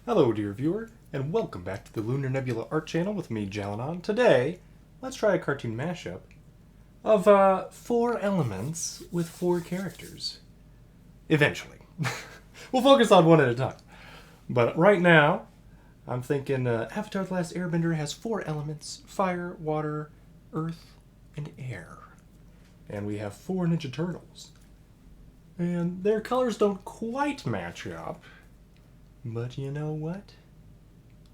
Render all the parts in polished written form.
Hello, dear viewer, and welcome back to the Lunar Nebula Art Channel with me, Jalanon. Today, let's try a cartoon mashup of 4 elements with 4 characters. Eventually. We'll focus on one at a time. But right now, I'm thinking Avatar The Last Airbender has 4 elements: fire, water, earth, and air. And we have 4 Ninja Turtles. And their colors don't quite match up. But you know what?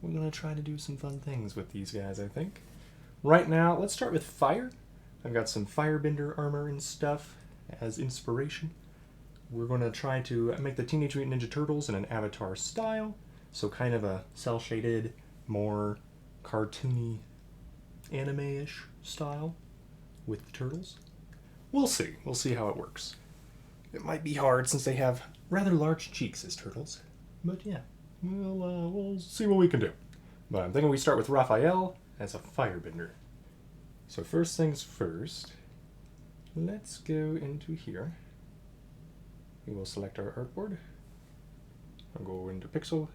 We're going to try to do some fun things with these guys, I think. Right now, let's start with fire. I've got some Firebender armor and stuff as inspiration. We're going to try to make the Teenage Mutant Ninja Turtles in an Avatar style. So kind of a cel-shaded, more cartoony, anime-ish style with the turtles. We'll see. We'll see how it works. It might be hard since they have rather large cheeks as turtles. But yeah, we'll see what we can do. But I'm thinking we start with Raphael as a firebender. So first things first, let's go into here. We will select our artboard. I'll go into Pixel.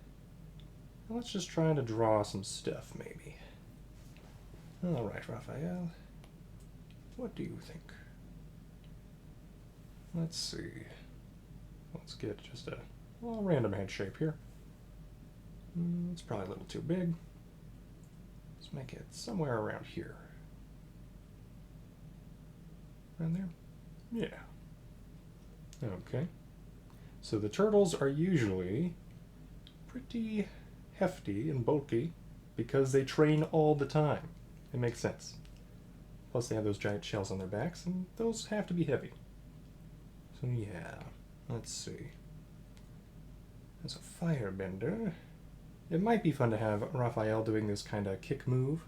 And let's just try to draw some stuff, maybe. Alright, Raphael. What do you think? Let's see. Let's get just a random head shape here. It's probably a little too big. Let's make it somewhere around here. Around there? Yeah. Okay. So the turtles are usually pretty hefty and bulky because they train all the time. It makes sense. Plus they have those giant shells on their backs, and those have to be heavy. So yeah, let's see. As a firebender, it might be fun to have Raphael doing this kind of kick move.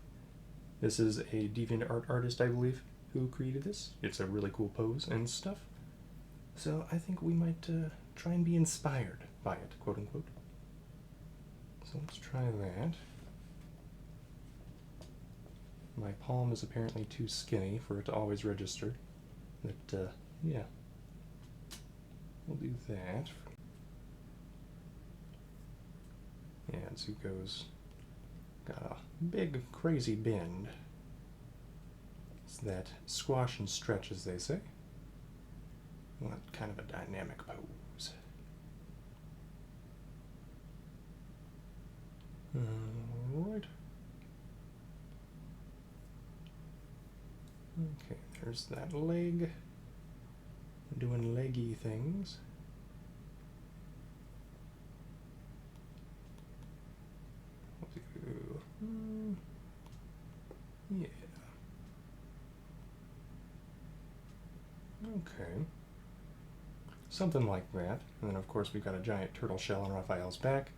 This is a DeviantArt artist, I believe, who created this. It's a really cool pose and stuff. So I think we might try and be inspired by it, quote unquote. So let's try that. My palm is apparently too skinny for it to always register. But yeah, we'll do that. And Zuko's got a big, crazy bend. It's that squash and stretch, as they say. We want kind of a dynamic pose. Alright. Okay, there's that leg. Doing leggy things. Yeah. Okay. Something like that. And then, of course, we've got a giant turtle shell on Raphael's back.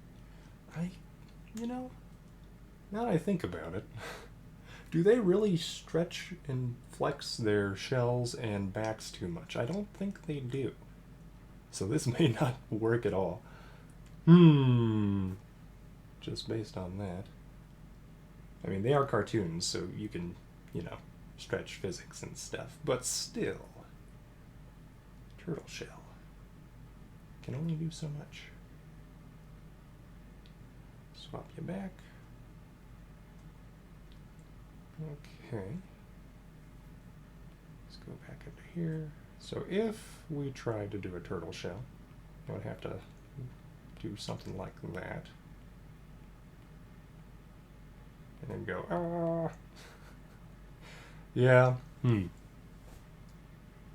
Now that I think about it, do they really stretch and flex their shells and backs too much? I don't think they do. So this may not work at all. Just based on that. I mean, they are cartoons, so you can, stretch physics and stuff. But still, turtle shell can only do so much. Swap you back. Okay. Let's go back into here. So if we tried to do a turtle shell, I would have to do something like that. And then go, Yeah, I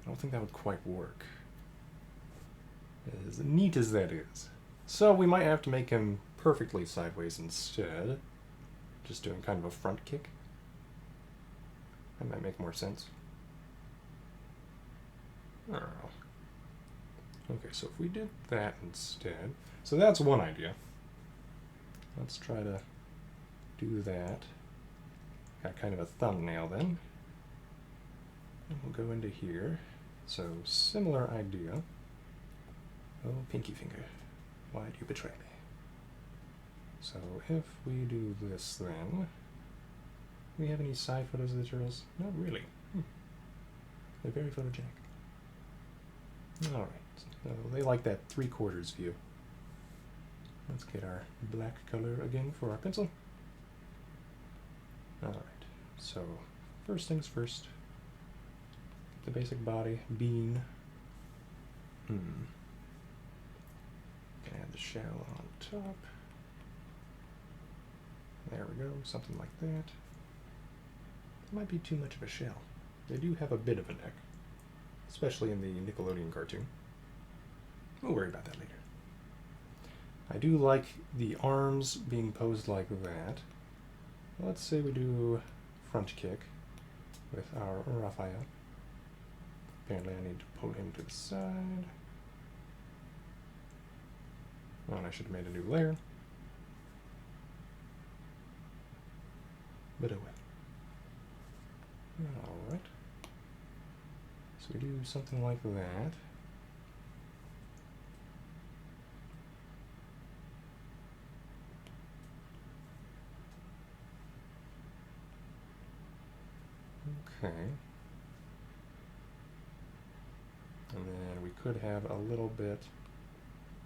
don't think that would quite work. As neat as that is. So we might have to make him perfectly sideways instead. Just doing kind of a front kick. That might make more sense. I don't know. Okay, so if we did that instead. So that's one idea. Let's try to do that. Got kind of a thumbnail then. And we'll go into here. So similar idea. Oh, pinky finger. Why do you betray me? So if we do this then, do we have any side photos of the turtles? Not really. They're very photogenic. Alright, so they like that 3/4 view. Let's get our black color again for our pencil. Alright, so first things first. The basic body, bean. Gonna add the shell on top. There we go, something like that. Might be too much of a shell. They do have a bit of a neck, especially in the Nickelodeon cartoon. We'll worry about that later. I do like the arms being posed like that. Let's say we do front kick with our Raphael. Apparently I need to pull him to the side. Oh, and I should have made a new layer. But oh well. Alright. So we do something like that. Okay. And then we could have a little bit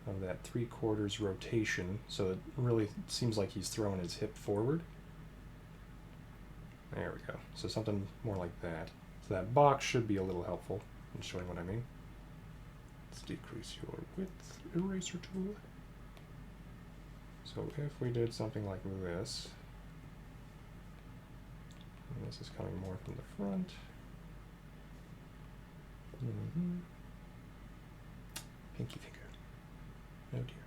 of that 3/4 rotation, so it really seems like he's throwing his hip forward. There we go. So something more like that. So that box should be a little helpful in showing what I mean. Let's decrease your width eraser tool. So if we did something like this, and this is coming more from the front. Pinky finger. Oh dear.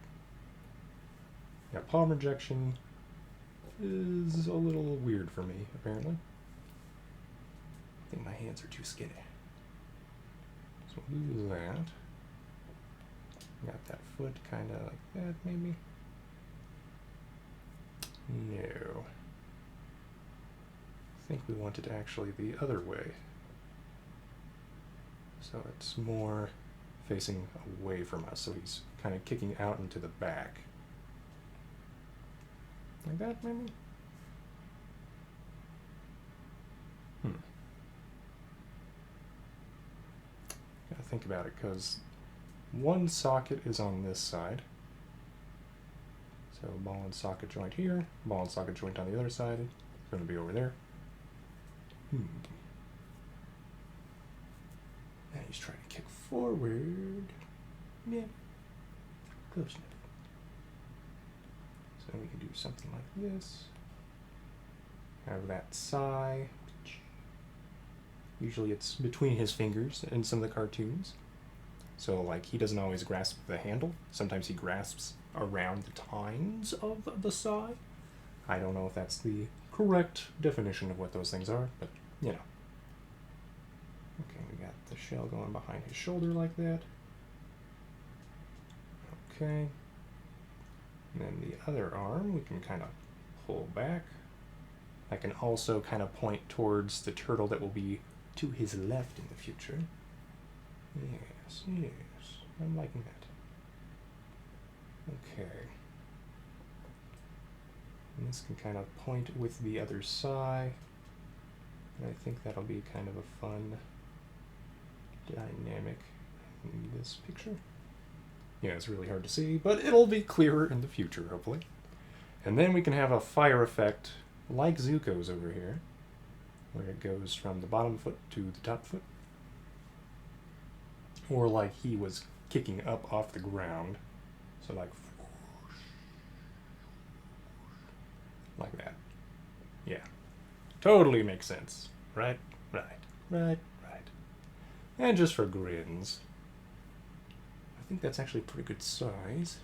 Yeah, palm rejection is a little weird for me, apparently. I think my hands are too skinny. So we'll do that. Got that foot kind of like that, maybe. No. I think we want it actually the other way. So it's more facing away from us, so he's kind of kicking out into the back. Like that, maybe? Gotta think about it, because one socket is on this side. So ball and socket joint here, ball and socket joint on the other side. It's going to be over there. And he's trying to kick forward. Yeah, close enough. So we can do something like this. Have that sigh. Usually it's between his fingers in some of the cartoons. So like he doesn't always grasp the handle. Sometimes he grasps around the tines of the sigh. I don't know if that's the correct definition of what those things are, but you know. Okay, we got the shell going behind his shoulder like that. Okay. And then the other arm we can kind of pull back. I can also kind of point towards the turtle that will be to his left in the future. Yes, yes. I'm liking that. Okay. And this can kind of point with the other side. And I think that'll be kind of a fun dynamic in this picture. Yeah, it's really hard to see, but it'll be clearer in the future, hopefully. And then we can have a fire effect like Zuko's over here, where it goes from the bottom foot to the top foot. Or like he was kicking up off the ground. So like that. Yeah. Totally makes sense. Right? Right. And just for grins. I think that's actually a pretty good size.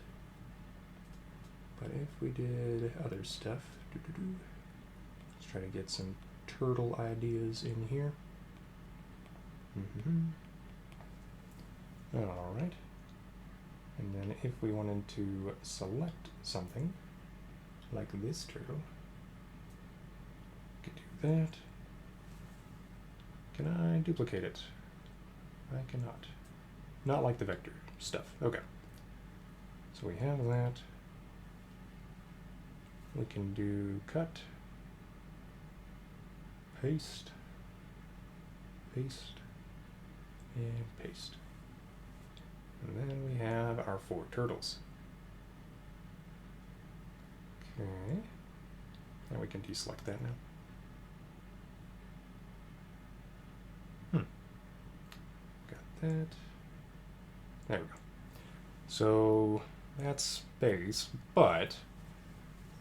But if we did other stuff, let's try to get some turtle ideas in here. Alright. And then if we wanted to select something, like this turtle, we could do that. Can I duplicate it? I cannot. Not like the vector stuff. Okay. So we have that. We can do cut, paste, paste, and paste. And then we have our 4 turtles. And we can deselect that now. Got that. There we go. So that's space, but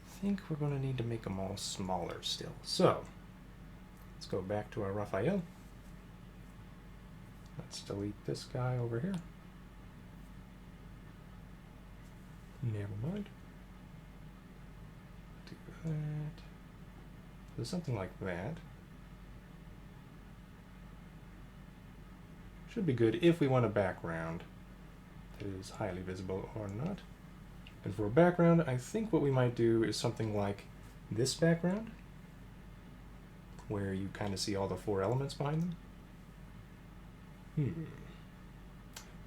I think we're going to need to make them all smaller still. So let's go back to our Raphael. Let's delete this guy over here. Never mind. Do that. So something like that. Should be good if we want a background that is highly visible or not. And for a background, I think what we might do is something like this background, where you kind of see all the 4 elements behind them.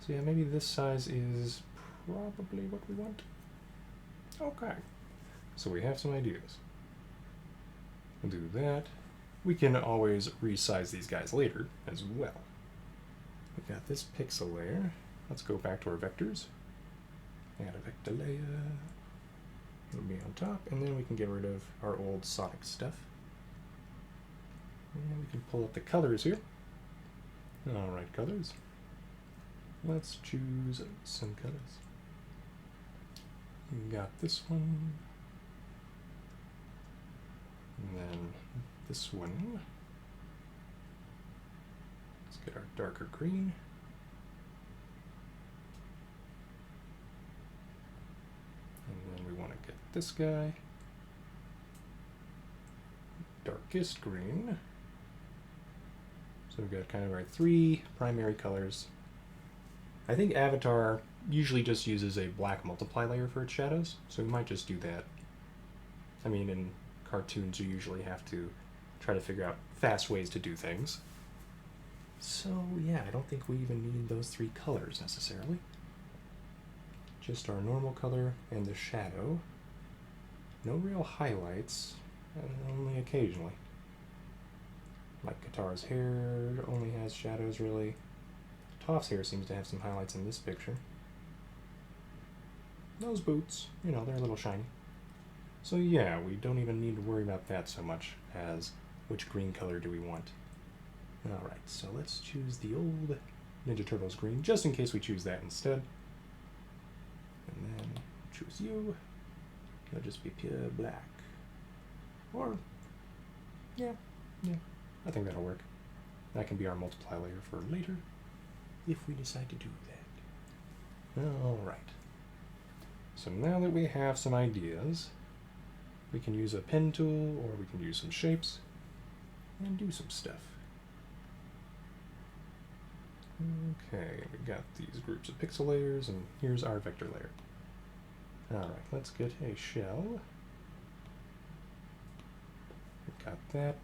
So yeah, maybe this size is probably what we want. Okay. So we have some ideas. We'll do that. We can always resize these guys later as well. We got this pixel layer. Let's go back to our vectors. Add a vector layer. It'll be on top, and then we can get rid of our old Sonic stuff. And we can pull up the colors here. Alright, colors. Let's choose some colors. We got this one. And then this one. Let's get our darker green. And then we want to get this guy. Darkest green. So we've got kind of our 3 primary colors. I think Avatar usually just uses a black multiply layer for its shadows, so we might just do that. I mean, in cartoons you usually have to try to figure out fast ways to do things. So yeah, I don't think we even need those 3 colors necessarily. Just our normal color and the shadow. No real highlights, only occasionally. Like Katara's hair only has shadows, really. Toph's hair seems to have some highlights in this picture. Those boots, you know, they're a little shiny. So yeah, we don't even need to worry about that so much as which green color do we want. Alright, so let's choose the old Ninja Turtles green, just in case we choose that instead. And then choose you. It'll just be pure black. Or, yeah. I think that'll work. That can be our multiply layer for later, if we decide to do that. Alright. So now that we have some ideas, we can use a pen tool, or we can use some shapes, and do some stuff. Okay, we got these groups of pixel layers, and here's our vector layer. Alright, let's get a shell. We got that.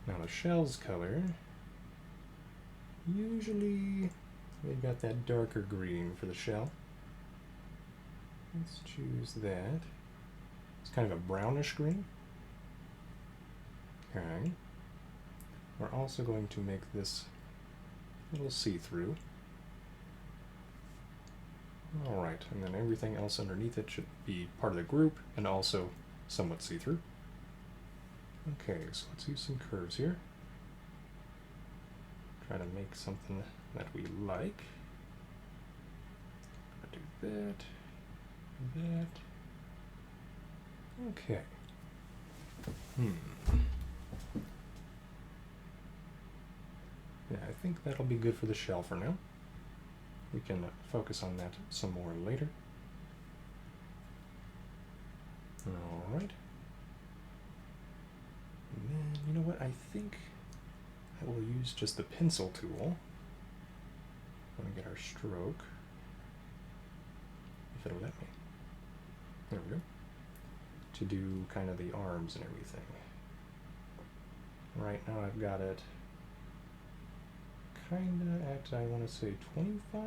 Now the shell's color, usually they've got that darker green for the shell. Let's choose that. It's kind of a brownish green. Okay. We're also going to make this a little see-through. Alright, and then everything else underneath it should be part of the group and also somewhat see-through. Okay, so let's use some curves here. Try to make something that we like. Do that. That. Okay. Yeah, I think that'll be good for the shell for now. We can focus on that some more later. Alright. And then, you know what, I think I will use just the pencil tool. I'm going to get our stroke. If it'll let me. There we go. To do kind of the arms and everything. Right now I've got it kind of at, I want to say 25?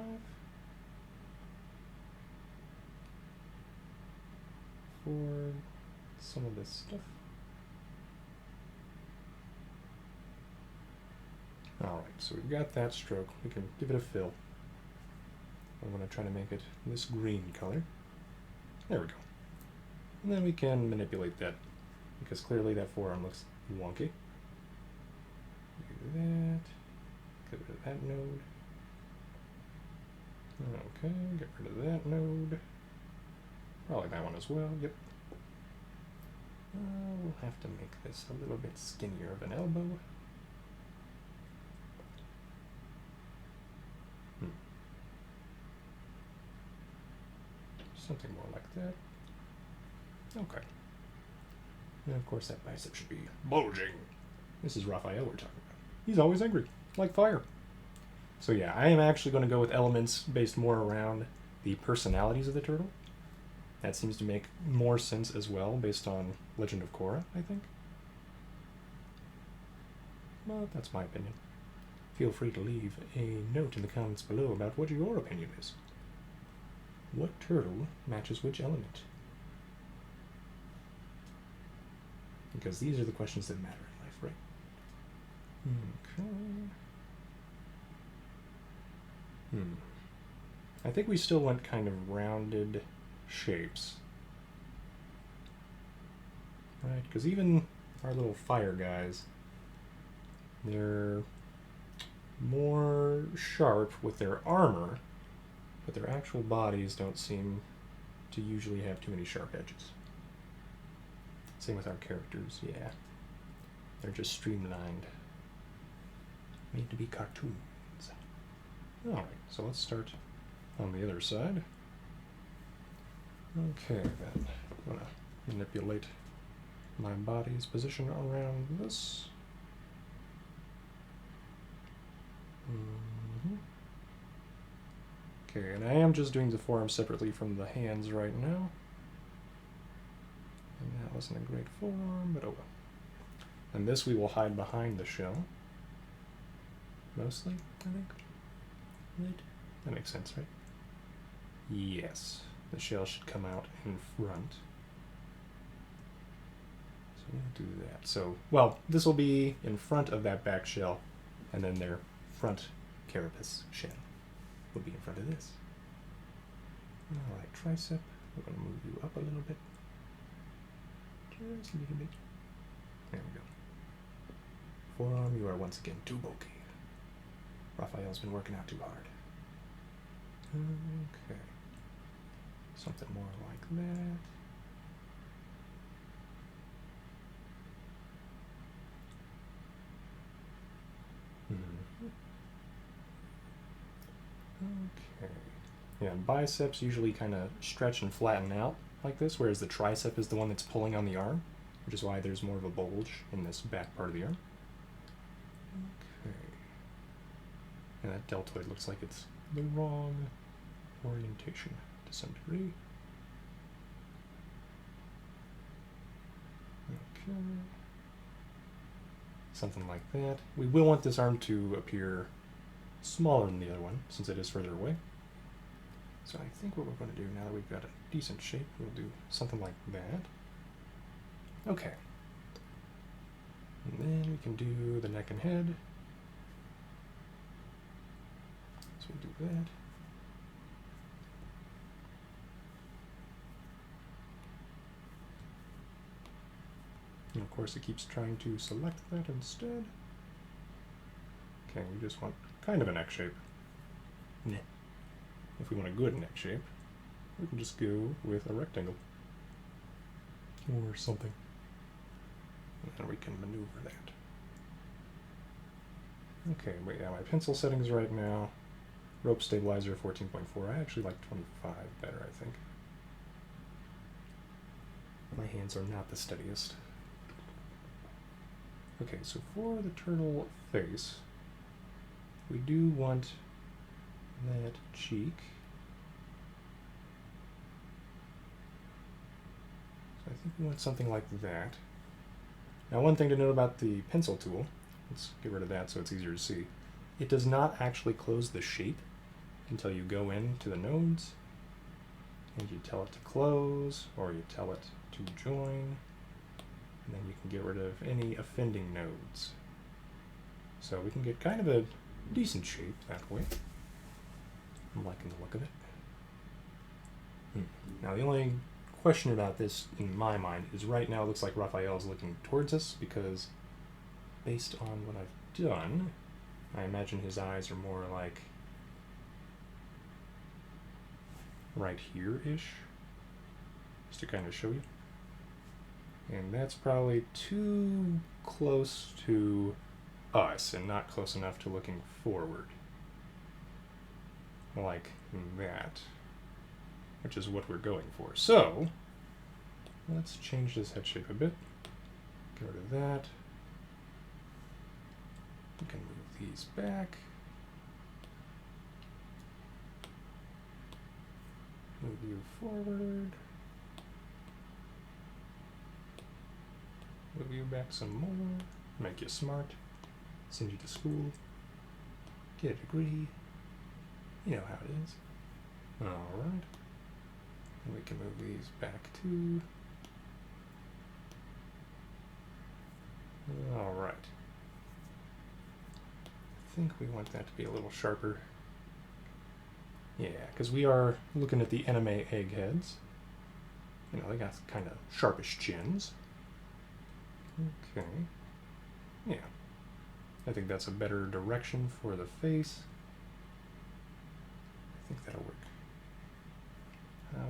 For some of this stuff. Alright, so we've got that stroke. We can give it a fill. I'm going to try to make it this green color. There we go. And then we can manipulate that, because clearly that forearm looks wonky. Do that. Get rid of that node. Okay, get rid of that node. Probably that one as well, yep. We'll have to make this a little bit skinnier of an elbow. Something more like that. Okay. And of course that bicep should be bulging. This is Raphael we're talking about. He's always angry, like fire. So yeah, I am actually going to go with elements based more around the personalities of the turtle. That seems to make more sense as well, based on Legend of Korra, I think. Well, that's my opinion. Feel free to leave a note in the comments below about what your opinion is. What turtle matches which element? Because these are the questions that matter in life, right? Okay. I think we still want kind of rounded shapes. Right, because even our little fire guys, they're more sharp with their armor, but their actual bodies don't seem to usually have too many sharp edges. Same with our characters, yeah. They're just streamlined. Made to be cartoons. Alright, so let's start on the other side. Okay, then. I'm gonna manipulate my body's position around this. Okay, and I am just doing the forearm separately from the hands right now. And that wasn't a great forearm, but oh well. And this we will hide behind the shell. Mostly, I think. Right? That makes sense, right? Yes. The shell should come out in front. So we'll do that. So, well, this will be in front of that back shell, and then their front carapace shell will be in front of this. Alright, tricep. We're going to move you up a little bit. Just a little bit. There we go. Forearm, you are once again too bulky. Raphael's been working out too hard. Okay. Something more like that. Okay. Yeah, biceps usually kind of stretch and flatten out like this, whereas the tricep is the one that's pulling on the arm, which is why there's more of a bulge in this back part of the arm. Okay. And that deltoid looks like it's the wrong orientation to some degree. Okay. Something like that. We will want this arm to appear smaller than the other one, since it is further away. So I think what we're going to do, now that we've got a decent shape, we'll do something like that. Okay. And then we can do the neck and head. So we'll do that. And of course it keeps trying to select that instead. Okay, we just want kind of a neck shape. If we want a good neck shape, we can just go with a rectangle. Or something. And then we can maneuver that. Okay, but yeah, my pencil settings right now. Rope stabilizer 14.4. I actually like 25 better, I think. My hands are not the steadiest. Okay, so for the turtle face, we do want that cheek. So I think we want something like that. Now, one thing to note about the pencil tool, let's get rid of that so it's easier to see. It does not actually close the shape until you go into the nodes and you tell it to close or you tell it to join. And then you can get rid of any offending nodes. So we can get kind of a decent shape that way. I'm liking the look of it. Now the only question about this in my mind is right now it looks like Raphael is looking towards us because based on what I've done, I imagine his eyes are more like right here-ish, just to kind of show you. And that's probably too close to us and not close enough to looking forward. Like that, which is what we're going for. So, let's change this head shape a bit. Get rid of that. We can move these back. Move you forward. Move you back some more. Make you smart. Send you to school. Get a degree. You know how it is. Alright. And we can move these back too. Alright. I think we want that to be a little sharper. Yeah, because we are looking at the anime eggheads. You know, they got kind of sharpish chins. Okay. Yeah. I think that's a better direction for the face. I think that'll work.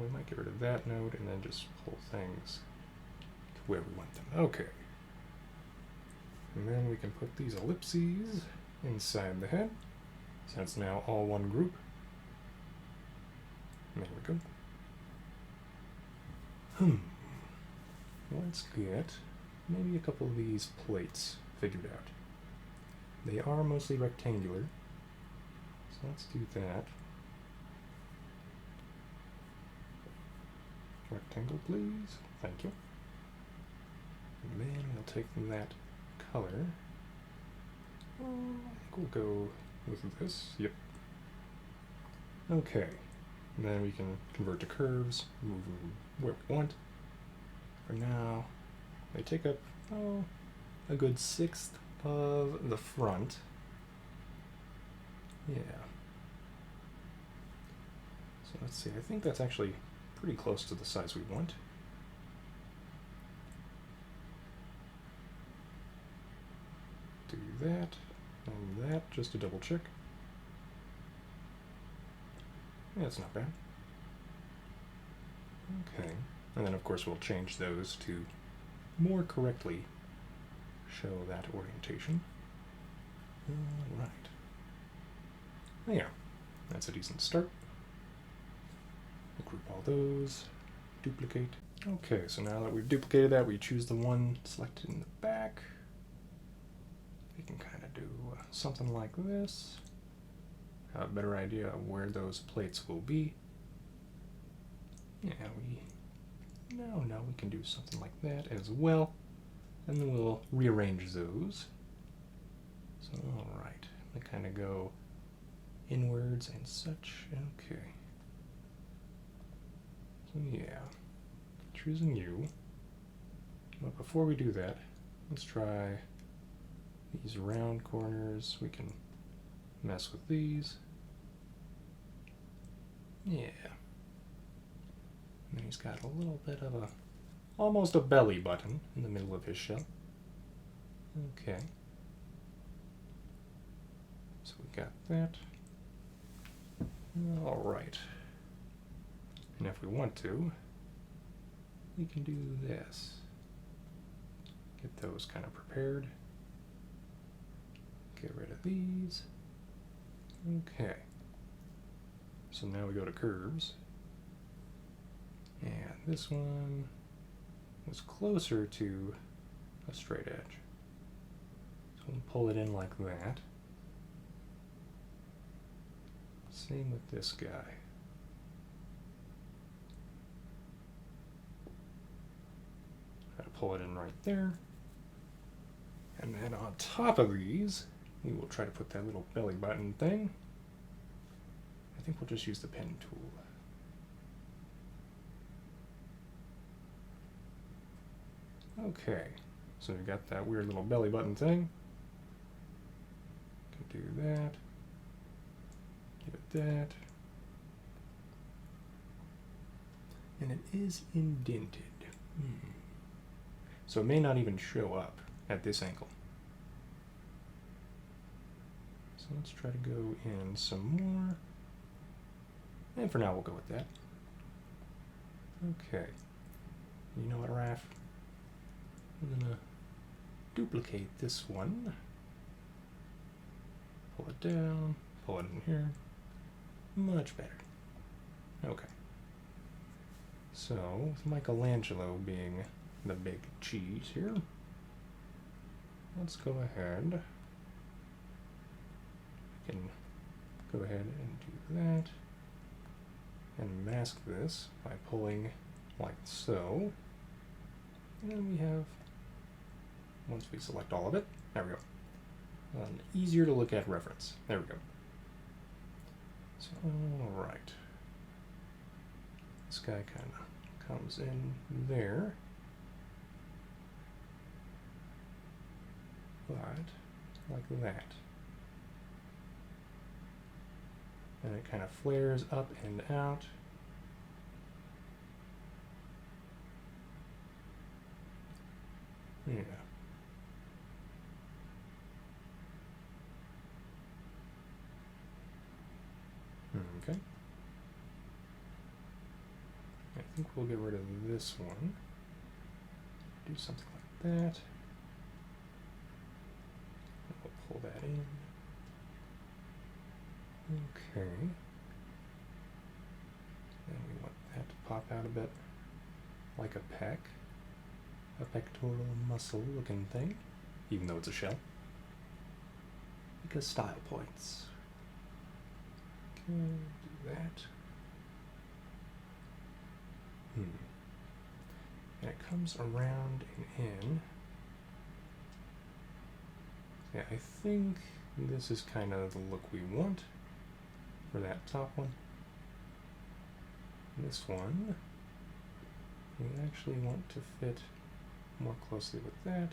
We might get rid of that node and then just pull things to where we want them. Okay. And then we can put these ellipses inside the head. So it's now all one group. There we go. Let's get maybe a couple of these plates figured out. They are mostly rectangular. So let's do that. Rectangle, please. Thank you. And then we'll take that color. I think we'll go with this. Yep. Okay. And then we can convert to curves, move them where we want. For now, they take up, a good 1/6 of the front. Yeah. So let's see, I think that's actually pretty close to the size we want. Do that and that just to double check. Yeah, it's not bad. Okay, and then of course we'll change those to more correctly show that orientation. Alright. Yeah, that's a decent start. We'll group all those, duplicate. Okay, so now that we've duplicated that, we choose the one selected in the back. We can kind of do something like this. Have a better idea of where those plates will be. Yeah, we can do something like that as well. And then we'll rearrange those. So, alright, they kind of go inwards and such. Okay. So yeah, choosing you. But before we do that, let's try these round corners. We can mess with these. Yeah. And then he's got a little bit of almost a belly button in the middle of his shell. Okay. So we got that. Alright. And if we want to, we can do this. Get those kind of prepared. Get rid of these. Okay. So now we go to curves. And this one was closer to a straight edge. So we'll pull it in like that. Same with this guy. Try to pull it in right there. And then on top of these, we will try to put that little belly button thing. I think we'll just use the pen tool. Okay, so we've got that weird little belly button thing. Can do that. Give it that. And it is indented. So it may not even show up at this angle. So let's try to go in some more. And for now, we'll go with that. Okay. You know what, Raph? I'm gonna duplicate this one. Pull it down, pull it in here. Much better. Okay. So, with Michelangelo being the big cheese here, let's go ahead. We can go ahead and do that. And mask this by pulling like so. And then we have, once we select all of it, there we go. An easier to look at reference. There we go. So, alright. This guy kind of comes in there. But, like that. And it kind of flares up and out. Yeah. Okay. I think we'll get rid of this one. Do something like that. We'll pull that in. Okay. And we want that to pop out a bit, like a pec. A pectoral muscle looking thing, even though it's a shell. Because style points. Okay, do that. And it comes around and in. Yeah, I think this is kind of the look we want for that top one. This one, we actually want to fit more closely with that.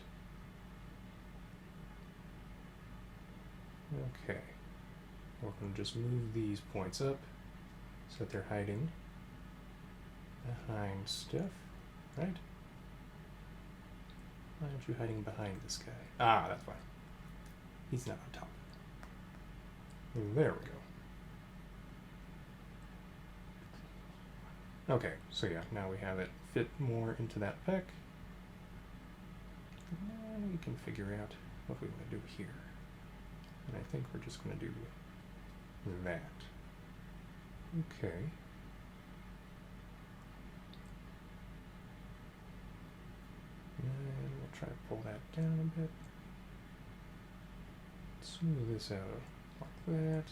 Okay. We're going to just move these points up so that they're hiding behind stuff, right? Why aren't you hiding behind this guy? Ah, that's why. He's not on top. There we go. Okay, so yeah, now we have it fit more into that pec. And we can figure out what we want to do here. And I think we're just going to do that. Okay. And we'll try to pull that down a bit. Smooth this out like that.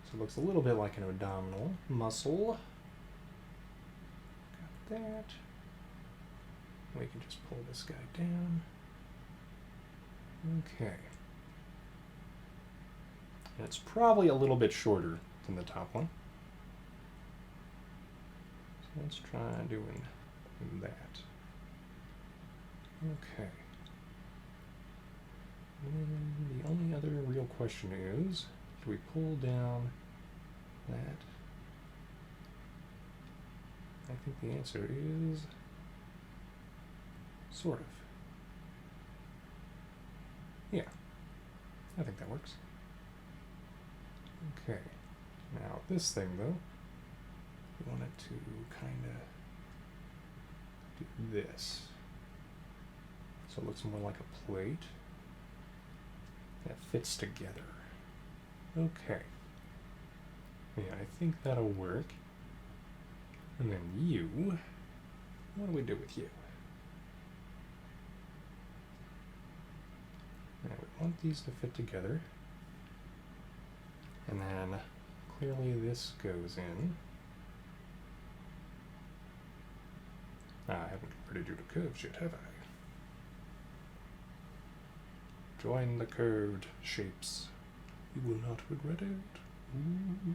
So it looks a little bit like an abdominal muscle. Got that. We can just pull this guy down. Okay. And it's probably a little bit shorter than the top one. So let's try doing that. Okay. And the only other real question is, do we pull down that? I think the answer is sort of. Yeah, I think that works. Okay, now this thing though, we want it to kind of do this. So it looks more like a plate that fits together. Okay. Yeah, I think that'll work. And then you, what do we do with you? Now we want these to fit together. And then clearly this goes in. I haven't converted you to curves yet, have I? Join the curved shapes. You will not regret it. Ooh.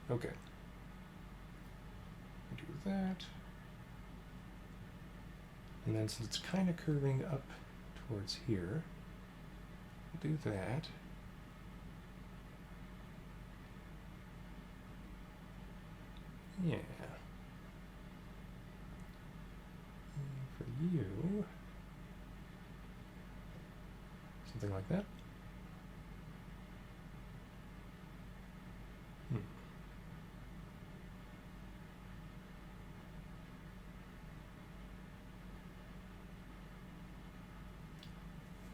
Okay. Do that. And then since it's kind of curving up towards here, do that. Yeah. you. Something like that.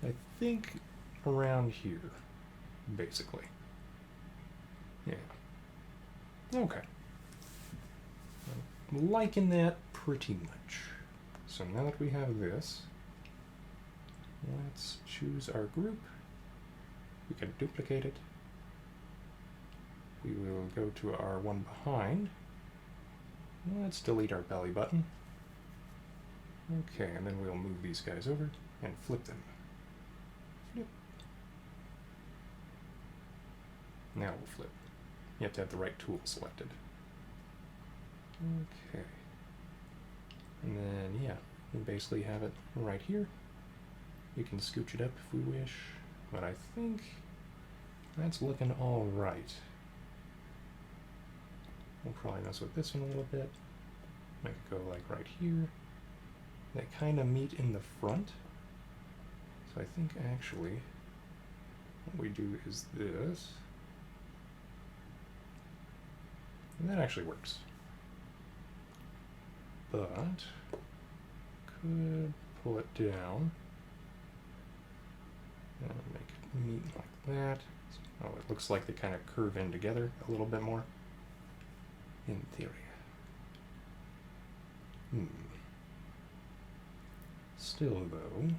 I think around here, basically. Yeah. Okay. I'm liking that pretty much. So now that we have this, let's choose our group. We can duplicate it. We will go to our one behind. Let's delete our belly button. Okay, and then we'll move these guys over and flip them. Flip. Now we'll flip. You have to have the right tool selected. Okay. And then, yeah, we basically have it right here. You can scooch it up if we wish, but I think that's looking all right. We'll probably mess with this one a little bit. Make it go like right here. They kind of meet in the front. So I think actually what we do is this. And that actually works. But could pull it down and make it meet like that. Oh, it looks like they kind of curve in together a little bit more. In theory. Still, though, I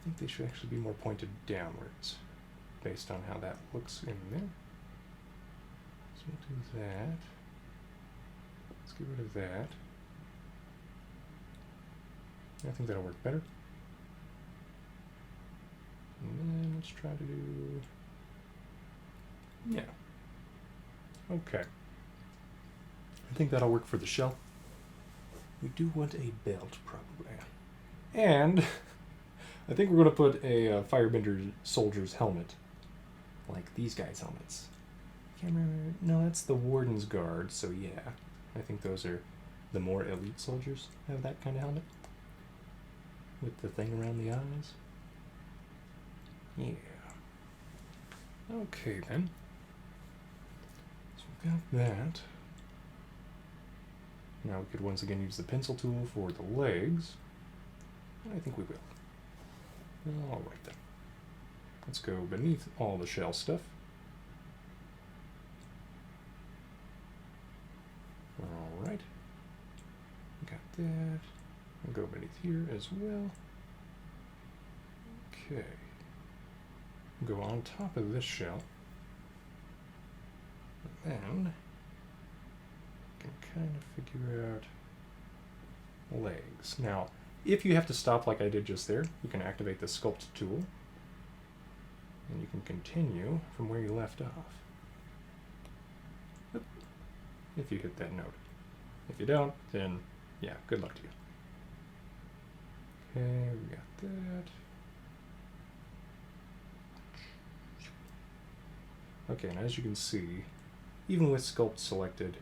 think they should actually be more pointed downwards, based on how that looks in there. So we'll do that. Let's get rid of that. I think that'll work better. And then let's try to do... yeah. Okay. I think that'll work for the shell. We do want a belt, probably. And I think we're going to put a Firebender soldier's helmet. Like these guys' helmets. Can't remember. No, that's the Warden's Guard, so yeah. I think those are the more elite soldiers have that kind of helmet. With the thing around the eyes. Yeah. Okay, then. Got that. Now we could once again use the pencil tool for the legs. I think we will. Alright then. Let's go beneath all the shell stuff. Alright. Got that. We'll go beneath here as well. Okay. Go on top of this shell. And can kind of figure out legs. Now, if you have to stop like I did just there, you can activate the sculpt tool, and you can continue from where you left off. Oop. If you hit that note. If you don't, then yeah, good luck to you. Okay, we got that. Okay, and as you can see, even with sculpt selected,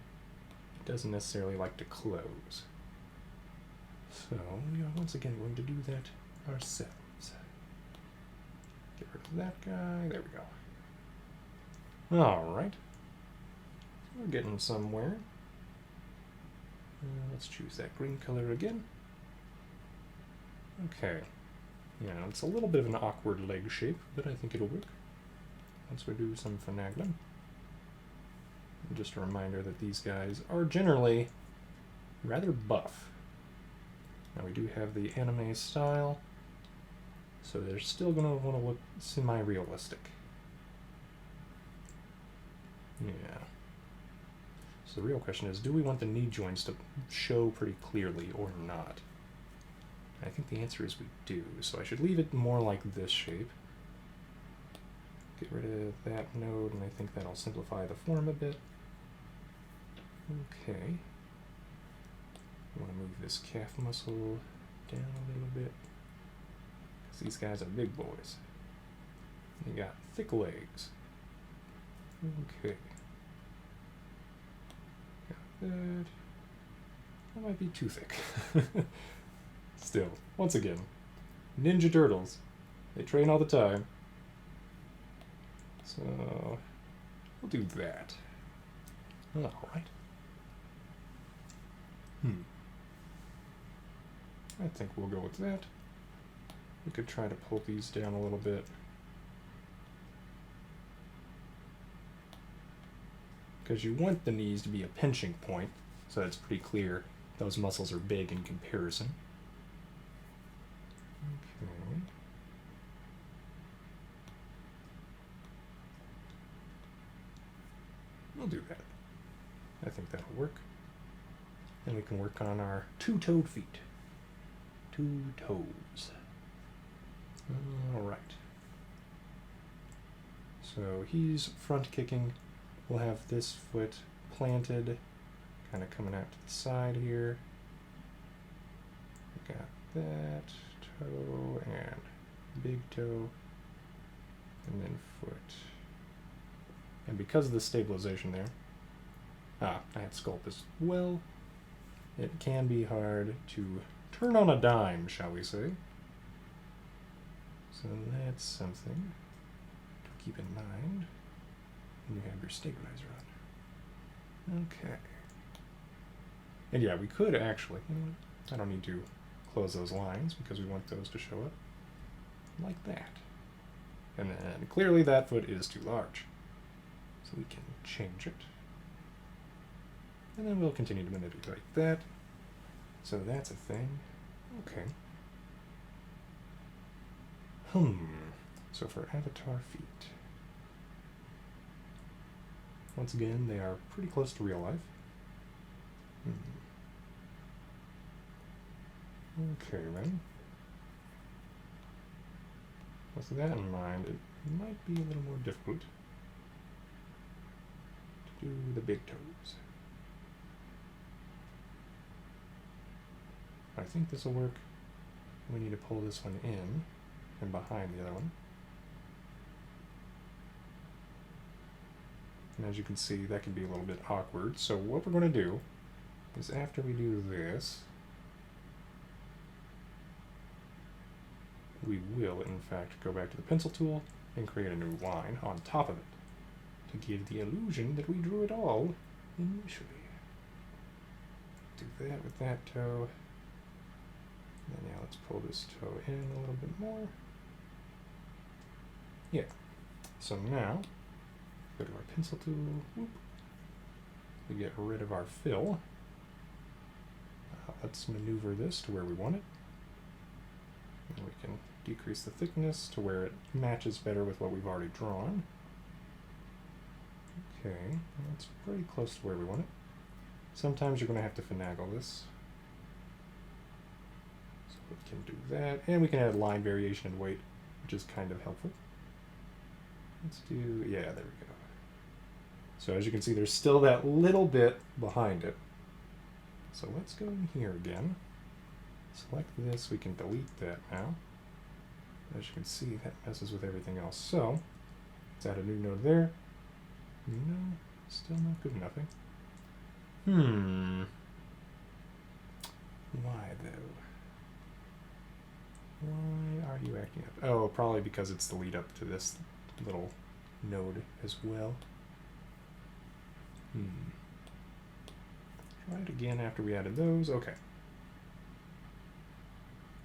it doesn't necessarily like to close. So we are once again going to do that ourselves. Get rid of that guy. There we go. Alright. We're getting somewhere. Let's choose that green color again. Okay. Yeah, it's a little bit of an awkward leg shape, but I think it'll work. Once we do some finagling. Just a reminder that these guys are generally rather buff. Now we do have the anime style, so they're still going to want to look semi-realistic. Yeah. So the real question is, do we want the knee joints to show pretty clearly or not? I think the answer is we do, so I should leave it more like this shape. Get rid of that node, and I think that'll simplify the form a bit. Okay. I want to move this calf muscle down a little bit, because these guys are big boys. You got thick legs. Okay. Got that. That might be too thick. Still, once again, Ninja Turtles. They train all the time. So, we'll do that. Alright. I think we'll go with that. We could try to pull these down a little bit. Because you want the knees to be a pinching point, so it's pretty clear those muscles are big in comparison. Okay. We'll do that. I think that'll work. Then we can work on our two-toed feet. 2 toes. Alright. So he's front kicking. We'll have this foot planted, kind of coming out to the side here. We got that toe and big toe, and then foot. And because of the stabilization there, I had sculpt as well, it can be hard to turn on a dime, shall we say. So that's something to keep in mind when you have your stabilizer on. Okay. And yeah, we could actually, I don't need to close those lines because we want those to show up like that. And then clearly that foot is too large. So we can change it. And then we'll continue to manipulate that. So that's a thing. Okay. So for avatar feet. Once again, they are pretty close to real life. Okay, then. With that in mind, it might be a little more difficult to do the big toes. I think this will work. We need to pull this one in and behind the other one. And as you can see, that can be a little bit awkward. So what we're going to do is after we do this, we will, in fact, go back to the pencil tool and create a new line on top of it to give the illusion that we drew it all initially. Do that with that toe. And now let's pull this toe in a little bit more. Yeah. So now, go to our pencil tool. Whoop. We get rid of our fill. Let's maneuver this to where we want it. And we can decrease the thickness to where it matches better with what we've already drawn. Okay, that's pretty close to where we want it. Sometimes you're going to have to finagle this. So we can do that, and we can add line variation and weight, which is kind of helpful. Let's do, yeah, there we go. So as you can see, there's still that little bit behind it. So let's go in here again. Select this, we can delete that now. As you can see, that messes with everything else. So, let's add a new node there. No, still not good enough, eh? Why, though? Why are you acting up? Oh, probably because it's the lead up to this little node as well. Try it again after we added those. Okay.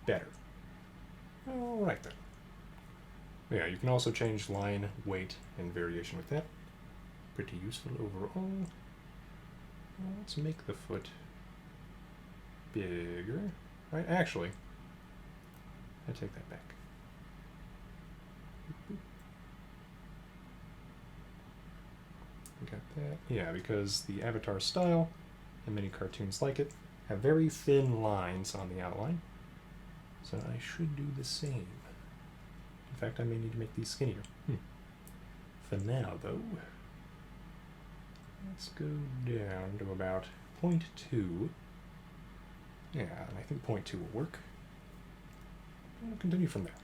Better. Alright then. Yeah, you can also change line, weight, and variation with that. Pretty useful overall. Let's make the foot bigger. Right, actually, I take that back. We got that. Yeah, because the avatar style, and many cartoons like it, have very thin lines on the outline. So I should do the same. In fact, I may need to make these skinnier. For now, though, let's go down to about 0.2. Yeah, and I think 0.2 will work. And we'll continue from there.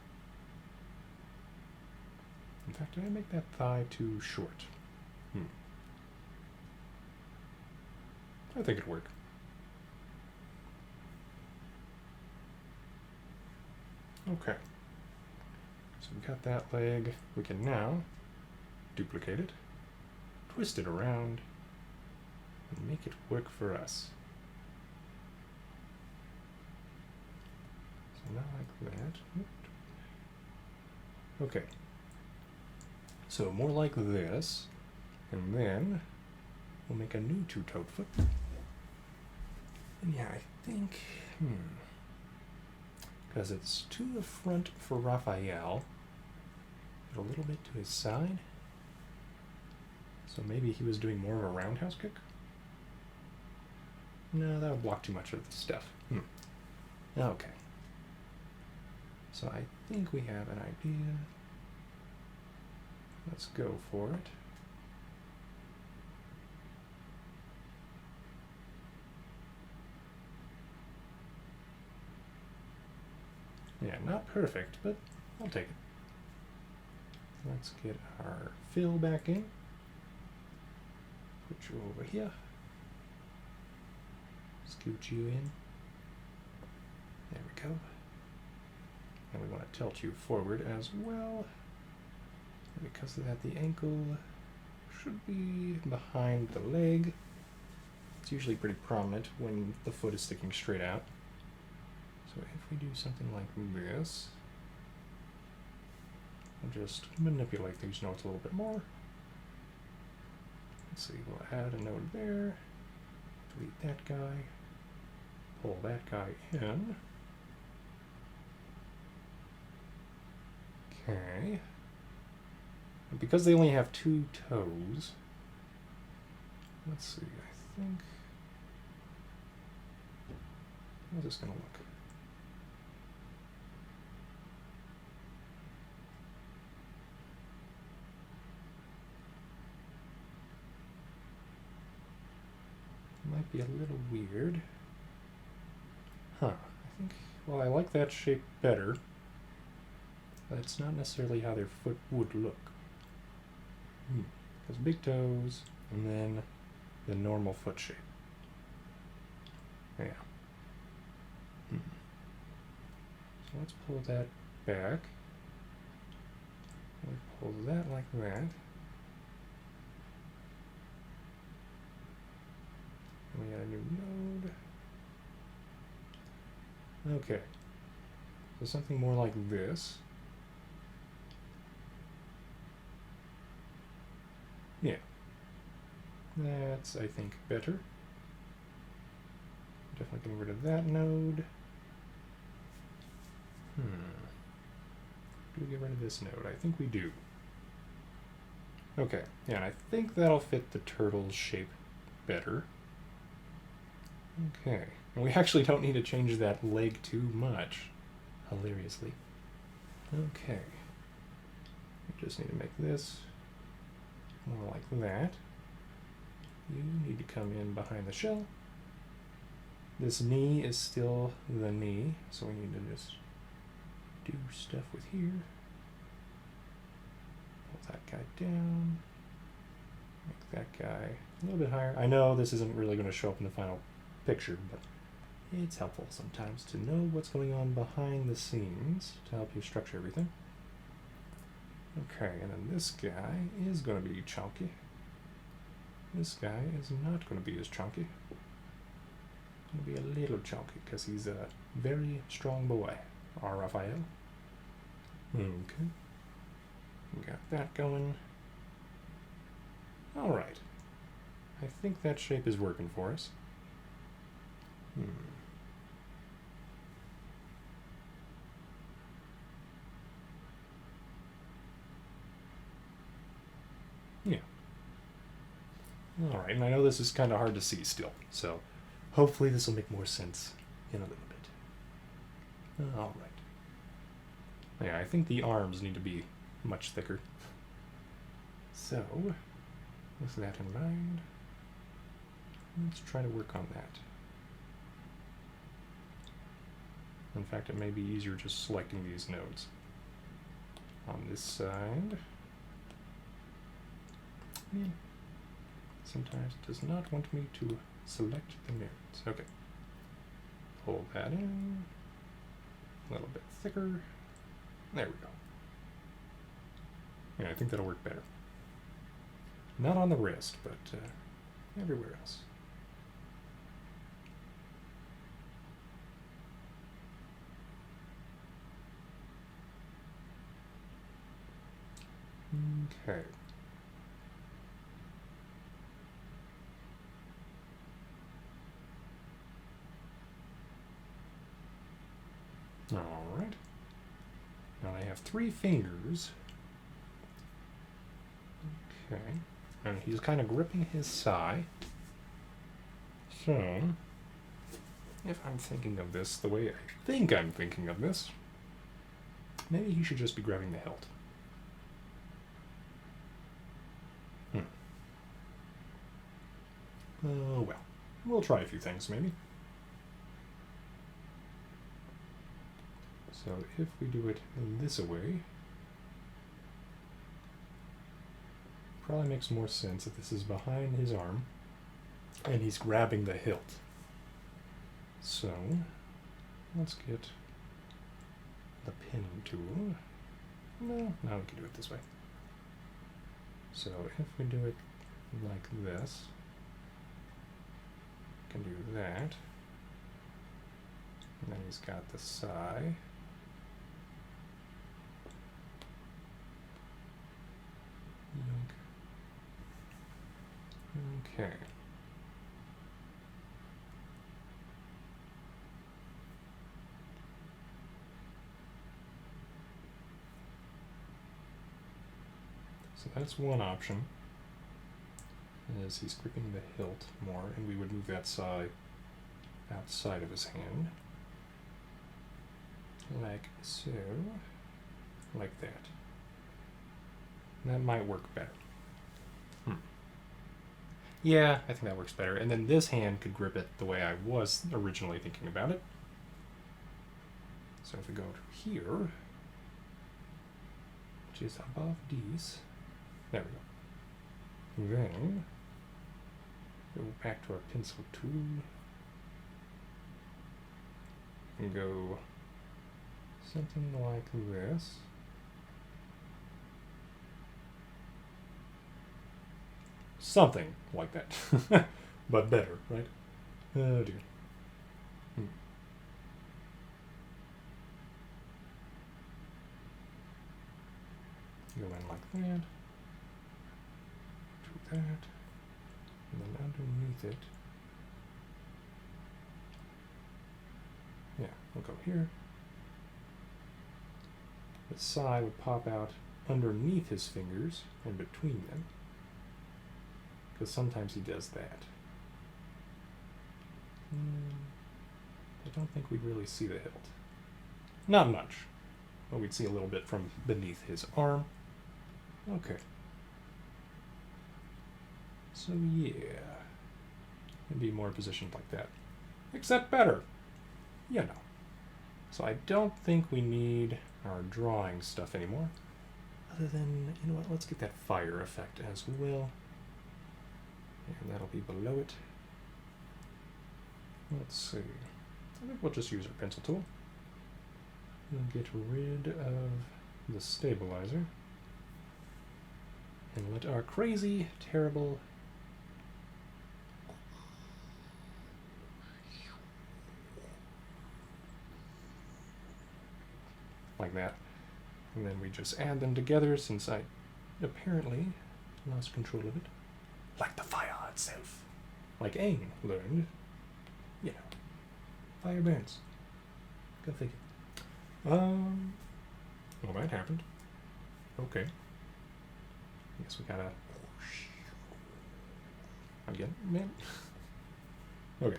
In fact, did I make that thigh too short? I think it'll work. Okay. So we got that leg. We can now duplicate it, twist it around, and make it work for us. So not like that. Okay. So more like this, and then we'll make a new two-toed foot. And yeah, I think, because it's to the front for Raphael, but a little bit to his side. So maybe he was doing more of a roundhouse kick? No, that would block too much of the stuff. Okay. So I think we have an idea. Let's go for it. Yeah, not perfect, but I'll take it. Let's get our fill back in. Put you over here. Scoot you in. There we go. And we want to tilt you forward as well. And because of that, the ankle should be behind the leg. It's usually pretty prominent when the foot is sticking straight out. So if we do something like this, I'll just manipulate these notes a little bit more. Let's see, we'll add a node there, delete that guy, pull that guy in. Okay. And because they only have two toes, let's see, I think, how's this going to look? Might be a little weird. I think, well, I like that shape better, but it's not necessarily how their foot would look. Because big toes, and then the normal foot shape. Yeah. So let's pull that back. We pull that like that. We got a new node. Okay. So something more like this. Yeah. That's, I think, better. Definitely getting rid of that node. Do we get rid of this node? I think we do. Okay. Yeah, and I think that'll fit the turtle's shape better. Okay, and we actually don't need to change that leg too much, hilariously. Okay, we just need to make this more like that. You need to come in behind the shell. This knee is still the knee, so we need to just do stuff with here. Pull that guy down. Make that guy a little bit higher. I know this isn't really going to show up in the final picture, but it's helpful sometimes to know what's going on behind the scenes to help you structure everything. Okay, and then this guy is going to be chunky. This guy is not going to be as chunky. Going to be a little chunky because he's a very strong boy. Our Raphael. Okay. We got that going. Alright. I think that shape is working for us. Yeah. Alright, and I know this is kind of hard to see still, so hopefully this will make more sense in a little bit. Alright. Yeah, I think the arms need to be much thicker. So, with that in mind, let's try to work on that. In fact, it may be easier just selecting these nodes. On this side, sometimes it does not want me to select the nodes. Okay. Pull that in. A little bit thicker. There we go. Yeah, I think that'll work better. Not on the wrist, but everywhere else. Okay. All right. Now I have 3 fingers. Okay. And he's kind of gripping his thigh. So, if I'm thinking of this the way I think I'm thinking of this, maybe he should just be grabbing the hilt. Oh, well. We'll try a few things, maybe. So if we do it this way, probably makes more sense if this is behind his arm and he's grabbing the hilt. So let's get the pinning tool. No, now we can do it this way. So if we do it like this, we can do that. And then he's got the sigh. Okay. So that's one option, is he's gripping the hilt more, and we would move that side outside of his hand. Like so. Like that. That might work better. Yeah, I think that works better. And then this hand could grip it the way I was originally thinking about it. So if we go to here, which is above these, there we go. Then, go back to our pencil tool, and go something like this. Something like that, but better, right? Oh dear. Go in like that, do that, and then underneath it, yeah, we'll go here. The side would pop out underneath his fingers and between them, because sometimes he does that. I don't think we'd really see the hilt. Not much, but we'd see a little bit from beneath his arm. Okay. So yeah, it'd be more positioned like that, except better, you know. So I don't think we need our drawing stuff anymore, other than, you know what, let's get that fire effect as well, and that'll be below it. Let's see, I think we'll just use our pencil tool and get rid of the stabilizer and let our crazy, terrible like that, and then we just add them together, since I apparently lost control of it, like the fire itself, like Aang learned, you know, fire burns, go figure. Well, that happened. Okay, I guess we gotta again, man. Okay,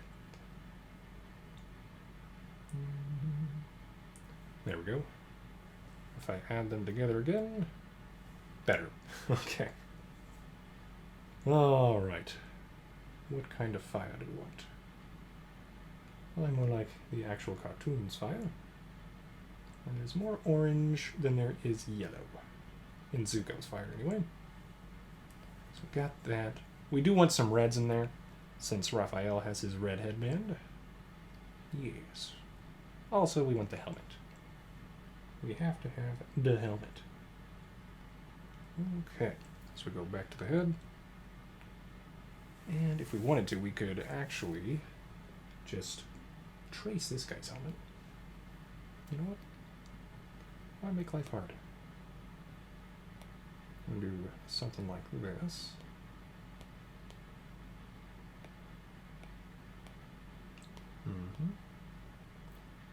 there we go. If I add them together again, better. Okay. All right. What kind of fire do we want? Well, I'm more like the actual cartoon's fire. And there's more orange than there is yellow. In Zuko's fire, anyway. So we got that. We do want some reds in there, since Raphael has his red headband. Yes. Also, we want the helmet. we have to have the helmet. Okay, so we go back to the head. And if we wanted to, we could actually just trace this guy's helmet. You know what? Why make life hard? I'm gonna do something like this.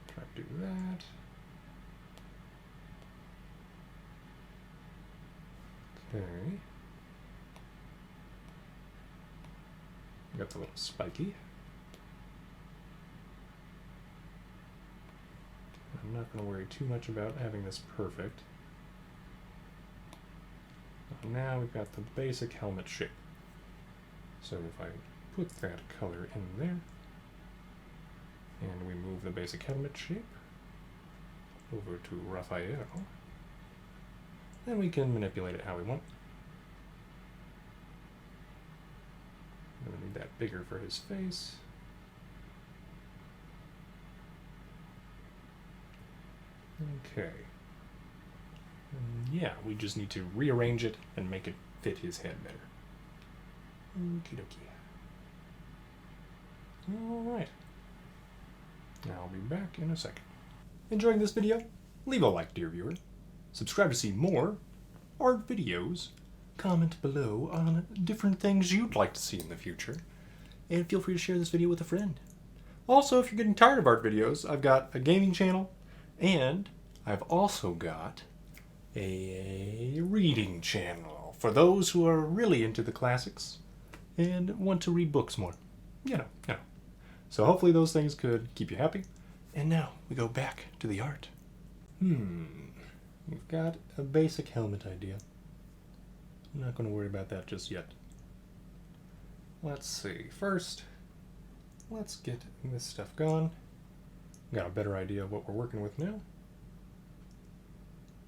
Try to do that. Okay. Got the little spiky. I'm not going to worry too much about having this perfect. Now we've got the basic helmet shape. So if I put that color in there, and we move the basic helmet shape over to Raphael, then we can manipulate it how we want. I'm going to need that bigger for his face. Okay. Yeah, we just need to rearrange it and make it fit his head better. Okie dokie. Alright. Now I'll be back in a second. Enjoying this video? Leave a like, dear viewer. Subscribe to see more art videos. Comment below on different things you'd like to see in the future. And feel free to share this video with a friend. Also, if you're getting tired of art videos, I've got a gaming channel, and I've also got a reading channel for those who are really into the classics and want to read books more. You know. So hopefully those things could keep you happy. And now we go back to the art. We've got a basic helmet idea. I'm not going to worry about that just yet. Let's see. First, let's get this stuff going. Got a better idea of what we're working with now.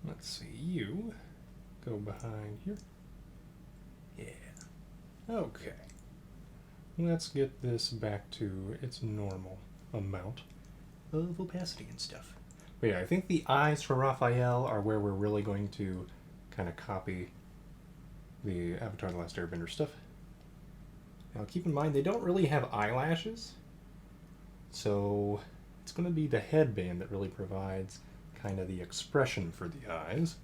Let's see. You go behind here. Yeah. Okay. Let's get this back to its normal amount of opacity and stuff. But yeah, I think the eyes for Raphael are where we're really going to kind of copy the Avatar: The Last Airbender stuff. Now keep in mind, they don't really have eyelashes, so it's going to be the headband that really provides kind of the expression for the eyes.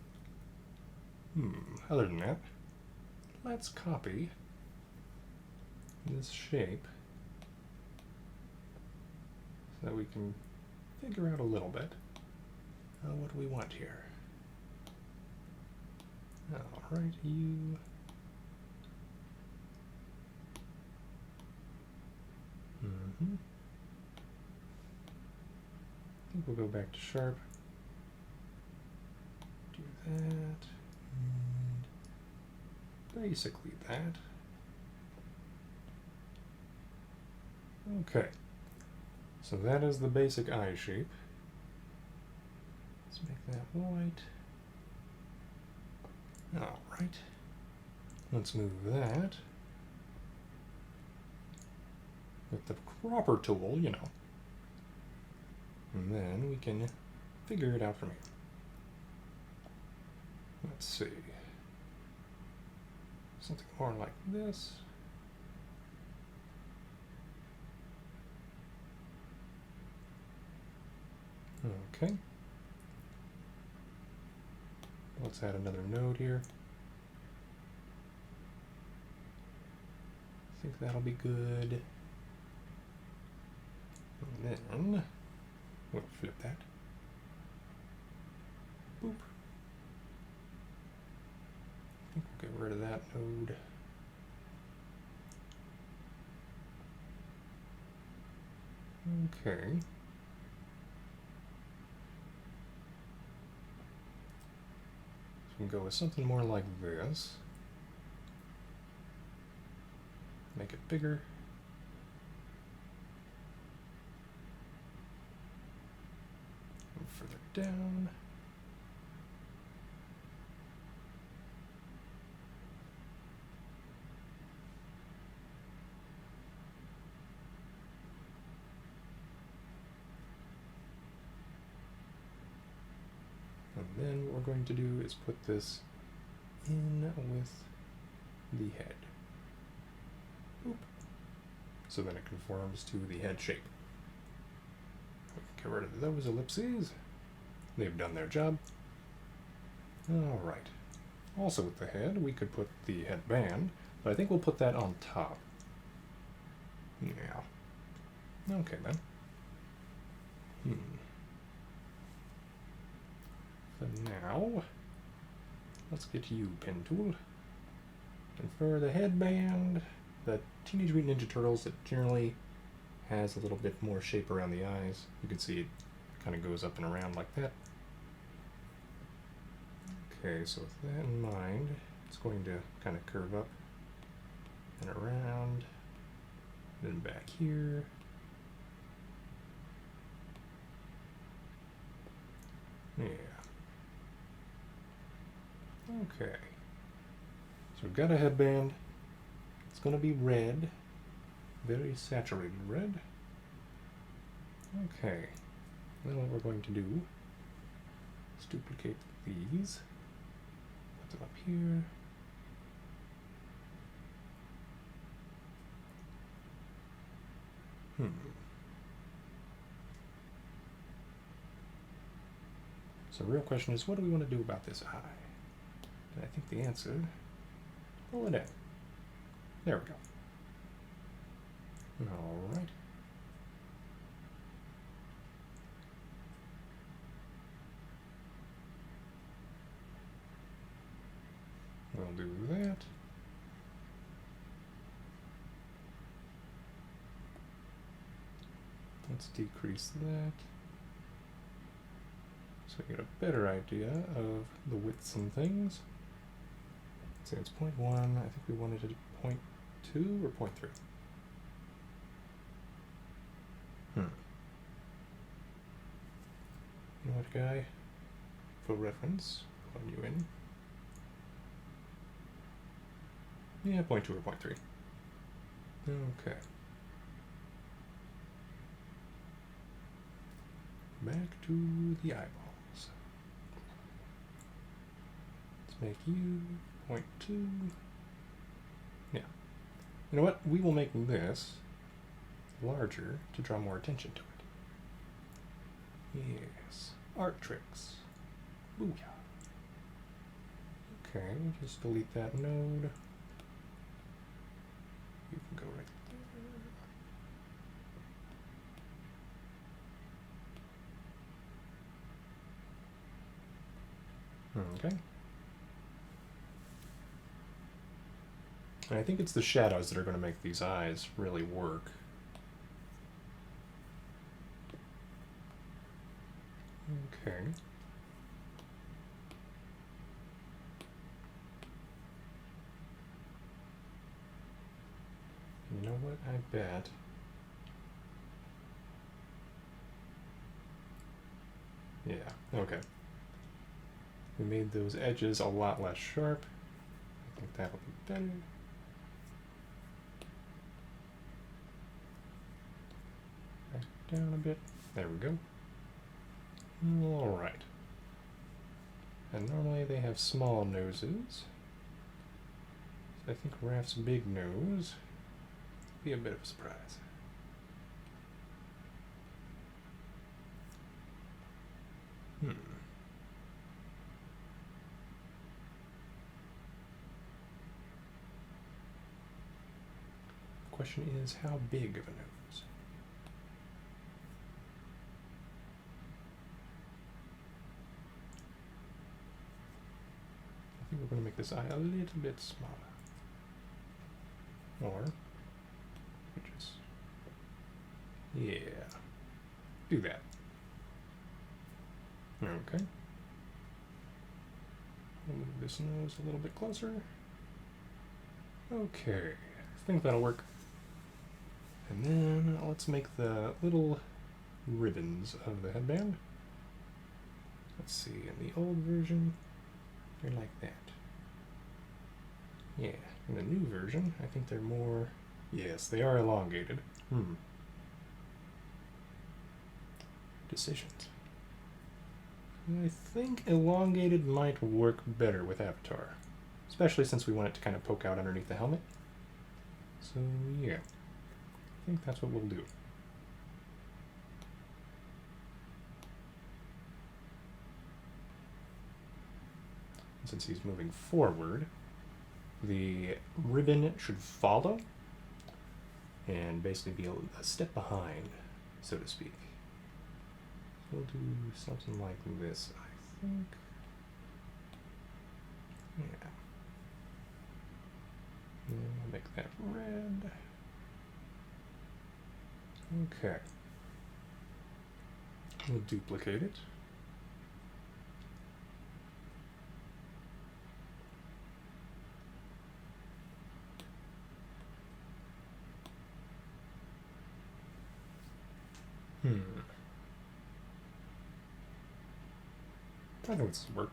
Other than that, let's copy this shape so that we can figure out a little bit what do we want here. Alright, you. I think we'll go back to sharp. Do that. And basically that. Okay. So that is the basic eye shape. Let's make that white. Alright. Let's move that with the cropper tool, you know. And then we can figure it out from here. Let's see. Something more like this. Okay. Let's add another node here. I think that'll be good. And then we'll flip that. Boop. I think we'll get rid of that node. Okay. So we can go with something more like this. Make it bigger. Move further down. we're going to do is put this in with the head. Oop. So then it conforms to the head shape. We can get rid of those ellipses. They've done their job. Alright. Also with the head, we could put the headband, but I think we'll put that on top. Yeah. Okay then. So now, let's get you, pen tool. And for the headband, the Teenage Mutant Ninja Turtles, it generally has a little bit more shape around the eyes. You can see it kind of goes up and around like that. Okay, so with that in mind, it's going to kind of curve up and around, then back here. Yeah. Okay. So we've got a headband. It's going to be red. Very saturated red. Okay. Then what we're going to do is duplicate these. Put them up here. So the real question is, what do we want to do about this eye? And I think the answer, pull it in. There we go. All right. We'll do that. Let's decrease that. So we get a better idea of the widths and things. Let's say it's 0.1. I think we wanted it at 0.2 or 0.3. You know what, guy? For reference, plug you in. Yeah, 0.2 or 0.3. Okay. Back to the eyeballs. Let's make you 0.2. Yeah. You know what? We will make this larger to draw more attention to it. Yes. Art tricks. Booyah. Okay, just delete that node. You can go right there. Okay. And I think it's the shadows that are going to make these eyes really work. Okay. You know what? I bet. Yeah, okay. We made those edges a lot less sharp. I think that'll be better. Back down a bit. There we go. Alright. And normally they have small noses. So I think Raph's big nose will be a bit of a surprise. The question is, how big of a nose? I think we're going to make this eye a little bit smaller. Or, we just, yeah, do that. Okay. We'll move this nose a little bit closer. Okay, I think that'll work. And then let's make the little ribbons of the headband. Let's see, in the old version, they're like that. Yeah, in the new version, I think they're more, yes, they are elongated. Decisions. I think elongated might work better with Avatar, especially since we want it to kind of poke out underneath the helmet. So yeah, I think that's what we'll do. Since he's moving forward, the ribbon should follow and basically be a step behind, so to speak. So we'll do something like this, I think. Yeah. And we'll make that red. Okay. We'll duplicate it. I think this will work.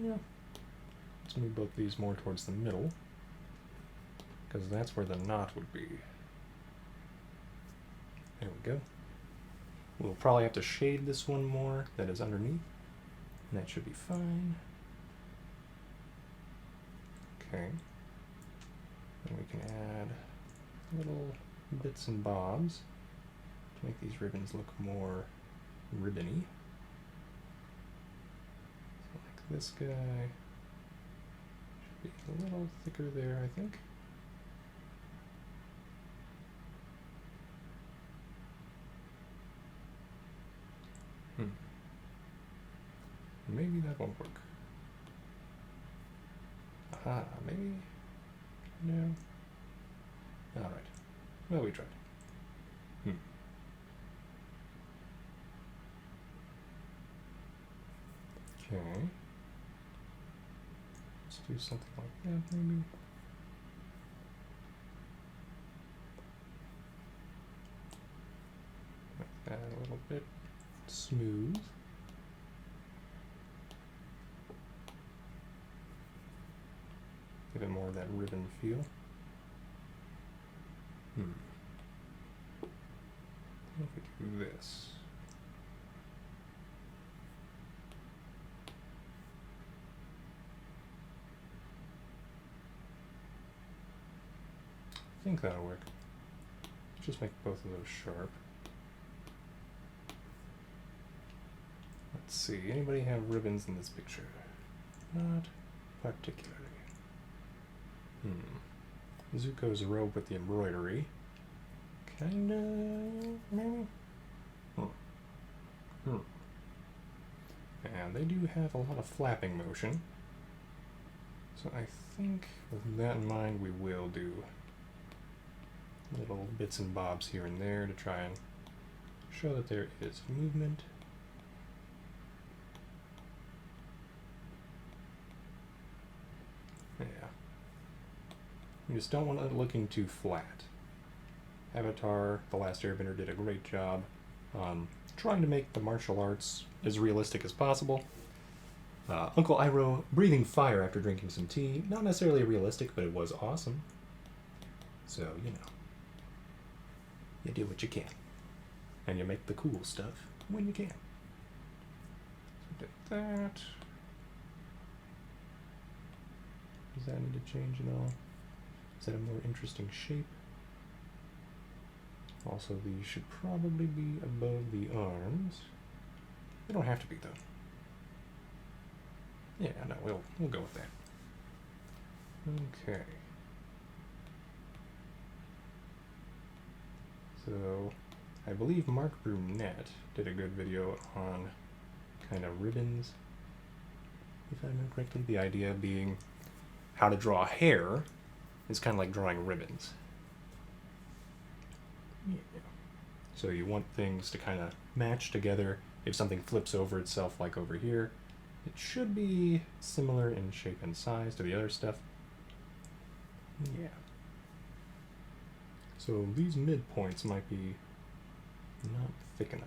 Yeah. Let's move both these more towards the middle, because that's where the knot would be. There we go. We'll probably have to shade this one more that is underneath, and that should be fine. Okay. And we can add little bits and bobs to make these ribbons look more ribbony. So like this guy should be a little thicker there, I think. Maybe that won't work. Aha, maybe? No. Alright. Well, we tried. Okay. Let's do something like that, maybe. Make that a little bit smooth. Give it more of that ribbon feel. What if we do this? I think that'll work. Just make both of those sharp. Let's see, anybody have ribbons in this picture? Not particularly. Zuko's robe with the embroidery. Kinda, maybe? And they do have a lot of flapping motion. So I think with that in mind, we will do little bits and bobs here and there to try and show that there is movement. Yeah. You just don't want it looking too flat. Avatar, The Last Airbender did a great job on trying to make the martial arts as realistic as possible. Uncle Iroh breathing fire after drinking some tea, not necessarily realistic, but it was awesome. So, you know, you do what you can. And you make the cool stuff when you can. So did that. Does that need to change at all? Is that a more interesting shape? Also, these should probably be above the arms. They don't have to be, though. Yeah, no, we'll go with that. Okay. So, I believe Mark Brunette did a good video on kind of ribbons, if I remember correctly. The idea being how to draw hair is kind of like drawing ribbons. Yeah. So you want things to kind of match together. If something flips over itself, like over here, it should be similar in shape and size to the other stuff. Yeah. So these midpoints might be not thick enough.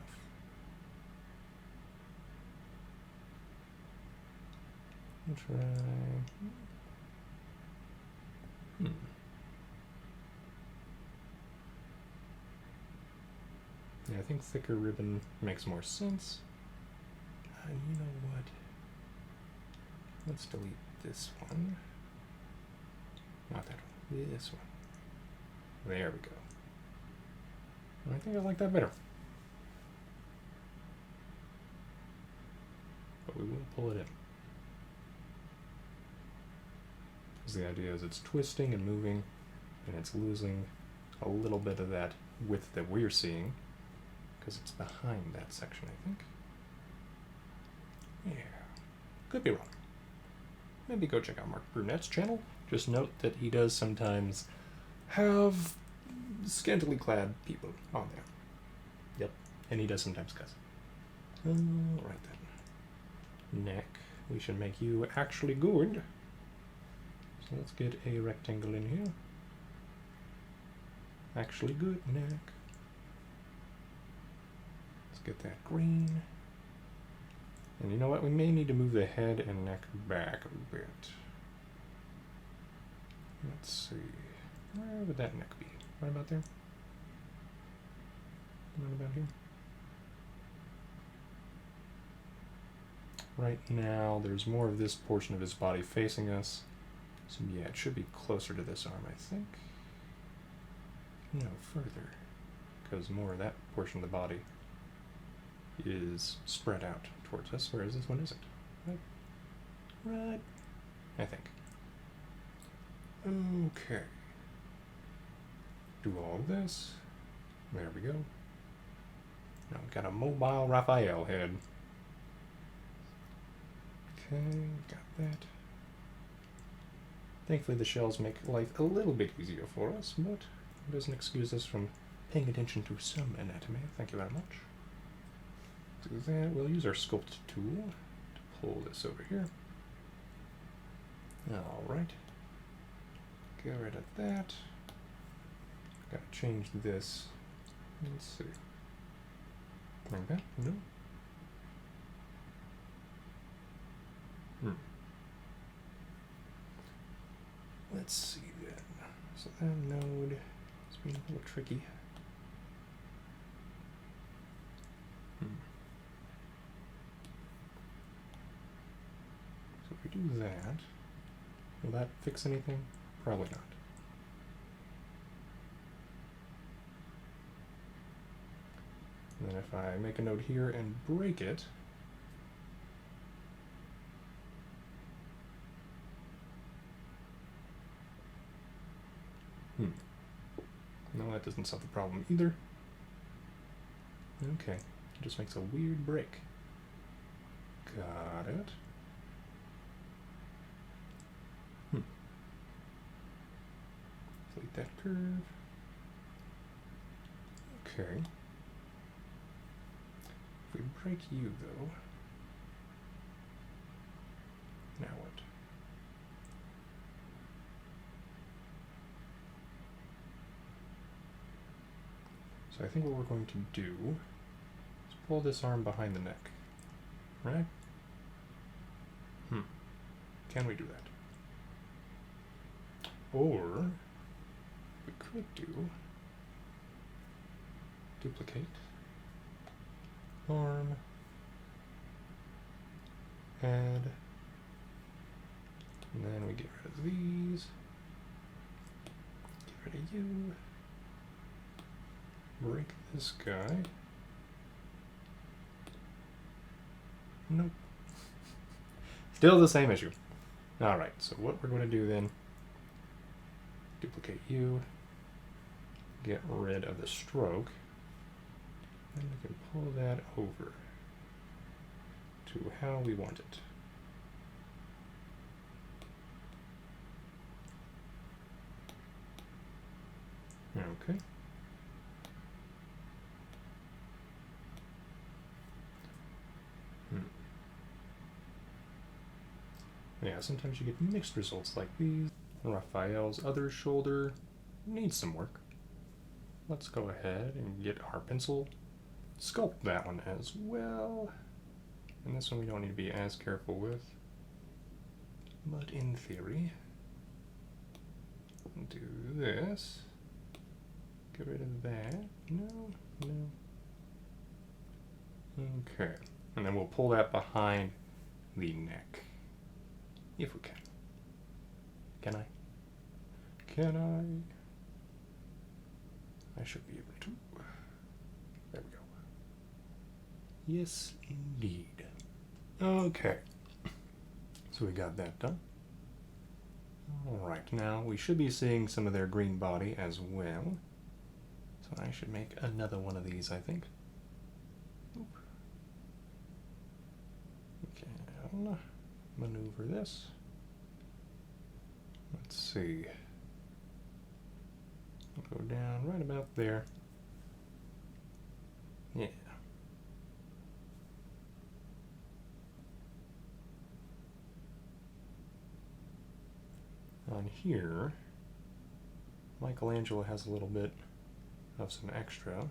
I'll try. Yeah, I think thicker ribbon makes more sense. And you know what? Let's delete this one. Not that one. This one. There we go. I think I like that better. But we will pull it in. Because the idea is it's twisting and moving, and it's losing a little bit of that width that we're seeing, because it's behind that section, I think. Yeah. Could be wrong. Maybe go check out Mark Brunette's channel. Just note that he does sometimes have scantily clad people on there. Yep. And he does sometimes cuss. Alright then. Neck. We should make you actually good. So let's get a rectangle in here. Actually good neck. Let's get that green. And you know what? We may need to move the head and neck back a bit. Let's see. Where would that neck be? Right about there? Right about here? Right now, there's more of this portion of his body facing us. So yeah, it should be closer to this arm, I think. No, further. Because more of that portion of the body is spread out towards us, whereas this one isn't. Right? Right. I think. Okay. Do all this. There we go. Now we've got a mobile Raphael head. Okay, got that. Thankfully the shells make life a little bit easier for us, but it doesn't excuse us from paying attention to some anatomy. Thank you very much. Do that. We'll use our sculpt tool to pull this over here. Alright. Get rid of that. Gotta change this. Let's see. Like that? No? Let's see then. So that node is being a little tricky. So if we do that, will that fix anything? Probably not. And then if I make a node here and break it, no, that doesn't solve the problem either. Okay, it just makes a weird break. Got it. Delete that curve. Okay. If we break you, though, now what? So I think what we're going to do is pull this arm behind the neck, right? Can we do that? Or we could do duplicate, arm, add, and then we get rid of these, get rid of you, break this guy. Nope. Still the same issue. Alright, so what we're going to do then, duplicate you, get rid of the stroke, and we can pull that over to how we want it. Okay. Yeah, sometimes you get mixed results like these. Raphael's other shoulder needs some work. Let's go ahead and get our pencil, sculpt that one as well. And this one we don't need to be as careful with. But in theory, do this. Get rid of that. No, no. Okay. And then we'll pull that behind the neck. If we can. Can I? Can I? I should be able to. There we go. Yes, indeed. Okay. So we got that done. Alright, now we should be seeing some of their green body as well. So I should make another one of these, I think. Oop. Okay, I'll maneuver this. Let's see. I'll go down right about there. Yeah. On here, Michelangelo has a little bit of some extra.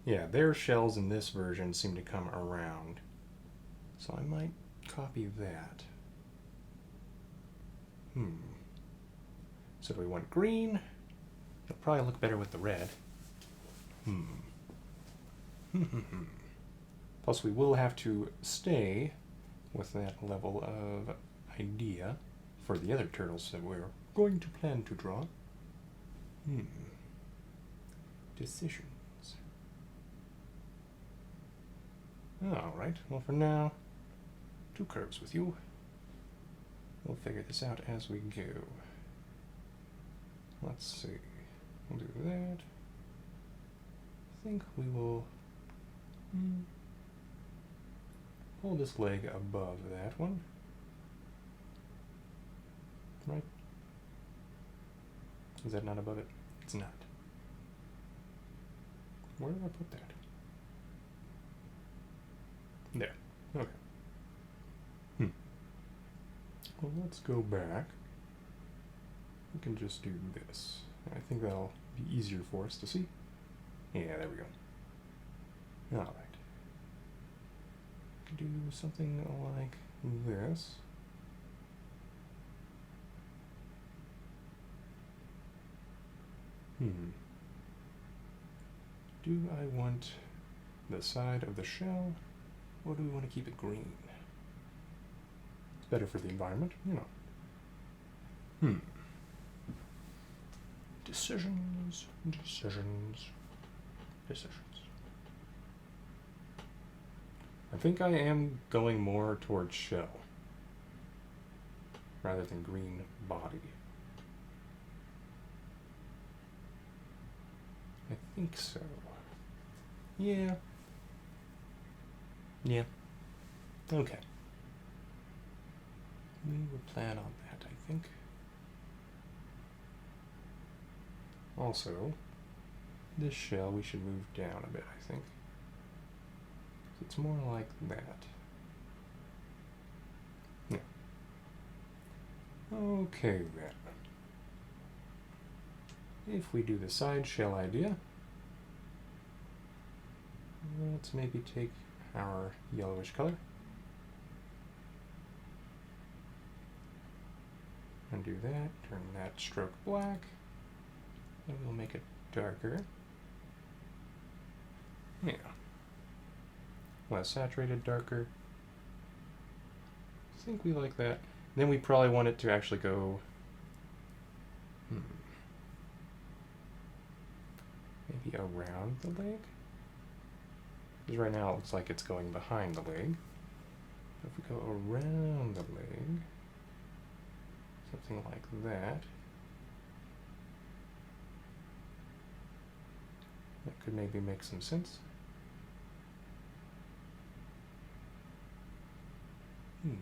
Yeah, their shells in this version seem to come around. So I might copy that. So we want green. It'll probably look better with the red. Plus we will have to stay with that level of idea for the other turtles that we're going to plan to draw. Decisions. Alright, well for now, 2 curves with you. We'll figure this out as we go. Let's see. We'll do that. I think we will pull this leg above that one. Right? Is that not above it? It's not. Where did I put that? There. Okay. Well, let's go back. We can just do this. I think that'll be easier for us to see. Yeah, there we go. Alright. Do something like this. Do I want the side of the shell, or do we want to keep it green? It's better for the environment, you know. Decisions, decisions, decisions. I think I am going more towards shell rather than green body. I think so. Yeah. Yeah. Okay. We will plan on that, I think. Also, this shell we should move down a bit, I think. It's more like that. Yeah. Okay then. If we do the side shell idea, let's maybe take our yellowish color and do that, turn that stroke black, and we'll make it darker. Yeah. Less saturated, darker. I think we like that. Then we probably want it to actually go maybe around the leg. Because right now it looks like it's going behind the leg. If we go around the leg, something like that, that could maybe make some sense. And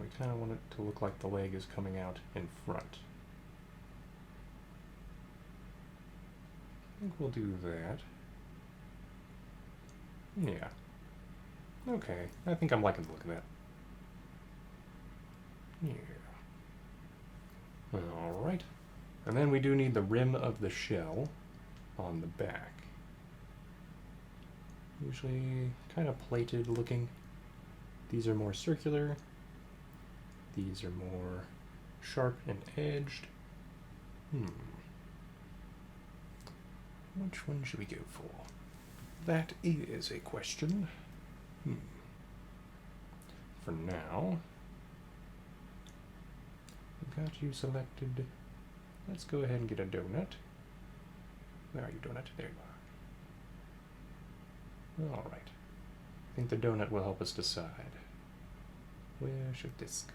we kind of want it to look like the leg is coming out in front. I think we'll do that. Yeah. Okay, I think I'm liking the look of that. Yeah. Alright. And then we do need the rim of the shell on the back. Usually kind of plated looking. These are more circular. These are more sharp and edged. Which one should we go for? That is a question. For now, got you selected. Let's go ahead and get a donut. Where are you, donut? There you are. Alright. I think the donut will help us decide. Where should this go?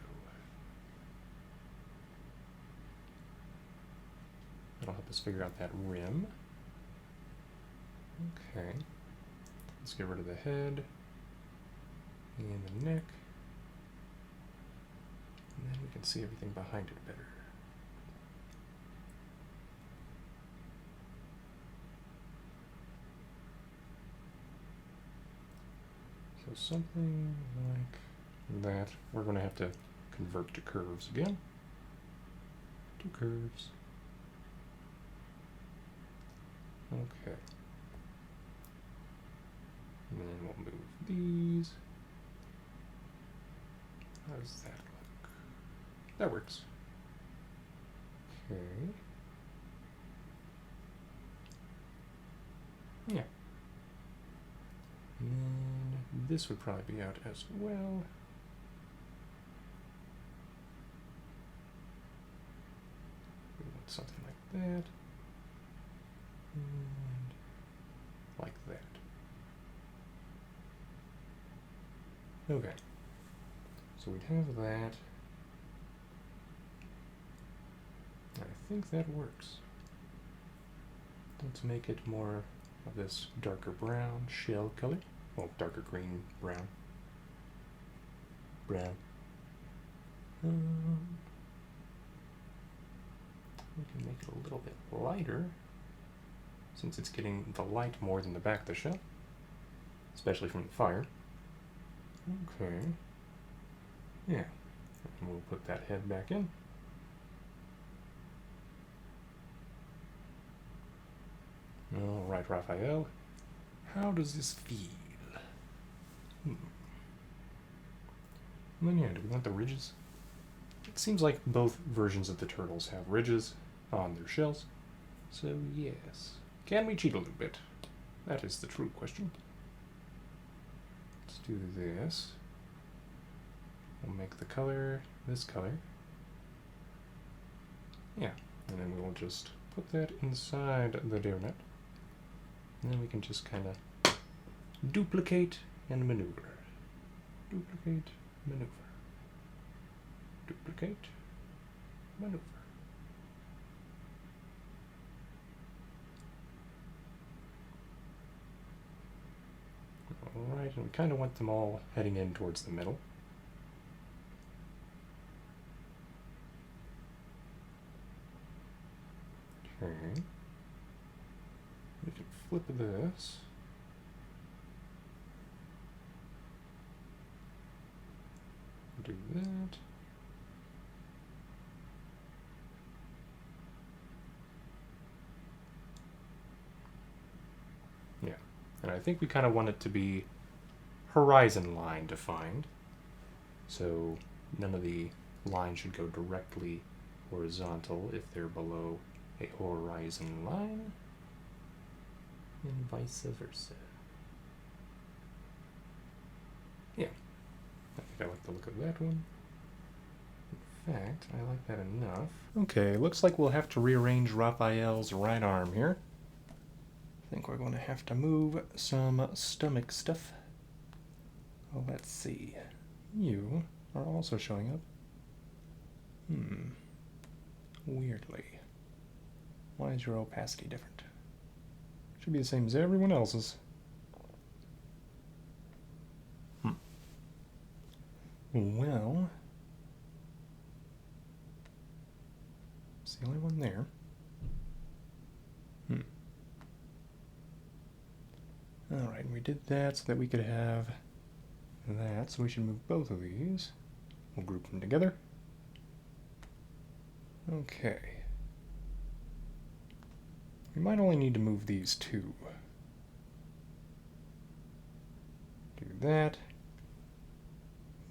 That'll help us figure out that rim. Okay. Let's get rid of the head and the neck. And then we can see everything behind it better. So something like that. We're going to have to convert to curves again. To curves. Okay. And then we'll move these. How does that look? That works. Okay. Yeah. And this would probably be out as well. We want something like that. And like that. Okay. So we'd have that. I think that works. Let's make it more of this darker brown shell color. Well, darker green brown. Brown. We can make it a little bit lighter, since it's getting the light more than the back of the shell, especially from the fire. Okay. Yeah. And we'll put that head back in. All right, Raphael. How does this feel? And then, yeah, do we want the ridges? It seems like both versions of the turtles have ridges on their shells. So, yes. Can we cheat a little bit? That is the true question. Let's do this. We'll make the color this color. Yeah, and then we'll just put that inside the donut. And then we can just kind of duplicate and maneuver. Duplicate, maneuver. Duplicate, maneuver. Alright, and we kind of want them all heading in towards the middle. Okay. We can flip this. Do that. Yeah, and I think we kind of want it to be horizon line defined. So none of the lines should go directly horizontal if they're below a horizon line, and vice versa. Yeah, I think I like the look of that one. In fact, I like that enough. Okay, looks like we'll have to rearrange Raphael's right arm here. I think we're going to have to move some stomach stuff. Well, let's see. You are also showing up. Weirdly. Why is your opacity different? Should be the same as everyone else's. Well, it's the only one there. Alright, we did that so that we could have that, so we should move both of these. We'll group them together. Okay. We might only need to move these two. Do that.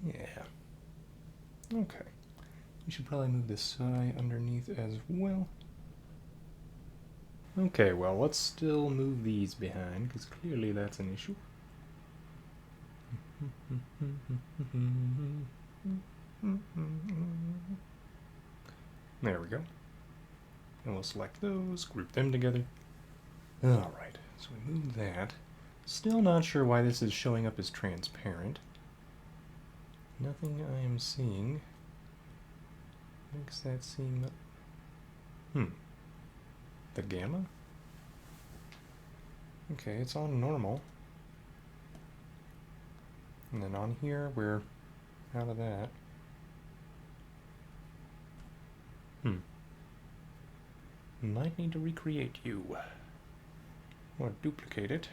Yeah. Okay. We should probably move this psi underneath as well. Okay, well, let's still move these behind, because clearly that's an issue. There we go. And we'll select those, group them together. Alright, so we move that. Still not sure why this is showing up as transparent. Nothing I am seeing makes that seem... The gamma? Okay, it's on normal. And then on here, we're out of that. Might need to recreate you. Or duplicate it.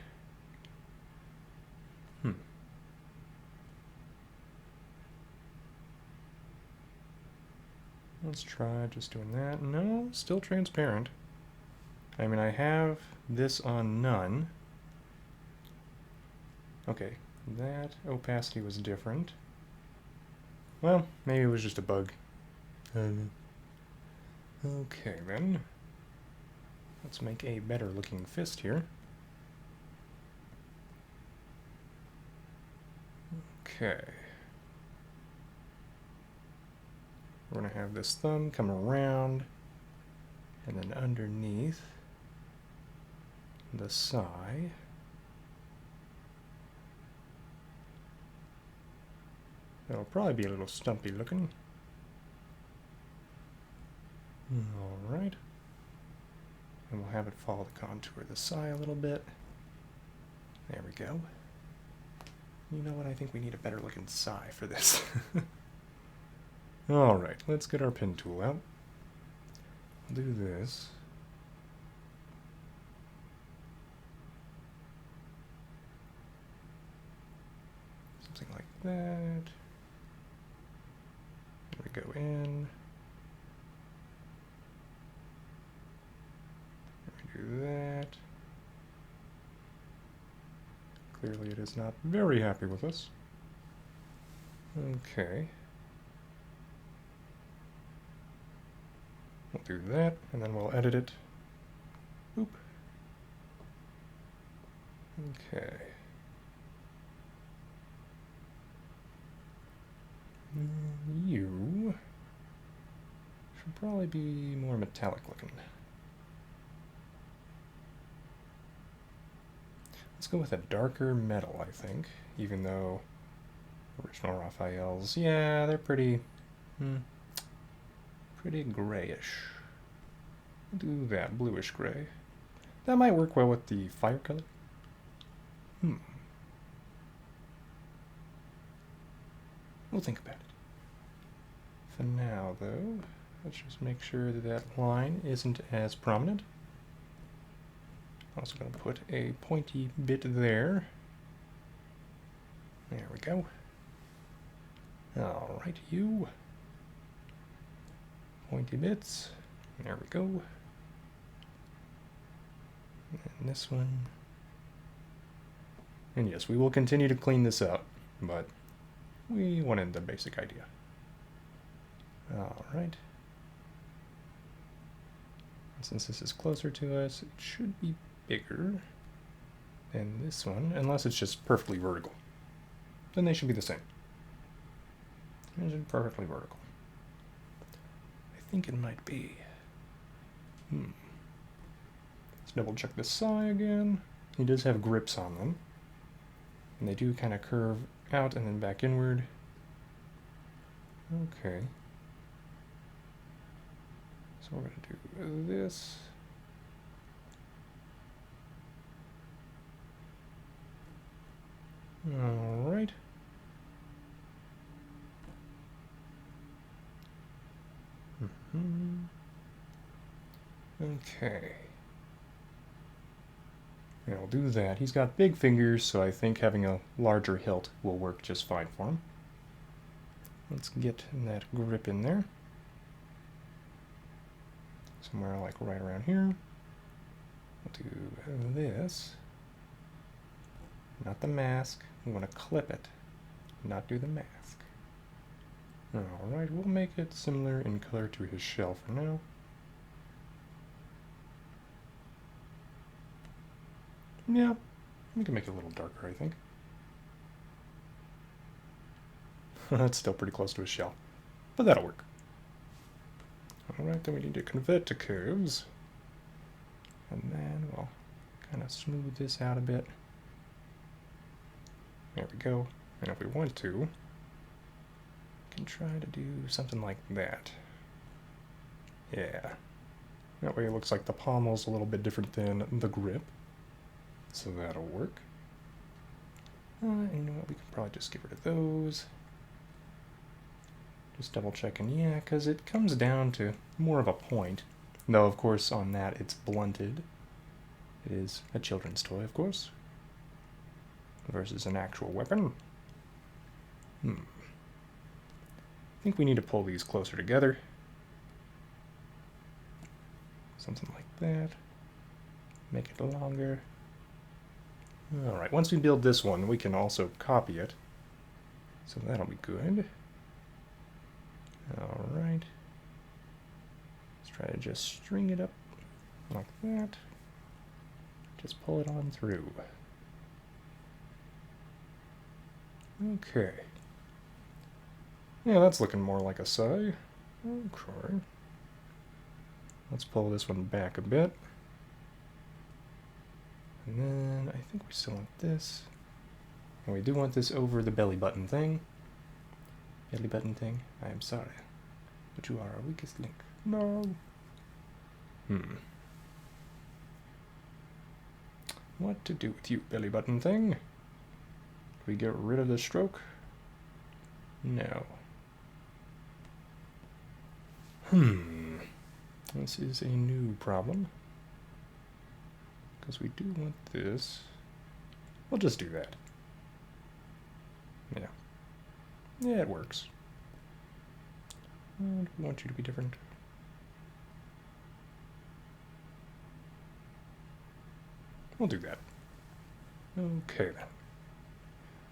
Let's try just doing that. No, still transparent. I mean, I have this on none. Okay, that opacity was different. Well, maybe it was just a bug. Okay, then. Let's make a better looking fist here. Okay. We're going to have this thumb come around, and then underneath the psi. It'll probably be a little stumpy looking. Alright. And we'll have it follow the contour of the psi a little bit. There we go. You know what? I think we need a better looking psi for this. Alright, let's get our pen tool out. I'll do this. Something like that. There we go in. There we do that. Clearly it is not very happy with us. Okay. We'll do that, and then we'll edit it. Boop. Okay. You should probably be more metallic looking. Let's go with a darker metal, I think, even though original Raphael's, yeah, they're pretty grayish. Do that, bluish gray. That might work well with the fire color. We'll think about it. For now, though, let's just make sure that that line isn't as prominent. Also going to put a pointy bit there. There we go. Alright, you. Pointy bits. There we go. And this one. And yes, we will continue to clean this up, but we wanted the basic idea. Alright. Since this is closer to us, it should be bigger than this one, unless it's just perfectly vertical. Then they should be the same. Is it perfectly vertical? I think it might be. Let's double check the psi again. He does have grips on them. And they do kind of curve out and then back inward. Okay. So we're going to do this. Alright. Okay. Yeah, we'll do that. He's got big fingers, so I think having a larger hilt will work just fine for him. Let's get that grip in there. Somewhere like right around here. We'll do this. Not the mask. We want to clip it, not do the mask. Alright, we'll make it similar in color to his shell for now. Yeah, we can make it a little darker, I think. That's still pretty close to his shell, but that'll work. Alright, then we need to convert to curves. And then we'll kind of smooth this out a bit. There we go. And if we want to, we can try to do something like that. Yeah. That way it looks like the pommel's a little bit different than the grip. So that'll work. And you know what, we can probably just get rid of those. Just double checking, yeah, because it comes down to more of a point. Though, of course, on that it's blunted. It is a children's toy, of course. Versus an actual weapon. I think we need to pull these closer together. Something like that. Make it longer. Alright, once we build this one, we can also copy it. So that'll be good. Alright. Let's try to just string it up like that. Just pull it on through. Okay. Yeah, that's looking more like a sigh. Okay. Let's pull this one back a bit. And then I think we still want this. And we do want this over the belly button thing. Belly button thing. I am sorry, but you are our weakest link. No. What to do with you, belly button thing? Do we get rid of the stroke? No. This is a new problem. Because we do want this. We'll just do that. Yeah. Yeah, it works. And we want you to be different. We'll do that. Okay then.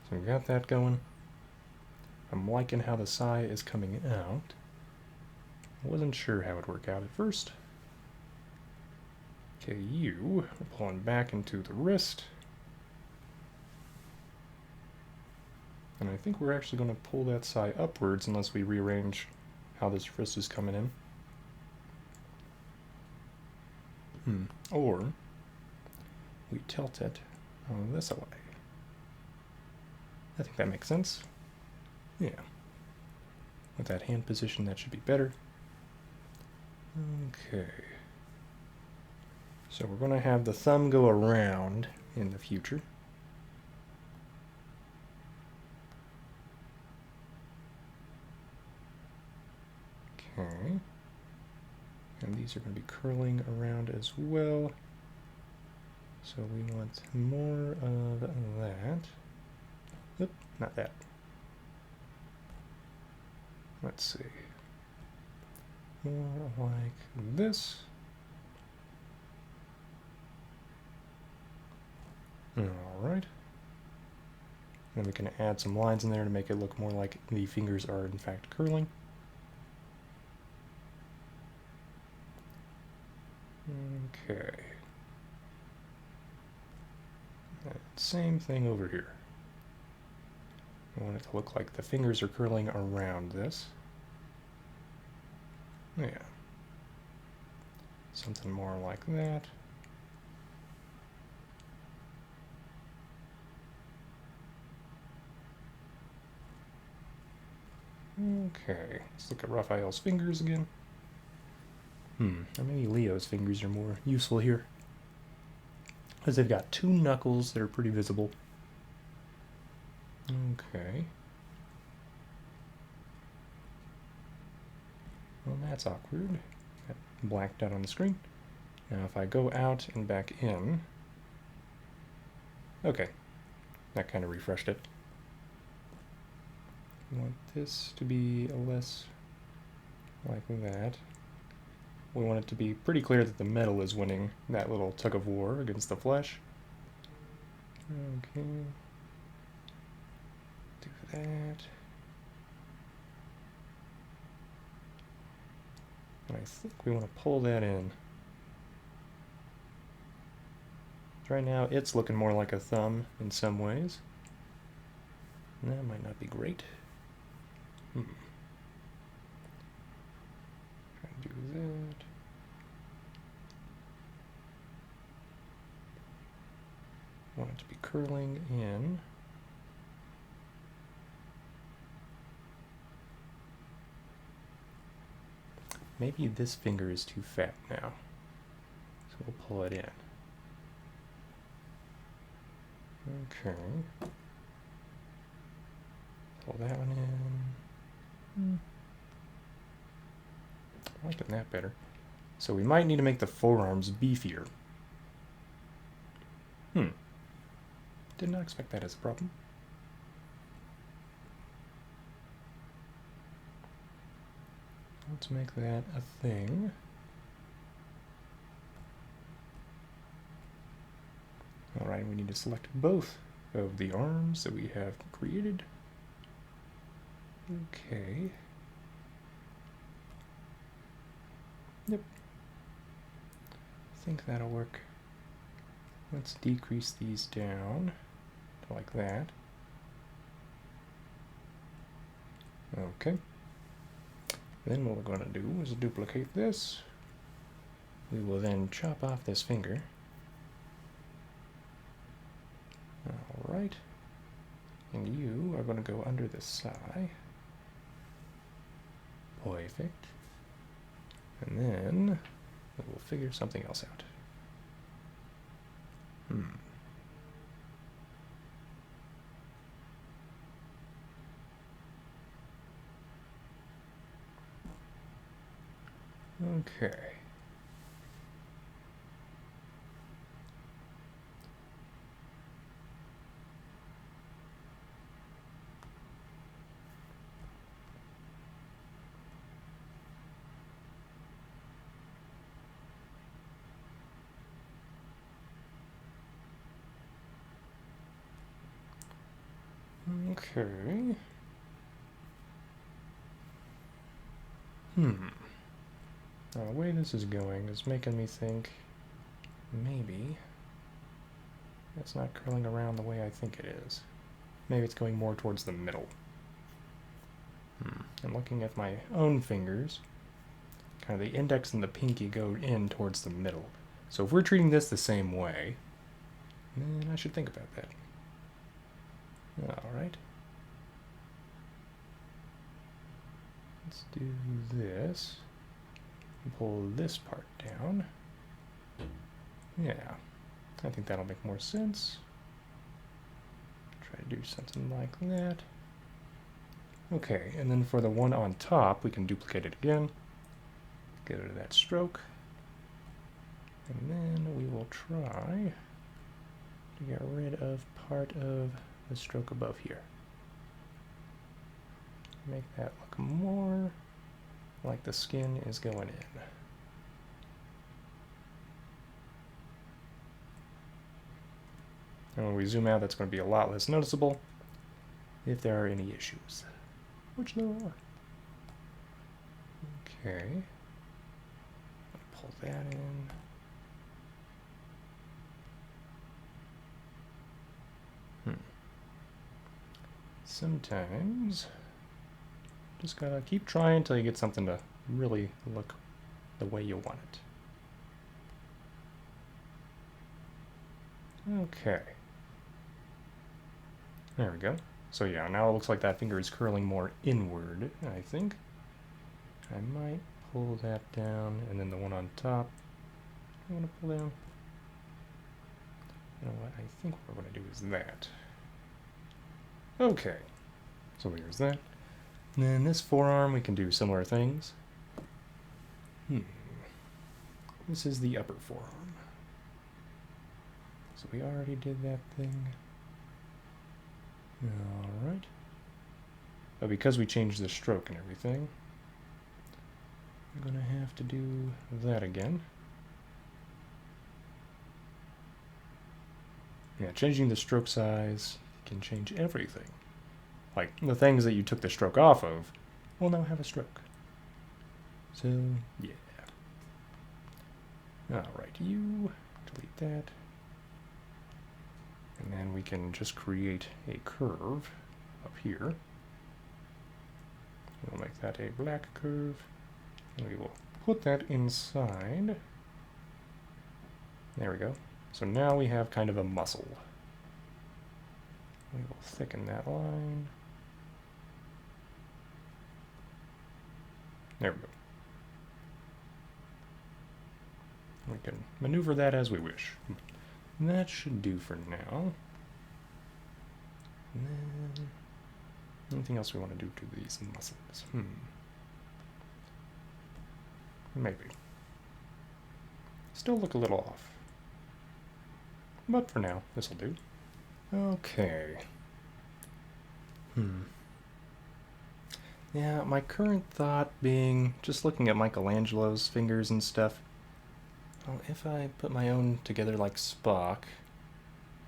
So we got that going. I'm liking how the sigh is coming out. I wasn't sure how it would work out at first. Okay, we're pulling back into the wrist. And I think we're actually going to pull that sigh upwards unless we rearrange how this wrist is coming in. Or we tilt it this way. I think that makes sense. Yeah. With that hand position, that should be better. Okay. So we're going to have the thumb go around in the future. Okay. And these are going to be curling around as well. So we want more of that. Oop, not that. Let's see. More like this. Alright. Then we can add some lines in there to make it look more like the fingers are in fact curling. Okay. And same thing over here. I want it to look like the fingers are curling around this. Yeah. Something more like that. Okay, let's look at Raphael's fingers again. Or maybe Leo's fingers are more useful here. Because they've got two knuckles that are pretty visible. Okay. Well, that's awkward. Got blacked out on the screen. Now if I go out and back in... Okay. That kind of refreshed it. We want this to be less like that. We want it to be pretty clear that the metal is winning that little tug of war against the flesh. Okay. Do that. And I think we want to pull that in. Right now, it's looking more like a thumb in some ways. And that might not be great. Try to do that. Want it to be curling in. Maybe this finger is too fat now. So we'll pull it in. Okay. Pull that one in. I like that better. So we might need to make the forearms beefier. Did not expect that as a problem. Let's make that a thing. Alright, we need to select both of the arms that we have created. Okay. Yep. I think that'll work. Let's decrease these down to like that. Okay. Then what we're going to do is duplicate this. We will then chop off this finger. Alright. And you are going to go under this eye. Perfect. And then we will figure something else out. Okay. Okay. Now, the way this is going is making me think maybe it's not curling around the way I think it is. Maybe it's going more towards the middle. And looking at my own fingers, kind of the index and the pinky go in towards the middle. So if we're treating this the same way, then I should think about that. Alright. Let's do this. Pull this part down. Yeah, I think that'll make more sense. Try to do something like that. Okay, and then for the one on top, we can duplicate it again. Get rid of that stroke. And then we will try to get rid of part of the stroke above here. Make that look more like the skin is going in. And when we zoom out, that's going to be a lot less noticeable if there are any issues, which there are. Okay. Pull that in. Sometimes just gotta keep trying until you get something to really look the way you want it. Okay. There we go. So yeah, now it looks like that finger is curling more inward, I think. I might pull that down, and then the one on top, I want to pull down. You know what, I think what we're going to do is that. Okay. So here's that. And then this forearm, we can do similar things. This is the upper forearm. So we already did that thing. Alright. But because we changed the stroke and everything, I'm going to have to do that again. Yeah, changing the stroke size can change everything. Like, the things that you took the stroke off of will now have a stroke. So, yeah. Alright, you delete that. And then we can just create a curve up here. We'll make that a black curve. And we will put that inside. There we go. So now we have kind of a muscle. We will thicken that line. There we go. We can maneuver that as we wish. That should do for now. And then, anything else we want to do to these muscles? Maybe. Still look a little off. But for now, this'll do. Okay. Yeah, my current thought being, just looking at Michelangelo's fingers and stuff, well, if I put my own together like Spock,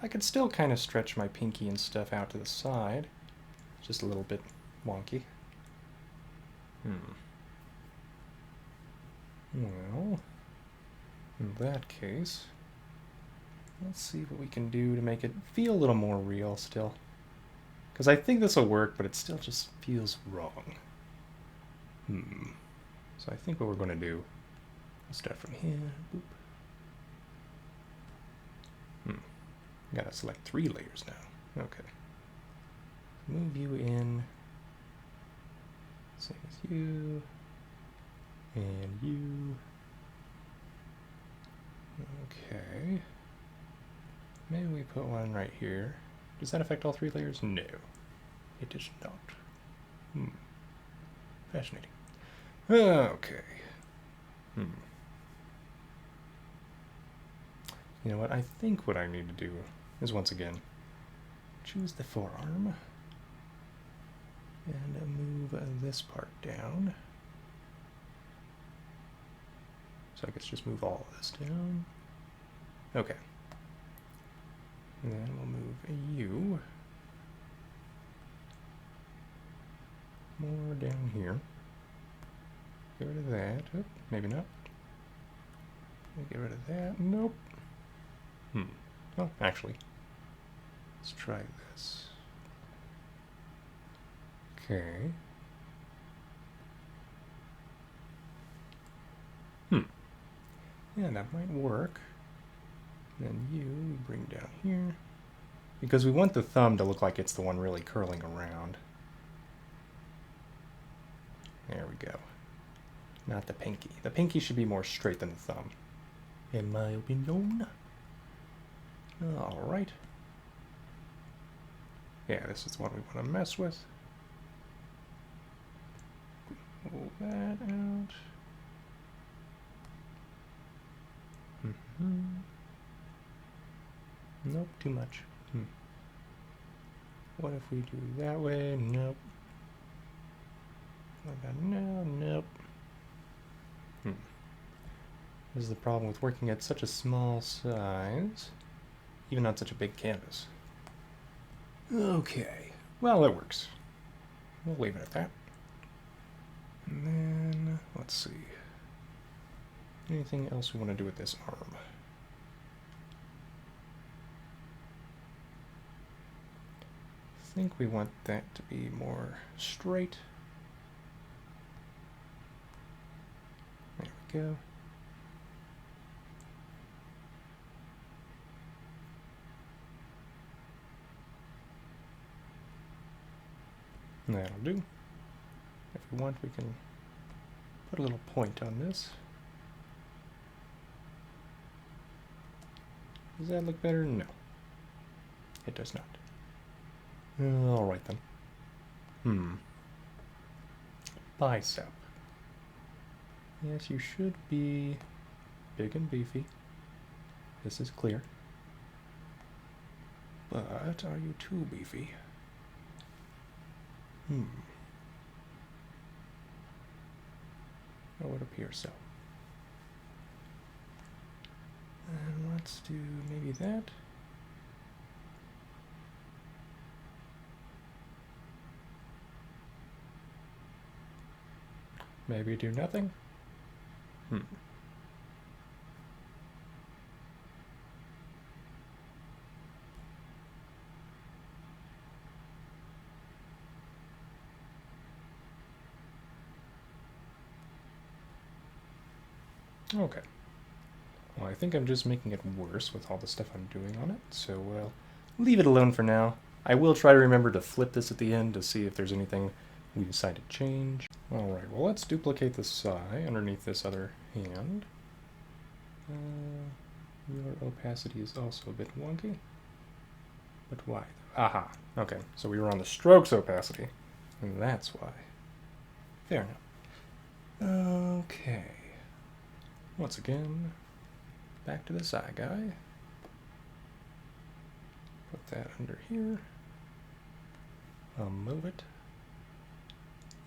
I could still kind of stretch my pinky and stuff out to the side. Just a little bit wonky. Well, in that case, let's see what we can do to make it feel a little more real still. Because I think this will work, but it still just feels wrong. So I think what we're going to do, I'll start from here. Boop. Gotta select 3 layers now. Okay. Move you in. Same as you. And you. Okay. Maybe we put one right here. Does that affect all 3 layers? No. It does not. Fascinating. Okay. You know what? I think what I need to do is, once again, choose the forearm and move this part down. So I guess just move all of this down. Okay. And then we'll move you more down here. Get rid of that. Oh, maybe not. Get rid of that. Nope. Oh, actually, let's try this. Okay. Yeah, that might work. Then you bring down here. Because we want the thumb to look like it's the one really curling around. There we go. Not the pinky. The pinky should be more straight than the thumb, in my opinion. Alright. Yeah, this is the one we want to mess with. Pull that out. Nope, too much. What if we do that way? Nope. What about now? Nope. This is the problem with working at such a small size, even on such a big canvas. Okay. Well, it works. We'll leave it at that. And then, let's see. Anything else we want to do with this arm? I think we want that to be more straight. There we go. That'll do. If we want, we can put a little point on this. Does that look better? No. It does not. Alright then. Bicep. Yes, you should be big and beefy. This is clear. But are you too beefy? It would appear so. And let's do maybe that. Maybe do nothing. Okay. Well, I think I'm just making it worse with all the stuff I'm doing on it, so we'll leave it alone for now. I will try to remember to flip this at the end to see if there's anything we decide to change. Alright, well let's duplicate the psi underneath this other hand. Your opacity is also a bit wonky. But why? Aha. Okay, so we were on the strokes opacity, and that's why. Fair enough. Okay. Once again, back to this eye guy. Put that under here. I'll move it.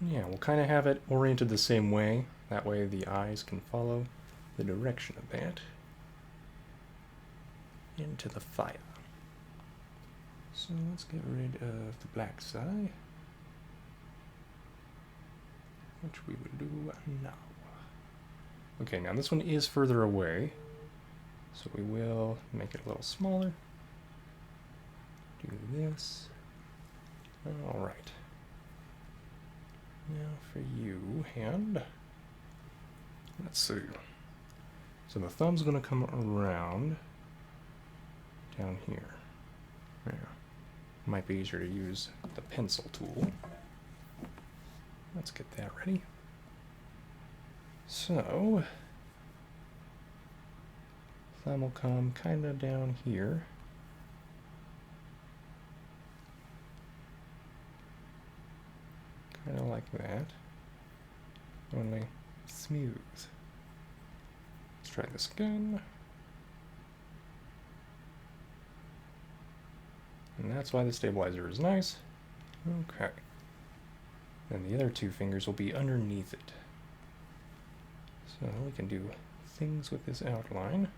Yeah, we'll kind of have it oriented the same way. That way the eyes can follow the direction of that into the fire. So let's get rid of the black side, which we will do now. Okay, now this one is further away, so we will make it a little smaller. Do this. Alright. Now for you, hand. Let's see. So the thumb's going to come around down here. Yeah. Might be easier to use the pencil tool. Let's get that ready. So, thumb will come kind of down here. Kind of like that. Only smooth. Let's try this again. And that's why the stabilizer is nice. Okay. And the other two fingers will be underneath it. So we can do things with this outline.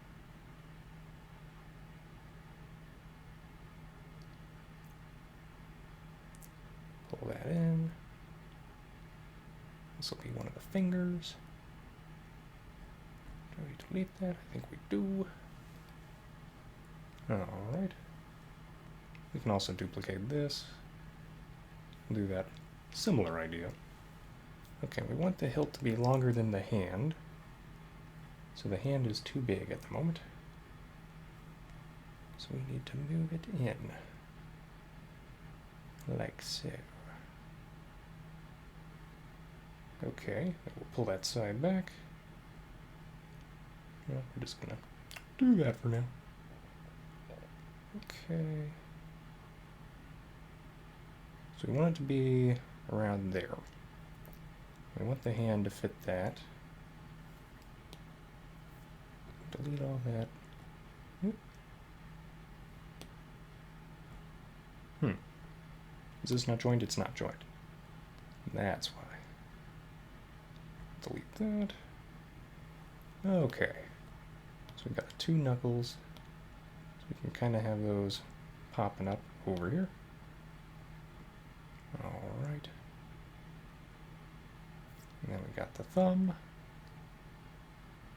Pull that in. This will be one of the fingers. Do we delete that? I think we do. Alright. We can also duplicate this. Do that similar idea. Okay, we want the hilt to be longer than the hand. So the hand is too big at the moment. So we need to move it in. Like so. Okay, we'll pull that side back. Well, we're just gonna do that for now. Okay. So we want it to be around there. We want the hand to fit that. Delete all that. Is this not joined? It's not joined. That's why. Delete that. Okay. So we've got the two knuckles. So we can kind of have those popping up over here. Alright. And then we got the thumb.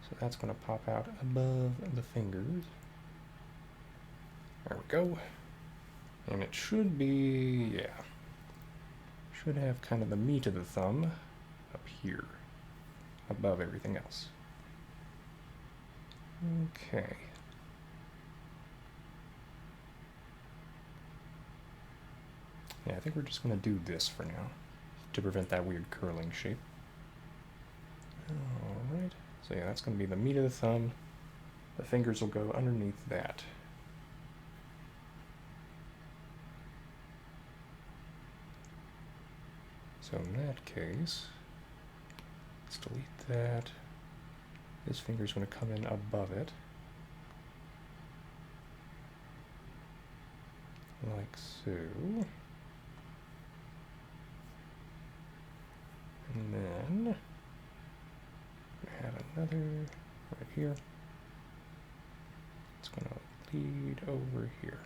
So that's going to pop out above the fingers. There we go. And it should be, yeah. Should have kind of the meat of the thumb up here, above everything else. Okay. Yeah, I think we're just going to do this for now, to prevent that weird curling shape. Alright, so yeah, that's going to be the meat of the thumb. The fingers will go underneath that. So in that case, let's delete that. This finger's going to come in above it. Like so. And then we have another right here. It's going to lead over here.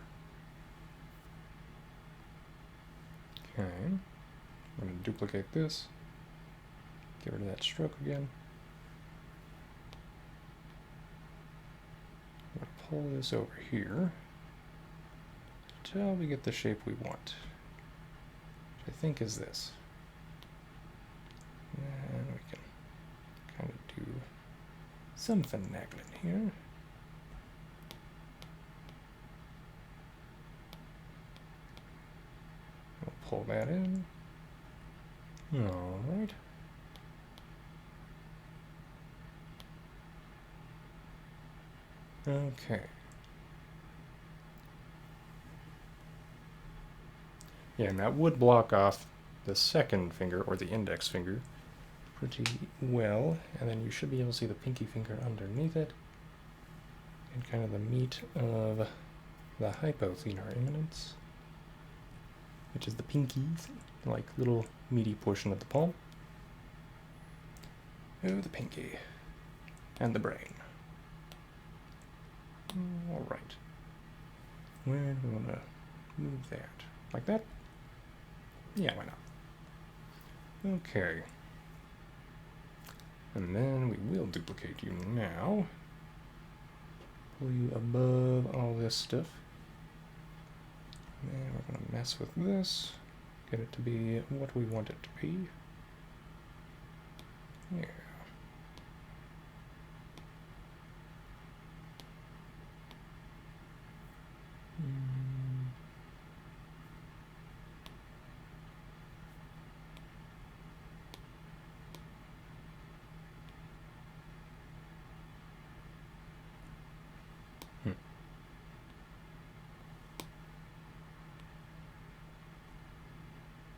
Okay. I'm going to duplicate this. Get rid of that stroke again. pull this over here until we get the shape we want, which I think is this. And we can kind of do some finagling here. We'll pull that in. All right. Okay. Yeah, and that would block off the second finger, or the index finger, pretty well. And then you should be able to see the pinky finger underneath it, and kind of the meat of the hypothenar eminence, which is the pinky, like little meaty portion of the palm. Oh, the pinky. And the brain. Alright. Where do we want to move that? Like that? Yeah, why not? Okay. And then we will duplicate you now. Pull you above all this stuff. And we're going to mess with this. Get it to be what we want it to be. Yeah.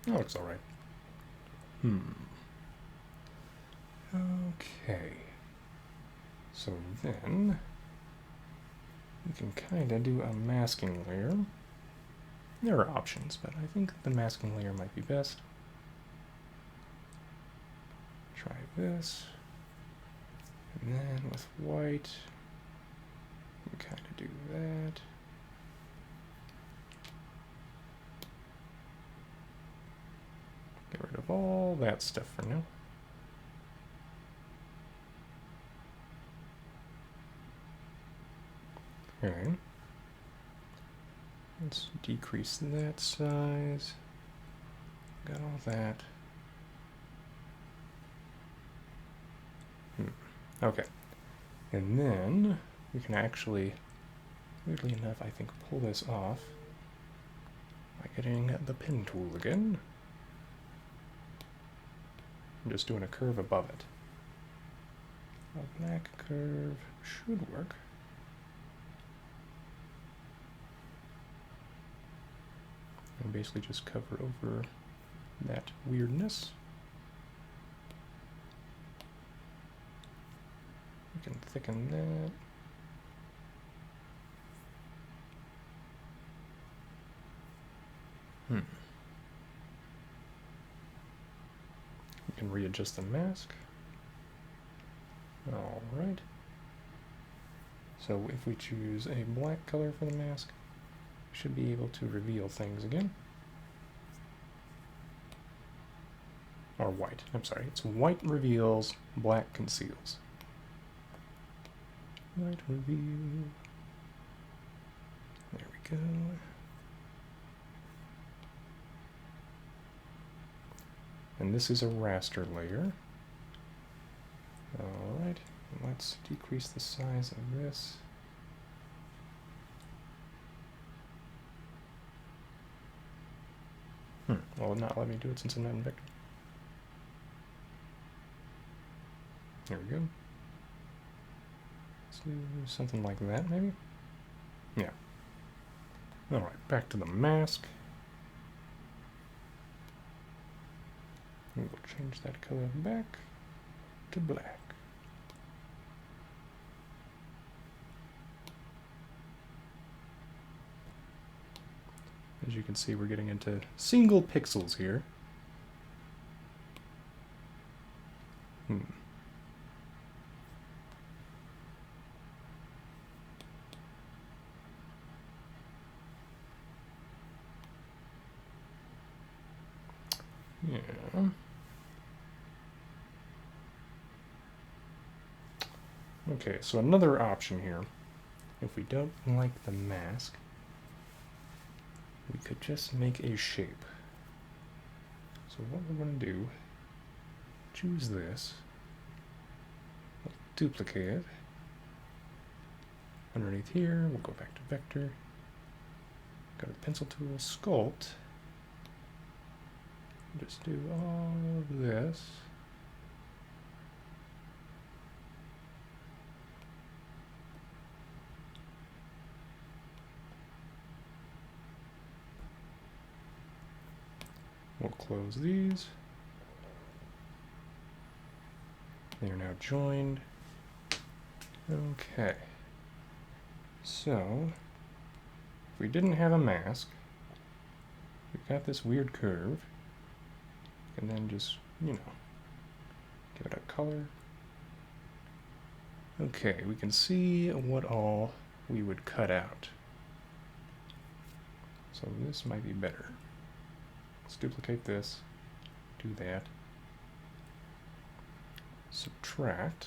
That looks alright. Okay. So then we can kind of do a masking layer. There are options, but I think the masking layer might be best. Try this. And then with white, we kind of do that. Get rid of all that stuff for now. Okay. Let's decrease that size. Got all that. Okay. And then we can actually, weirdly enough, I think, pull this off by getting the pen tool again. I'm just doing a curve above it. A black curve should work. And basically just cover over that weirdness. We can thicken that. We can readjust the mask. Alright. So if we choose a black color for the mask, we should be able to reveal things again. Or white, I'm sorry. It's white reveals, black conceals. White reveal. There we go. And this is a raster layer. Alright, let's decrease the size of this. Well, not let me do it since I'm not in vector. There we go. Let's do something like that, maybe? Yeah. Alright, back to the mask. We will change that color back to black. As you can see, we're getting into single pixels here. Yeah. Okay, so another option here If we don't like the mask, we could just make a shape. So what we're going to do, choose this, we'll duplicate it. Underneath here, we'll go back to vector, go to pencil tool, sculpt, just do all of this. We'll close these. They are now joined. Okay. So, if we didn't have a mask, we've got this weird curve, and then just, you know, give it a color. Okay, we can see what all we would cut out. So this might be better. Let's duplicate this, do that, subtract.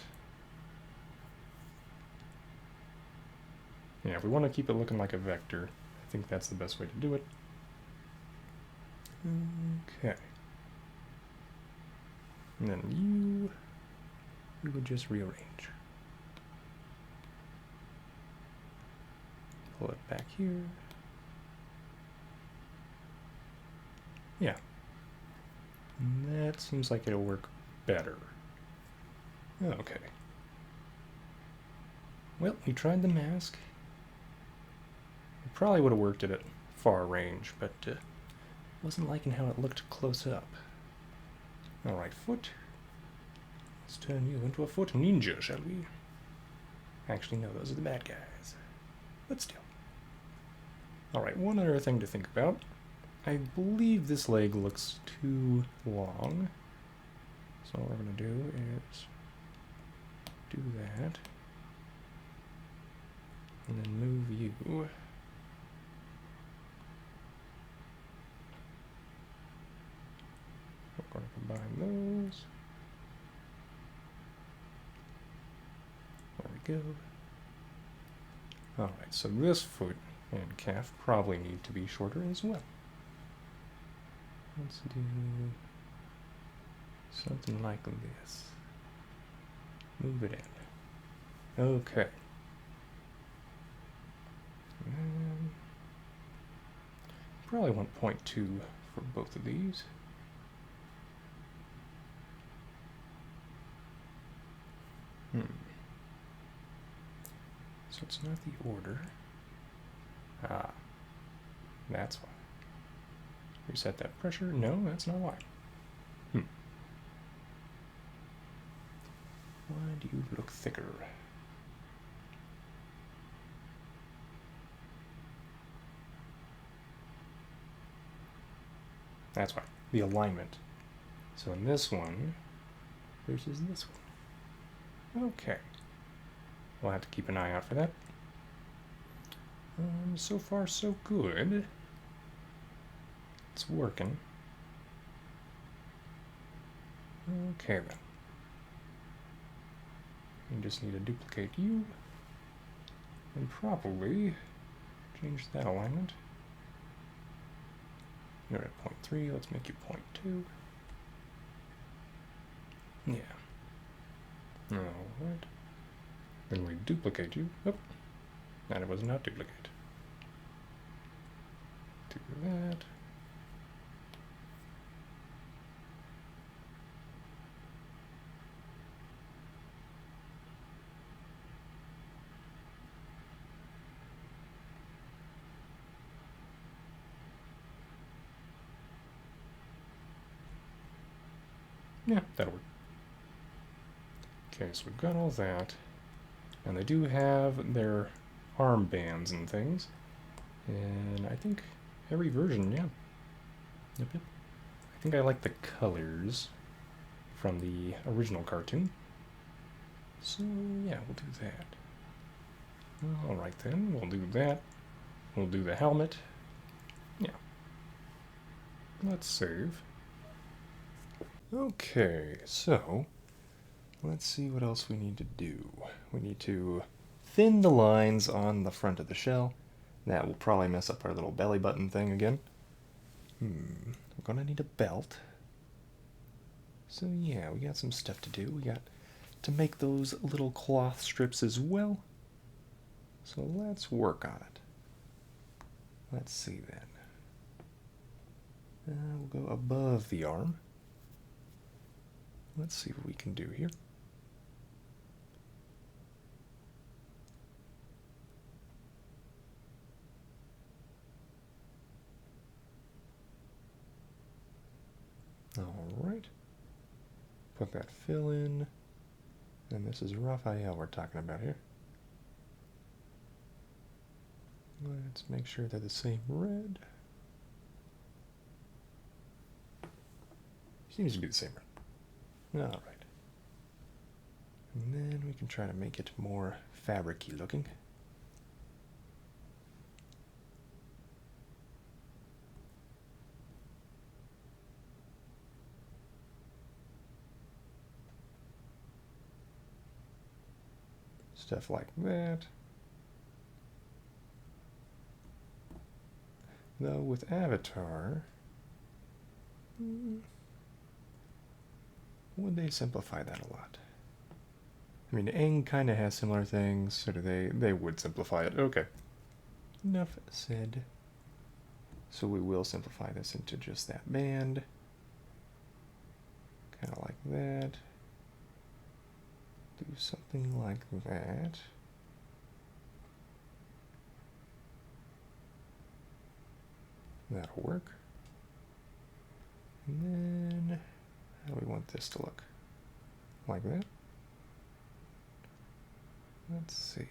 Yeah, if we want to keep it looking like a vector, I think that's the best way to do it. Okay. And then we would just rearrange. Pull it back here. Yeah. And that seems like it'll work better. Okay. Well, we tried the mask. It probably would have worked at far range, but wasn't liking how it looked close up. Alright, foot. Let's turn you into a foot ninja, shall we? Actually, no, those are the bad guys. But still. Alright, one other thing to think about. I believe this leg looks too long. So all we're going to do is do that. And then move you. We're going to combine those. There we go. Alright, so this foot and calf probably need to be shorter as well. Let's do something like this. Move it in. Okay. And probably want 0.2 for both of these. So it's not the order. Ah, that's why. Reset that pressure. No, that's not why. Why do you look thicker? That's why. The alignment. So in this one versus this one. Okay. We'll have to keep an eye out for that. So far, so good. It's working. Okay then. You just need to duplicate you and probably change that alignment. You're at 0.3, let's make you 0.2. Yeah. Alright. Then we duplicate you. Oh, and it was not duplicate. Do that. Yeah, that'll work. Okay, so we've got all that. And they do have their arm bands and things. And I think every version, yeah. Yep. I think I like the colors from the original cartoon. So, yeah, we'll do that. Alright then, we'll do that. We'll do the helmet. Yeah. Let's save. Okay, so let's see what else we need to do. We need to thin the lines on the front of the shell. That will probably mess up our little belly button thing again. We're gonna need a belt. So yeah, we got some stuff to do. We got to make those little cloth strips as well. So let's work on it. Let's see then. We'll go above the arm. Let's see what we can do here. Alright. Put that fill in. And this is Raphael we're talking about here. Let's make sure they're the same red. Seems to be the same red. Alright. And then we can try to make it more fabric-y looking. Stuff like that. Though with Avatar, would they simplify that a lot? I mean, Aang kind of has similar things, so they would simplify it. Okay. Enough said. So we will simplify this into just that band. Kind of like that. Do something like that. That'll work. And then, how do we want this to look? Like that? Let's see.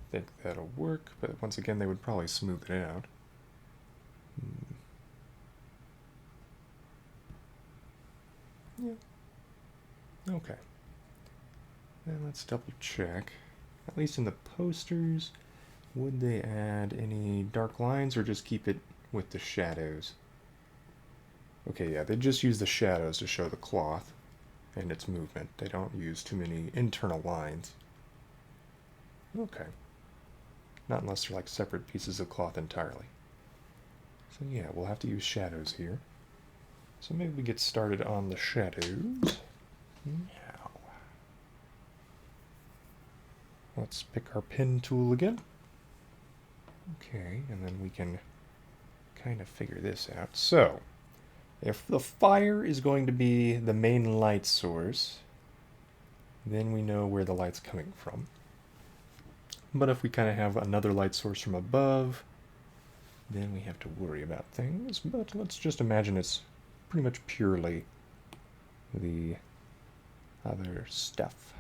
I think that'll work, but once again, they would probably smooth it out. Yeah. Okay. And let's double check. At least in the posters, would they add any dark lines or just keep it with the shadows? Okay, yeah, they just use the shadows to show the cloth and its movement. They don't use too many internal lines. Okay. Not unless they're like separate pieces of cloth entirely. So yeah, we'll have to use shadows here. So maybe we get started on the shadows. Now, let's pick our pen tool again. Okay, and then we can kind of figure this out. So, if the fire is going to be the main light source, then we know where the light's coming from. But if we kind of have another light source from above, then we have to worry about things. But let's just imagine it's pretty much purely the other stuff.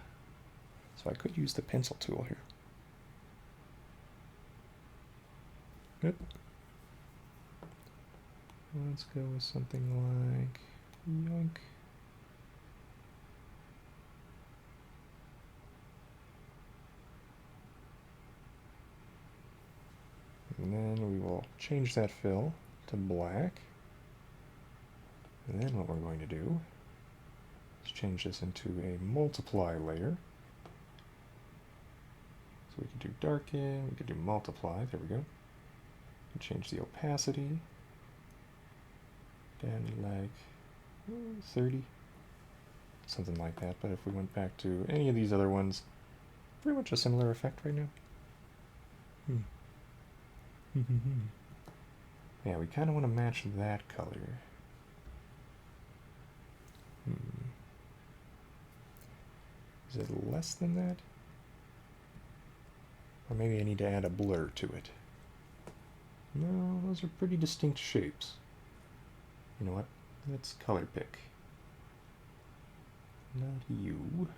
So I could use the pencil tool here. Good. Let's go with something like yoink. And then we will change that fill to black. And then what we're going to do is change this into a multiply layer. So we can do darken, we can do multiply, there we go. We can change the opacity down to like 30, something like that. But if we went back to any of these other ones, pretty much a similar effect right now. Yeah, we kind of want to match that color. Is it less than that? Or maybe I need to add a blur to it. No, those are pretty distinct shapes. You know what? Let's color pick. Not you.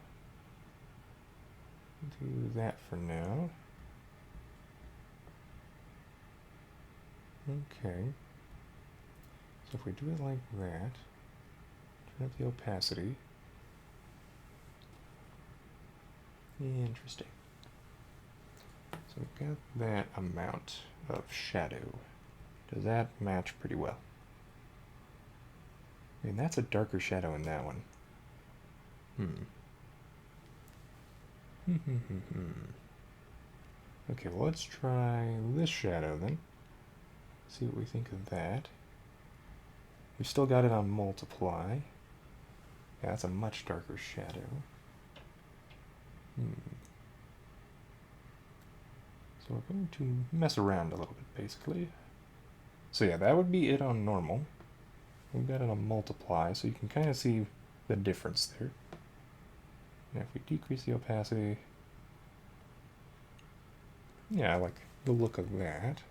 Do that for now. Okay. So if we do it like that, turn up the opacity. Interesting. So we've got that amount of shadow. Does that match pretty well? I mean, that's a darker shadow in that one. Okay, well, let's try this shadow then. See what we think of that. We've still got it on multiply. Yeah, that's a much darker shadow. So we're going to mess around a little bit, basically. So yeah, that would be it on normal. We've got it on multiply, so you can kind of see the difference there. And if we decrease the opacity, yeah, I like the look of that.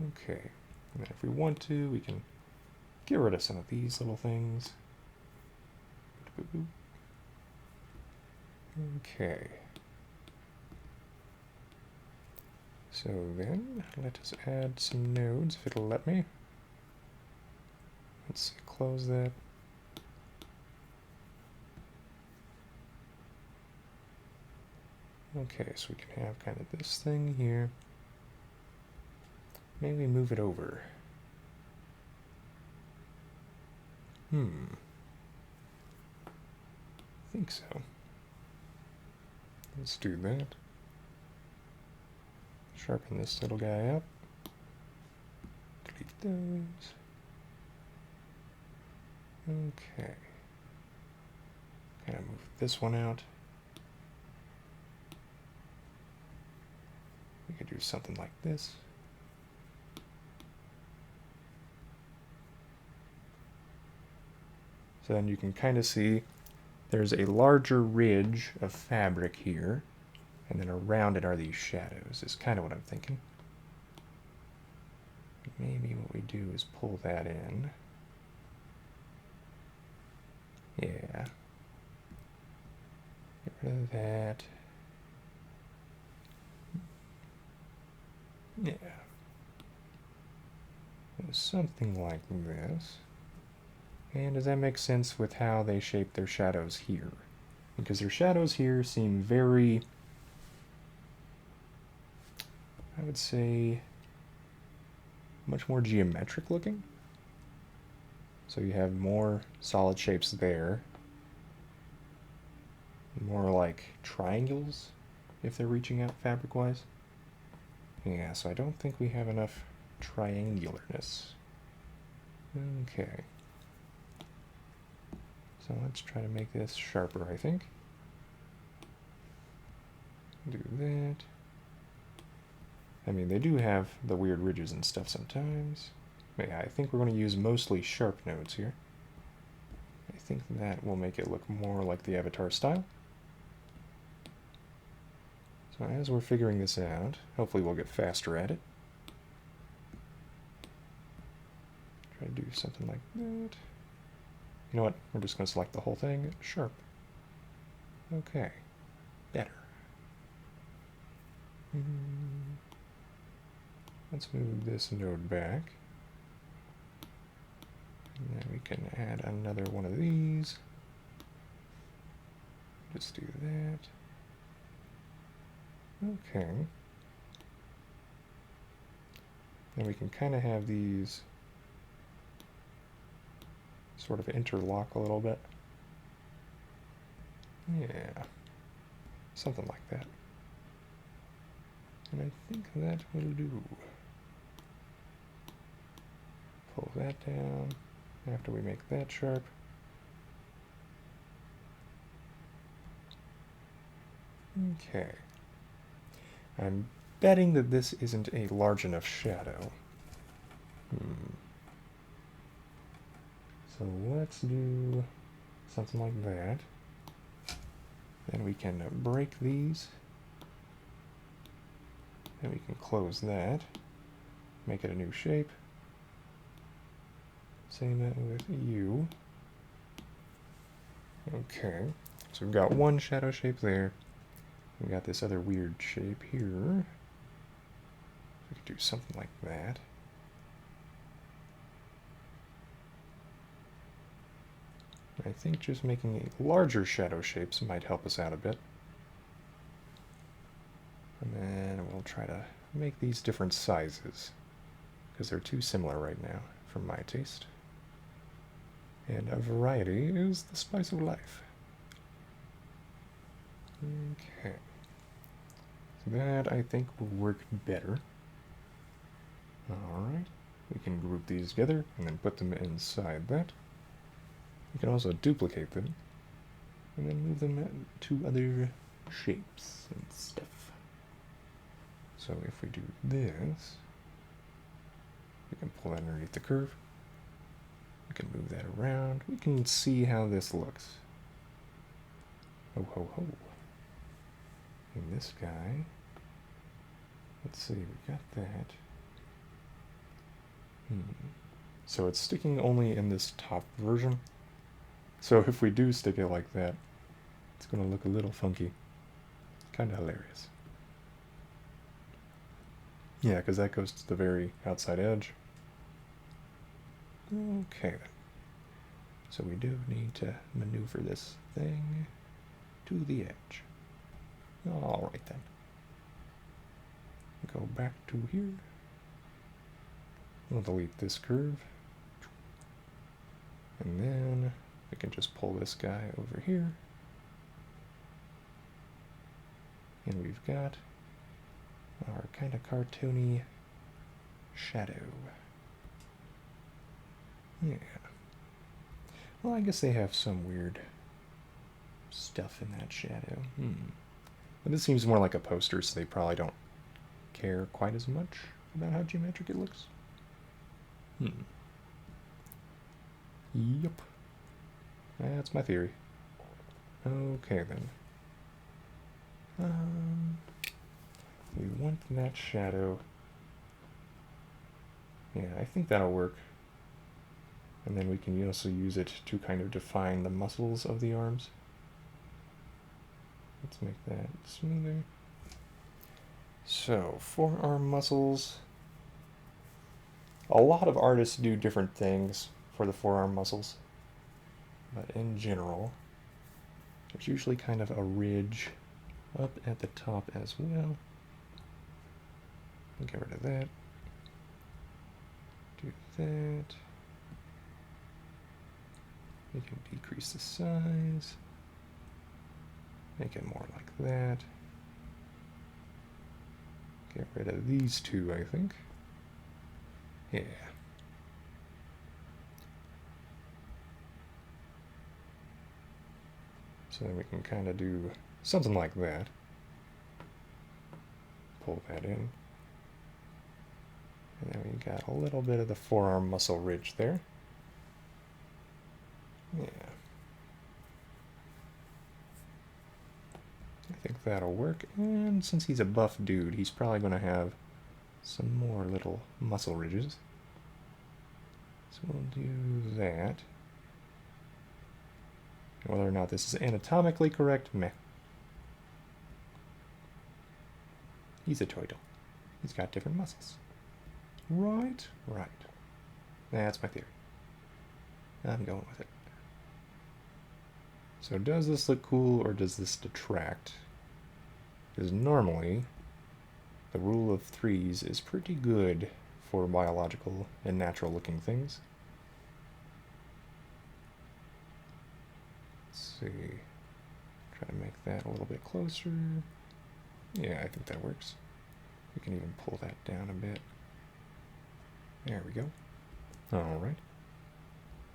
Okay, and then if we want to, we can get rid of some of these little things. Okay. So then, let us add some nodes, if it'll let me. Let's close that. Okay, so we can have kind of this thing here. Maybe move it over. I think so. Let's do that. Sharpen this little guy up. Delete those. Okay. Kind of move this one out. We could do something like this. So then you can kind of see there's a larger ridge of fabric here, and then around it are these shadows, is kind of what I'm thinking. Maybe what we do is pull that in. Yeah. Get rid of that. Yeah. Something like this. And does that make sense with how they shape their shadows here? Because their shadows here seem very, I would say, much more geometric looking. So you have more solid shapes there. More like triangles, if they're reaching out fabric-wise. Yeah, so I don't think we have enough triangularness. Okay. So let's try to make this sharper, I think. Do that. I mean, they do have the weird ridges and stuff sometimes. But yeah, I think we're going to use mostly sharp nodes here. I think that will make it look more like the Avatar style. So as we're figuring this out, hopefully we'll get faster at it. Try to do something like that. You know what? We're just going to select the whole thing. Sharp. Okay. Better. Let's move this node back. And then we can add another one of these. Just do that. Okay. And we can kind of have these sort of interlock a little bit. Yeah. Something like that. And I think that will do. Pull that down after we make that sharp. Okay. I'm betting that this isn't a large enough shadow. So let's do something like that. Then we can break these. Then we can close that. Make it a new shape. Same that with you. Okay. So we've got one shadow shape there. We've got this other weird shape here. We could do something like that. I think just making larger shadow shapes might help us out a bit. And then we'll try to make these different sizes, because they're too similar right now, for my taste. And a variety is the spice of life. Okay. So that, I think, will work better. Alright. We can group these together and then put them inside that. We can also duplicate them and then move them to other shapes and stuff. So if we do this, we can pull that underneath the curve. We can move that around. We can see how this looks. Ho ho ho. And this guy, let's see, we got that. So it's sticking only in this top version. So if we do stick it like that, it's going to look a little funky. Kind of hilarious. Yeah, because that goes to the very outside edge. Okay then. So we do need to maneuver this thing to the edge. Alright then. Go back to here. We'll delete this curve. And then we can just pull this guy over here. And we've got our kind of cartoony shadow. Yeah. Well, I guess they have some weird stuff in that shadow. But this seems more like a poster, so they probably don't care quite as much about how geometric it looks. Yep. That's my theory. Okay then. We want that shadow. Yeah, I think that'll work. And then we can also use it to kind of define the muscles of the arms. Let's make that smoother. So, forearm muscles. A lot of artists do different things for the forearm muscles. But in general, there's usually kind of a ridge up at the top as well. We'll get rid of that. Do that. We can decrease the size. Make it more like that. Get rid of these two, I think. Yeah. So then we can kind of do something like that. Pull that in. And then we got a little bit of the forearm muscle ridge there. Yeah. I think that'll work. And since he's a buff dude, he's probably going to have some more little muscle ridges. So we'll do that. Whether or not this is anatomically correct, meh. He's a turtle. He's got different muscles. Right? Right. That's my theory. I'm going with it. So does this look cool or does this detract? Because normally, the rule of threes is pretty good for biological and natural looking things. Let's see. Try to make that a little bit closer. Yeah, I think that works. We can even pull that down a bit. There we go. Alright.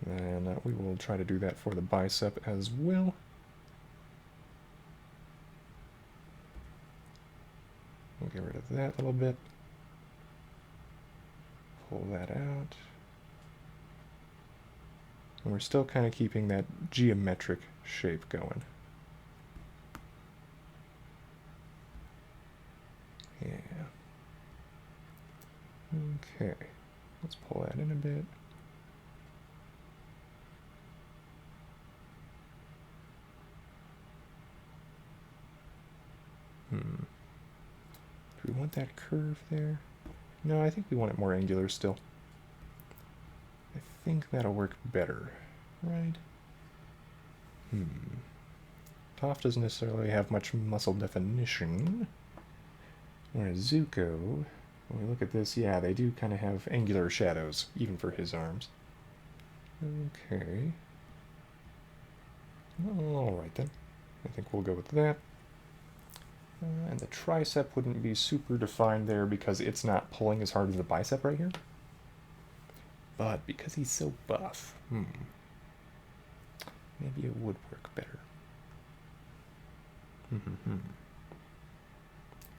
And we will try to do that for the bicep as well. We'll get rid of that a little bit. Pull that out. And we're still kind of keeping that geometric shape going. Yeah. Okay. Let's pull that in a bit. Do we want that curve there? No, I think we want it more angular still. I think that'll work better, right? Toph doesn't necessarily have much muscle definition. Whereas Zuko, when we look at this, yeah, they do kind of have angular shadows, even for his arms. Okay. Alright then. I think we'll go with that. And the tricep wouldn't be super defined there because it's not pulling as hard as the bicep right here. But because he's so buff, maybe it would work better.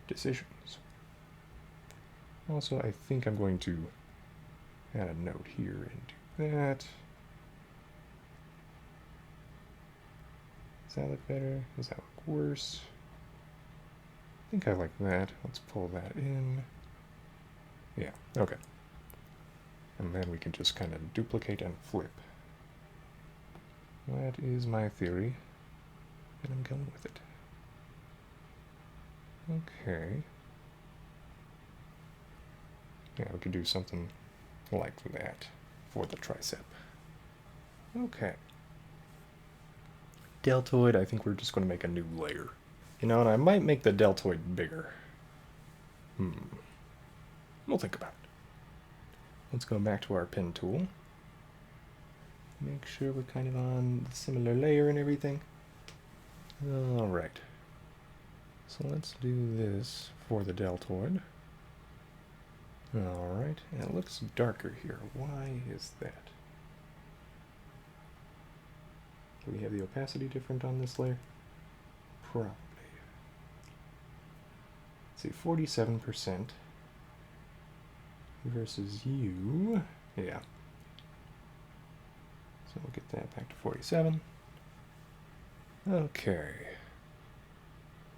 Decisions. Also, I think I'm going to add a note here and do that. Does that look better? Does that look worse? I think I like that. Let's pull that in. Yeah, okay. And then we can just kind of duplicate and flip. That is my theory, and I'm going with it. Okay. Yeah, we could do something like that for the tricep. Okay. Deltoid, I think we're just going to make a new layer. You know, and I might make the deltoid bigger. We'll think about it. Let's go back to our pen tool. Make sure we're kind of on the similar layer and everything. Alright. So let's do this for the deltoid. Alright, and it looks darker here. Why is that? Do we have the opacity different on this layer? Probably. Let's see, 47% versus you. Yeah. So we'll get that back to 47. Okay.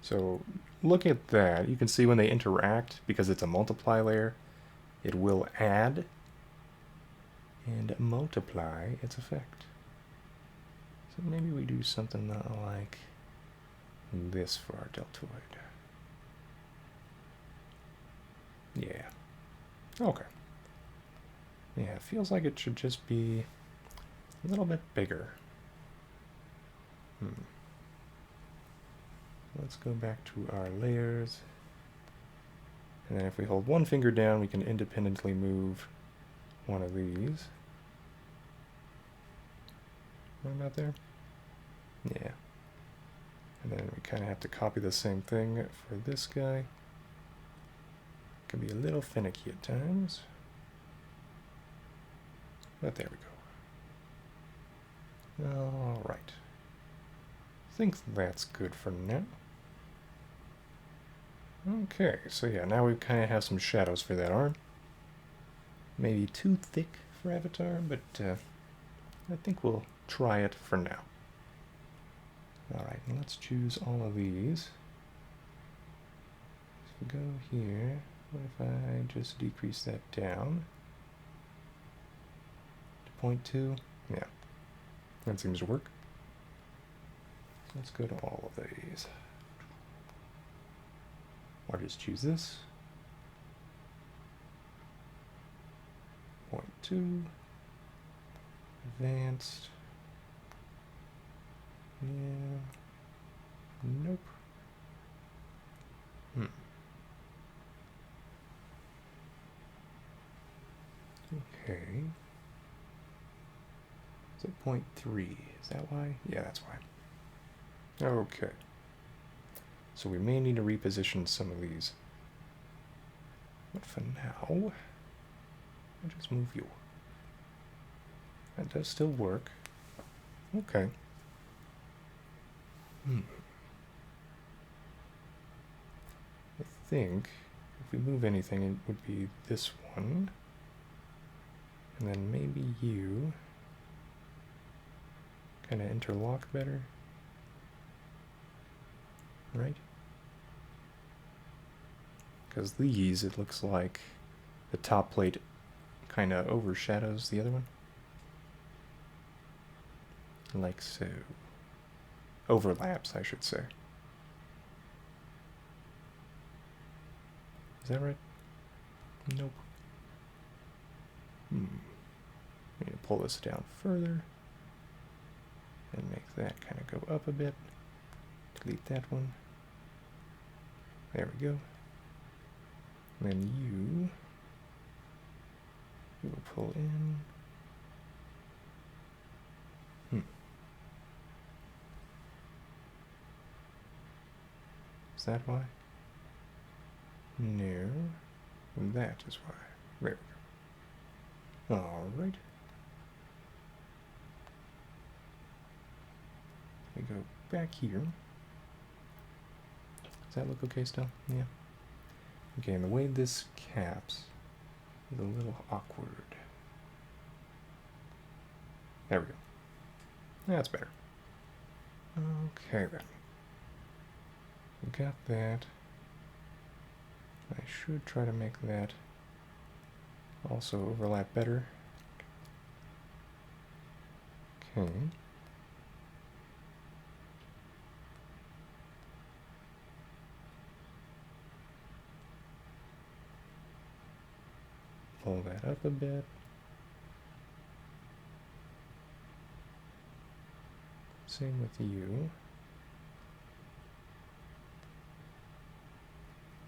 So look at that. You can see when they interact, because it's a multiply layer, it will add and multiply its effect. So maybe we do something like this for our deltoid. Yeah. Okay. Yeah, it feels like it should just be a little bit bigger. Let's go back to our layers. And then if we hold one finger down, we can independently move one of these. Right about there? Yeah. And then we kind of have to copy the same thing for this guy. Can be a little finicky at times. But there we go. Alright. I think that's good for now. Okay, so yeah, now we kind of have some shadows for that arm. Maybe too thick for Avatar, but I think we'll try it for now. Alright, let's choose all of these. So go here. What if I just decrease that down to 0.2? Yeah, that seems to work. So let's go to all of these. Or just choose this. 0.2. Advanced. Yeah. Nope. Okay. Is it 0.3? Is that why? Yeah, that's why. Okay. So we may need to reposition some of these. But for now, I'll just move you. That does still work. Okay. I think if we move anything, it would be this one. And then maybe you kind of interlock better. Right? Because these, it looks like the top plate kind of overshadows the other one. Like so. Overlaps, I should say. Is that right? Nope. We need to pull this down further and make that kind of go up a bit. Delete that one. There we go. And then you will pull in Is that why? No. That is why. There we go. Alright. We go back here. Does that look okay still? Yeah. Okay, and the way this caps is a little awkward. There we go. That's better. Okay then. We got that. I should try to make that also overlap better. Okay. Pull that up a bit. Same with you.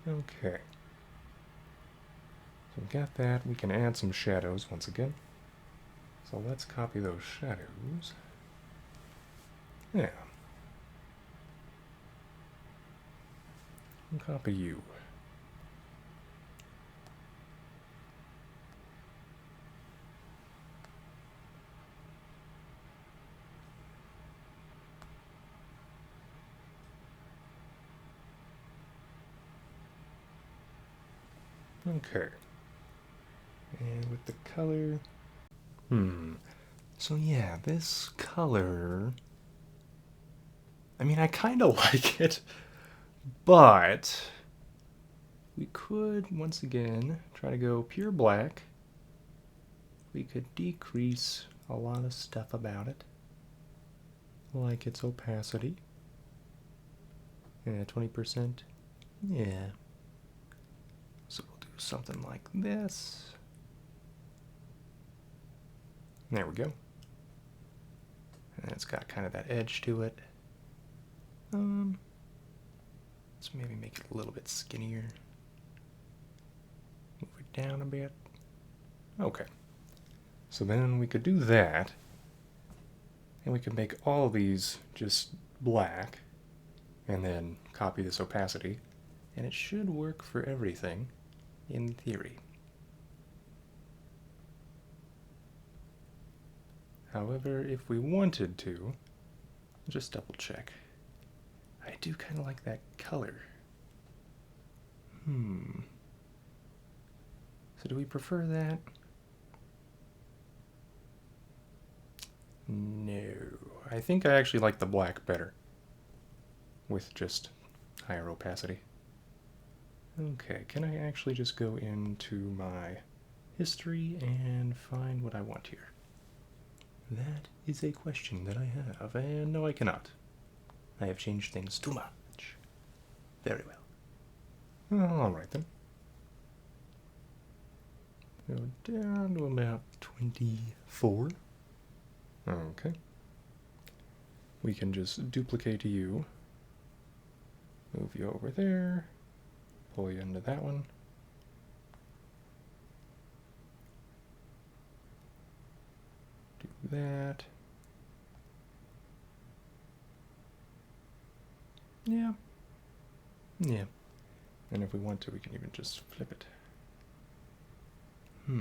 Okay. So we got that. We can add some shadows once again. So let's copy those shadows. Yeah. And copy you. Okay. And with the color... So yeah, this color... I mean, I kind of like it, but we could, once again, try to go pure black. We could decrease a lot of stuff about it, like its opacity. Yeah, 20%. Yeah. So we'll do something like this. There we go. And it's got kind of that edge to it. Let's maybe make it a little bit skinnier. Move it down a bit. Okay. So then we could do that. And we could make all these just black. And then copy this opacity. And it should work for everything, in theory. However, if we wanted to, just double check. I do kind of like that color. So do we prefer that? No. I think I actually like the black better. With just higher opacity. Okay, can I actually just go into my history and find what I want here? That is a question that I have, and no I cannot. I have changed things too much. Very well. Alright then. Go down to about 24. Okay. We can just duplicate you. Move you over there. Pull you into that one. Do that. Yeah. Yeah. And if we want to, we can even just flip it. I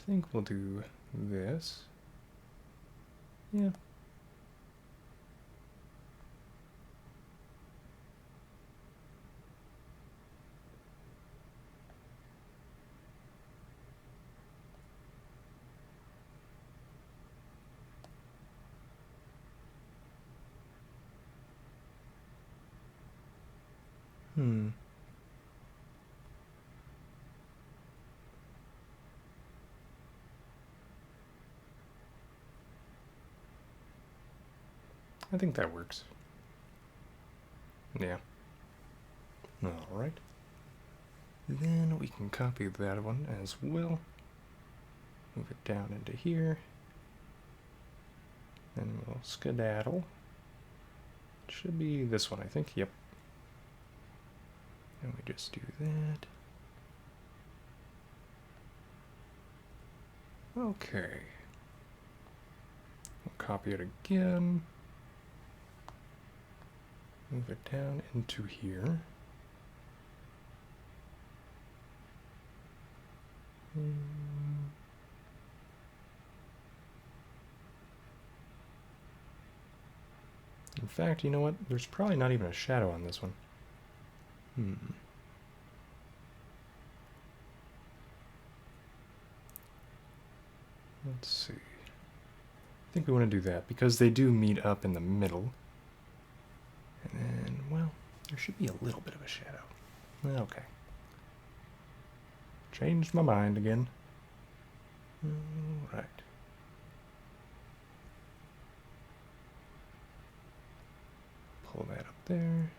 think we'll do this. Yeah. I think that works. Yeah. Alright. Then we can copy that one as well. Move it down into here. Then we'll skedaddle. It should be this one, I think. Yep. And we just do that. Okay. copy it again. Move it down into here. In fact, you know what? There's probably not even a shadow on this one. Let's see. I think we want to do that because they do meet up in the middle. And then, well, there should be a little bit of a shadow. Okay. Changed my mind again. Alright. Pull that up there.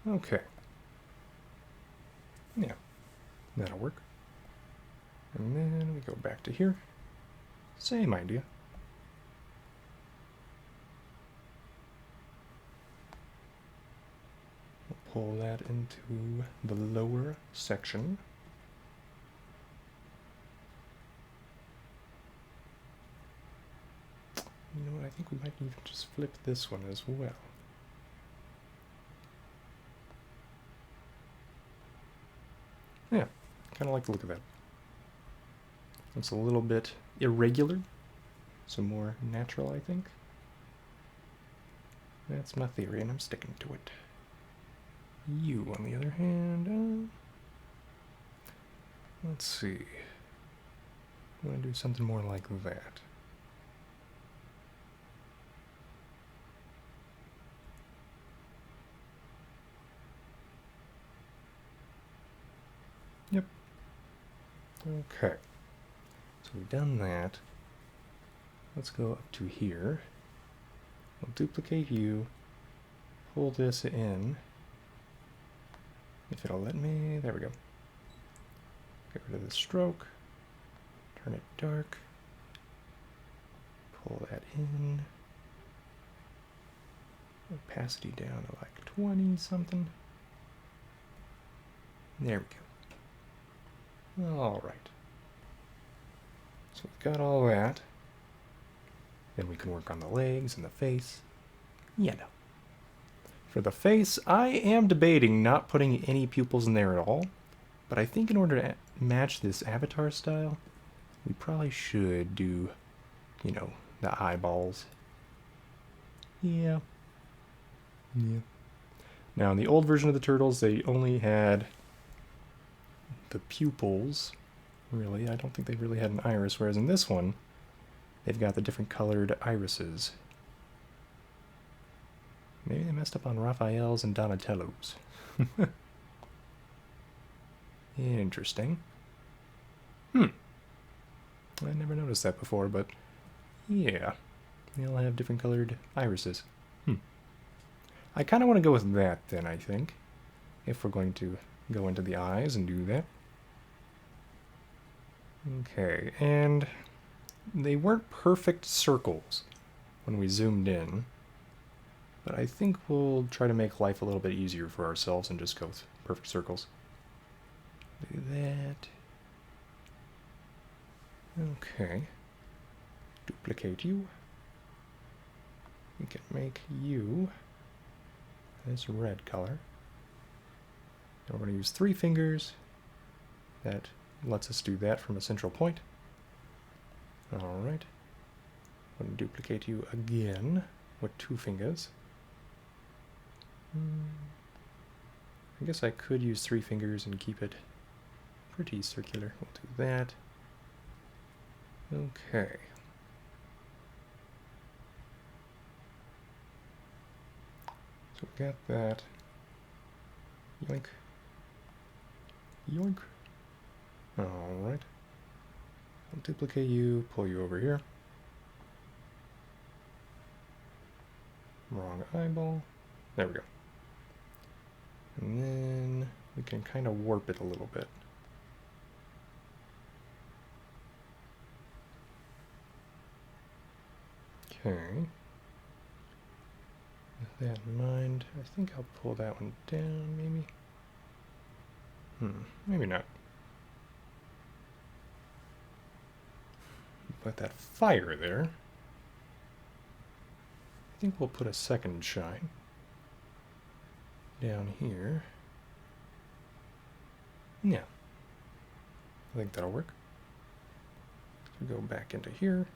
Okay. Yeah, that'll work. And then we go back to here. Same idea. We'll pull that into the lower section. You know what, I think we might even just flip this one as well. Yeah, kind of like the look of that. It's a little bit irregular, so more natural, I think. That's my theory, and I'm sticking to it. You, on the other hand, let's see. I'm going to do something more like that. Yep. Okay. So we've done that. Let's go up to here. We'll duplicate you. Pull this in. If it'll let me. There we go. Get rid of the stroke. Turn it dark. Pull that in. Opacity down to like 20 something. There we go. Alright. So we've got all that. Then we can work on the legs and the face. Yeah, no. For the face, I am debating not putting any pupils in there at all. But I think in order to match this avatar style, we probably should do, you know, the eyeballs. Yeah. Yeah. Now, in the old version of the turtles, they only had the pupils, really. I don't think they really had an iris, whereas in this one, they've got the different colored irises. Maybe they messed up on Raphael's and Donatello's. Interesting. I never noticed that before, but yeah. They all have different colored irises. I kind of want to go with that then, I think. If we're going to go into the eyes and do that. Okay, and they weren't perfect circles when we zoomed in. But I think we'll try to make life a little bit easier for ourselves and just go with perfect circles. Do that. Okay. Duplicate you. We can make you this red color. And we're going to use 3 fingers. That lets us do that from a central point. Alright. I'm going to duplicate you again with 2 fingers. I guess I could use 3 fingers and keep it pretty circular. We'll do that. Okay. So we got that. Yoink. Yoink. Alright. I'll duplicate you, pull you over here. Wrong eyeball. There we go. And then we can kind of warp it a little bit. Okay. With that in mind, I think I'll pull that one down, maybe. Maybe not. put that fire there. I think we'll put a second shine down here. Yeah. I think that'll work. So go back into here.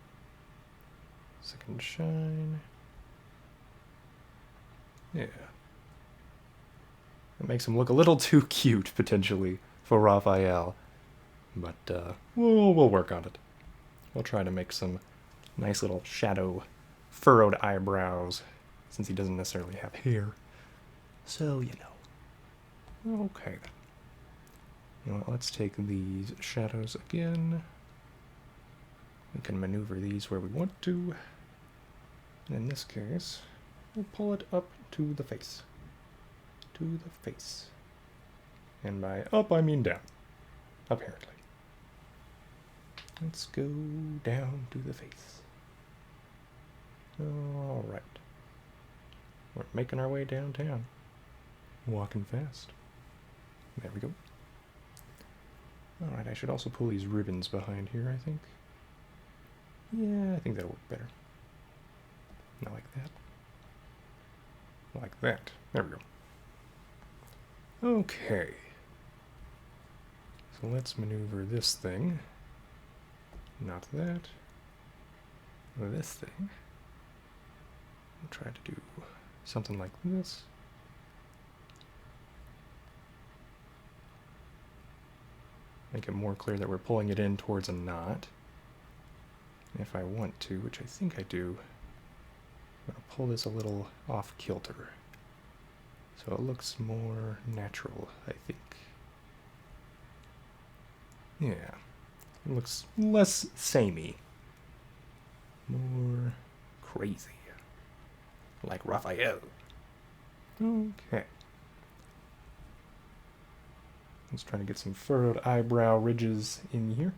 Second shine. Yeah. It makes him look a little too cute, potentially, for Raphael. But we'll work on it. We'll try to make some nice little shadow furrowed eyebrows, since he doesn't necessarily have hair. So, you know. Okay, then. You know what, let's take these shadows again. We can maneuver these where we want to. And in this case, we'll pull it up to the face. To the face. And by up, I mean down. Apparently. Let's go down to the face. Alright. We're making our way downtown. Walking fast. There we go. Alright, I should also pull these ribbons behind here, I think. Yeah, I think that'll work better. Not like that. Like that. There we go. Okay. So let's maneuver this thing. Not that. This thing. I'll try to do something like this. Make it more clear that we're pulling it in towards a knot. If I want to, which I think I do, I'm going to pull this a little off kilter. So it looks more natural, I think. Yeah. It looks less samey. More crazy. Like Raphael. Okay. Let's try to get some furrowed eyebrow ridges in here.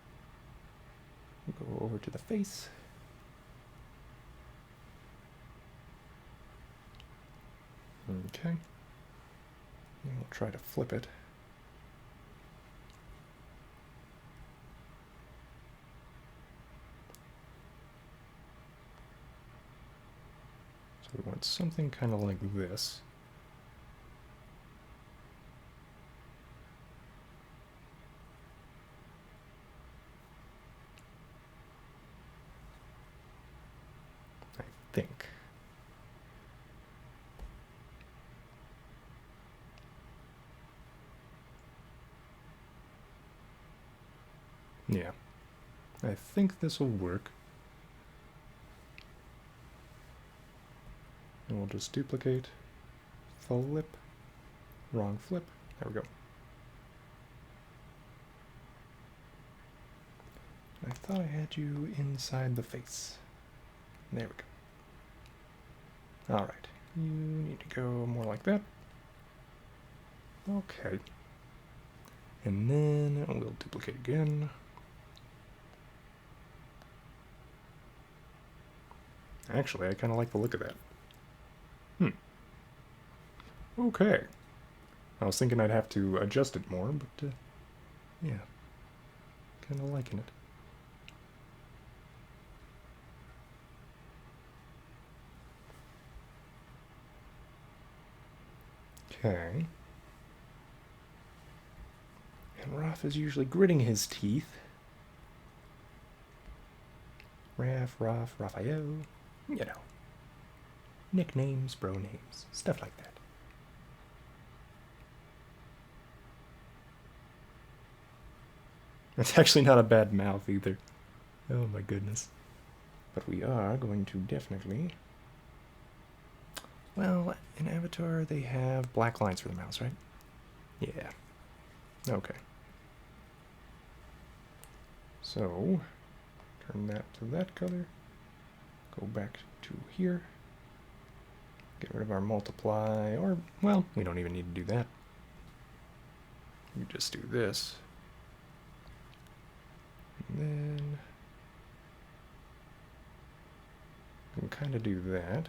Go over to the face. Okay. And we'll try to flip it. So we want something kind of like this. I think. Yeah. I think this will work. And we'll just duplicate, flip, wrong flip. There we go. I thought I had you inside the face. There we go. Alright. You need to go more like that. Okay. And then we'll duplicate again. Actually, I kind of like the look of that. Okay. I was thinking I'd have to adjust it more, but yeah. Kind of liking it. Okay. And Raph is usually gritting his teeth. Raphael. You know. Nicknames, bro names, stuff like that. It's actually not a bad mouth either. Oh my goodness. But we are going to definitely... Well, in Avatar they have black lines for the mouths, right? Yeah. Okay. So, turn that to that color. Go back to here. Get rid of our multiply, or, well, we don't even need to do that. We just do this. And then we can kind of do that.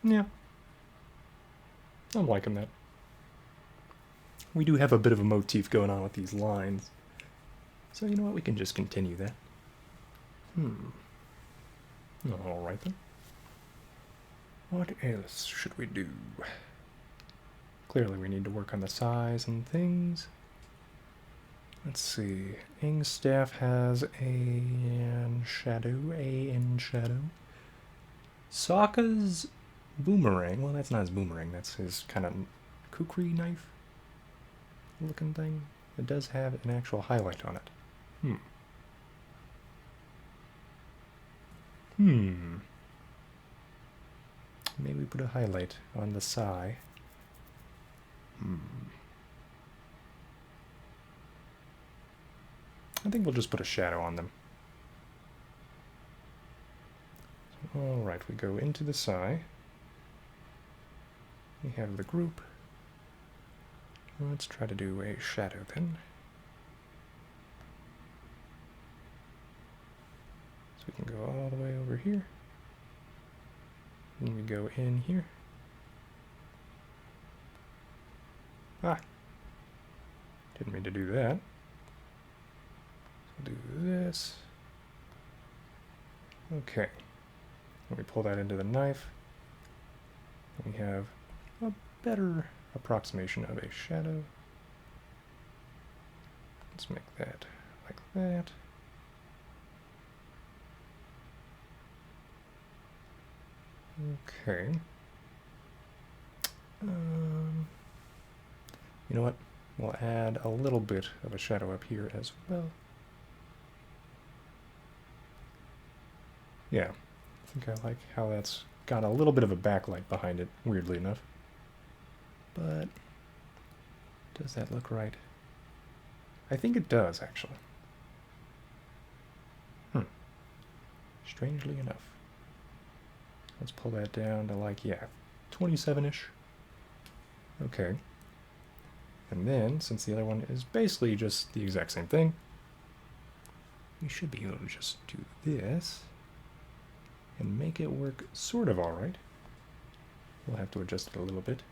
Yeah. I'm liking that. We do have a bit of a motif going on with these lines. So you know what, we can just continue that. Alright then. What else should we do? Clearly we need to work on the size and things. Let's see. Ing's staff has a shadow. Sokka's boomerang. Well, that's not his boomerang. That's his kind of kukri knife looking thing. It does have an actual highlight on it. Maybe put a highlight on the sai. I think we'll just put a shadow on them. Alright, we go into the sai. We have the group. Let's try to do a shadow then. So we can go all the way over here. And we go in here. Didn't mean to do that. So do this. Okay. And we pull that into the knife. We have a better approximation of a shadow. Let's make that like that. Okay. You know what? We'll add a little bit of a shadow up here as well. Yeah, I think I like how that's got a little bit of a backlight behind it, weirdly enough. But does that look right? I think it does, actually. Strangely enough. Let's pull that down to like, yeah, 27-ish. Okay. And then, since the other one is basically just the exact same thing, we should be able to just do this and make it work sort of alright. We'll have to adjust it a little bit.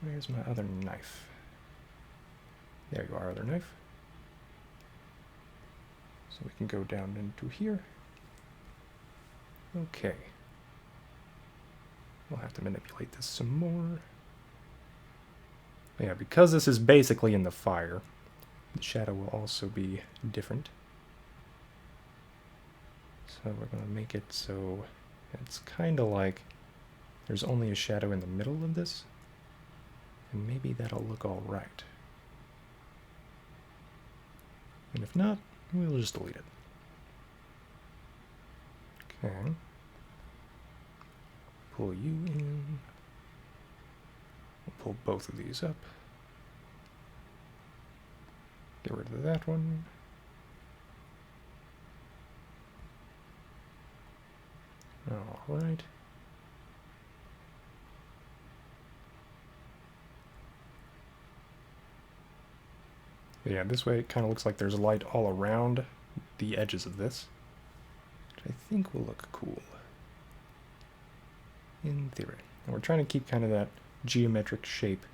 Where's my other knife? There you are, other knife. So we can go down into here. Okay. We'll have to manipulate this some more. Yeah, because this is basically in the fire, the shadow will also be different. So we're going to make it so it's kind of like there's only a shadow in the middle of this. And maybe that'll look all right. And if not, we'll just delete it. Okay. Pull you in. We'll pull both of these up. Get rid of that one. All right. Yeah, this way it kind of looks like there's light all around the edges of this, which I think will look cool, in theory. And we're trying to keep kind of that geometric shape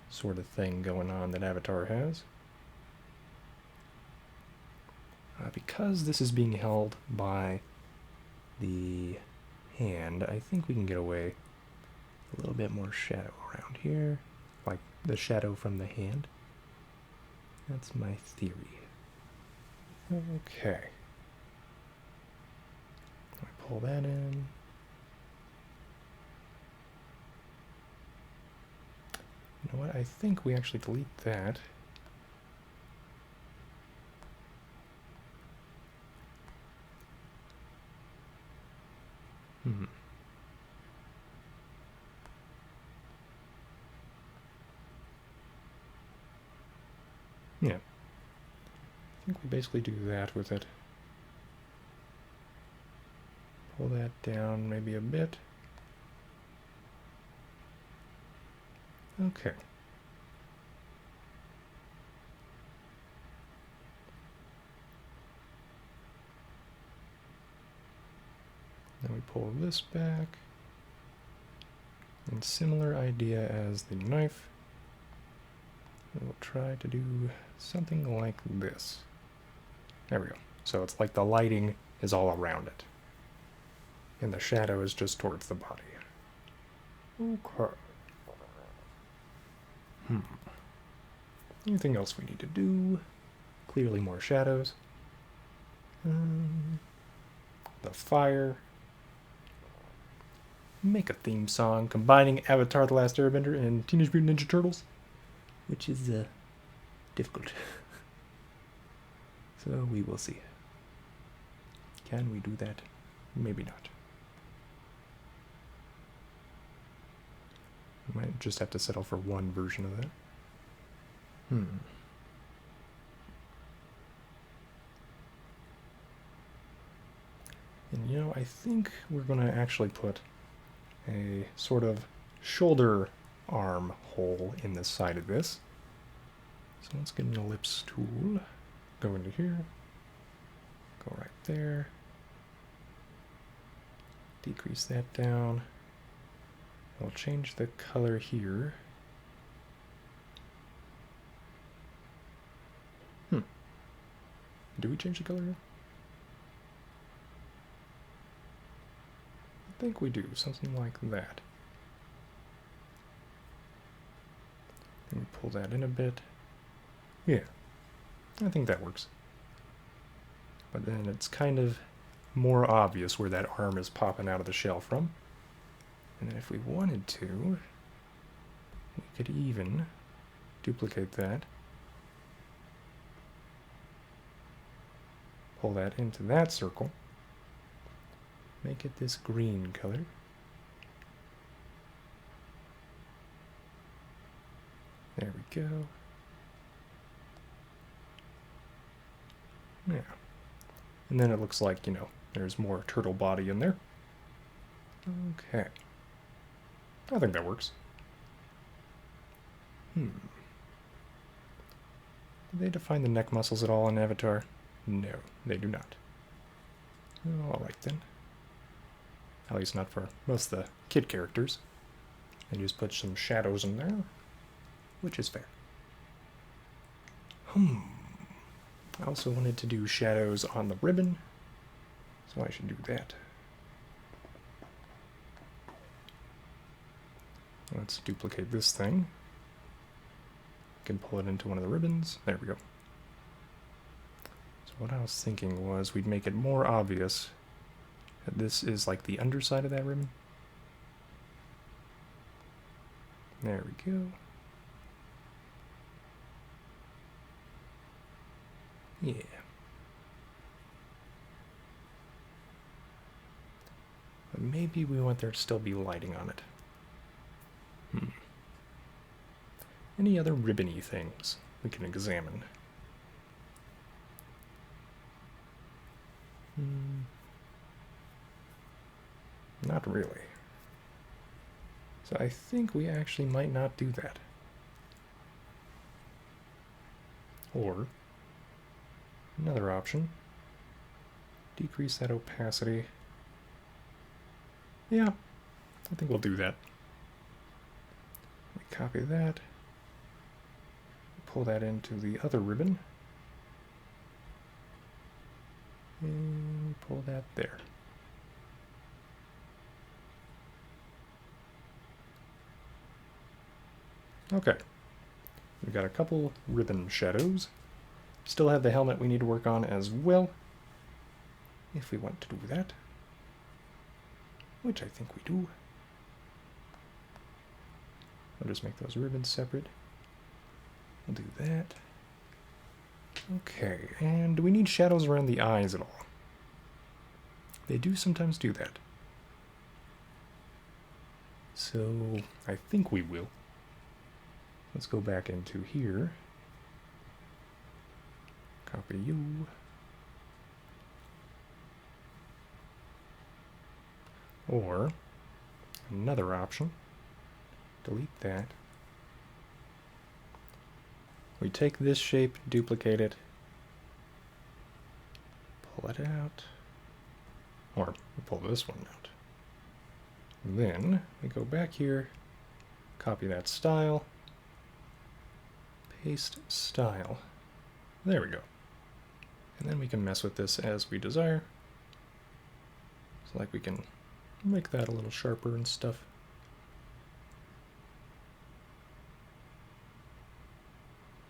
sort of thing going on that Avatar has. Because this is being held by the hand, I think we can get away a little bit more shadow around here, like the shadow from the hand. That's my theory. Okay. I pull that in. You know what? I think we actually delete that. Yeah. I think we basically do that with it. Pull that down maybe a bit. Okay. Then we pull this back. And similar idea as the knife. We'll try to do something like this. There we go. So it's like the lighting is all around it. And the shadow is just towards the body. Okay. Anything else we need to do? Clearly more shadows. The fire. Make a theme song combining Avatar: The Last Airbender and Teenage Mutant Ninja Turtles, which is difficult. So we will see. Can we do that? Maybe not. We might just have to settle for one version of that. And you know, I think we're going to actually put a sort of shoulder arm hole in the side of this. So let's get an ellipse tool. Go into here. Go right there. Decrease that down. We'll change the color here. Do we change the color here? I think we do, something like that. And we pull that in a bit. Yeah, I think that works. But then it's kind of more obvious where that arm is popping out of the shell from. And then if we wanted to, we could even duplicate that. Pull that into that circle. Make it this green color. There we go. Yeah. And then it looks like, you know, there's more turtle body in there. Okay. I think that works. Do they define the neck muscles at all in Avatar? No, they do not. Alright then. At least not for most of the kid characters. And just put some shadows in there, which is fair. I also wanted to do shadows on the ribbon, so I should do that. Let's duplicate this thing. Can pull it into one of the ribbons. There we go. So what I was thinking was we'd make it more obvious that this is like the underside of that ribbon. There we go. Yeah. But maybe we want there to still be lighting on it. Any other ribbony things we can examine? Not really. So I think we actually might not do that. Or another option, decrease that opacity. Yeah, I think we'll do that. We copy that, pull that into the other ribbon, and pull that there. Okay, we've got a couple ribbon shadows. Still have the helmet we need to work on as well, if we want to do that, which I think we do. I'll just make those ribbons separate. We'll do that. Okay, and do we need shadows around the eyes at all? They do sometimes do that. So I think we will. Let's go back into here. Copy you. Or another option, delete that. We take this shape, duplicate it, pull it out, Or we pull this one out. And then we go back here, copy that style, paste style. There we go. And then we can mess with this as we desire. So like we can make that a little sharper and stuff.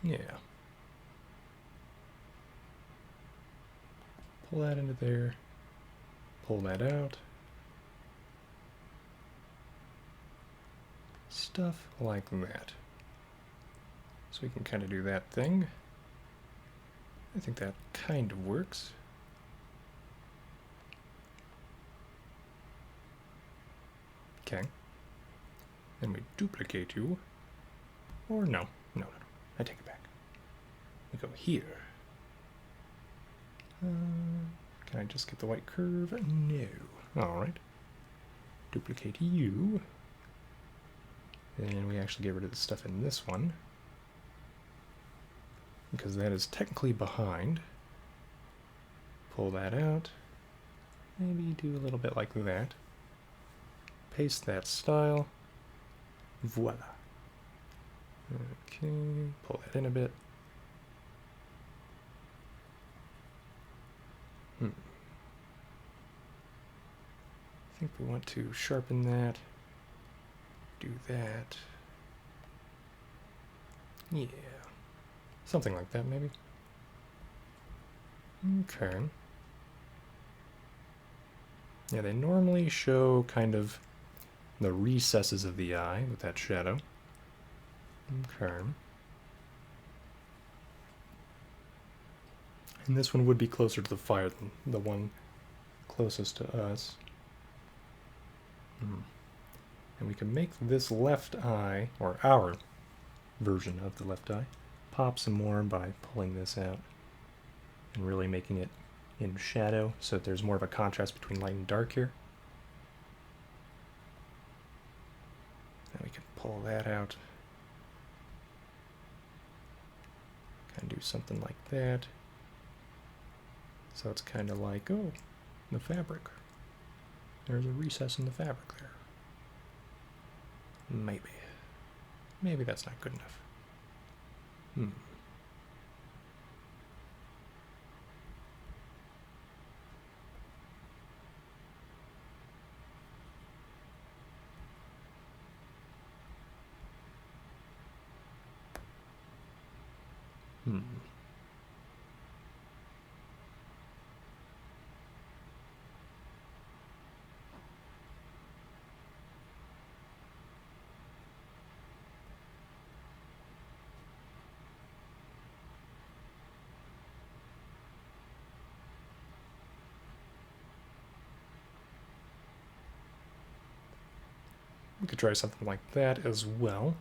Yeah. Pull that into there. Pull that out. Stuff like that. So we can kind of do that thing. I think that kind of works. Okay. Then we duplicate you. Or no. No. I take it back. We go here. Can I just get the white curve? No. Alright. Duplicate you. And we actually get rid of the stuff in this one, because that is technically behind. Pull that out. Maybe do a little bit like that. Paste that style. Voila. Okay, pull that in a bit. I think we want to sharpen that. Do that. Yeah. Something like that, maybe. Okay. Yeah, they normally show kind of the recesses of the eye with that shadow. Okay. And this one would be closer to the fire than the one closest to us. And we can make this left eye, or our version of the left eye, pop some more by pulling this out and really making it in shadow so that there's more of a contrast between light and dark here. And we can pull that out. Kind of do something like that. So it's kind of like, oh, the fabric. There's a recess in the fabric there. Maybe. Maybe that's not good enough. We could try something like that as well.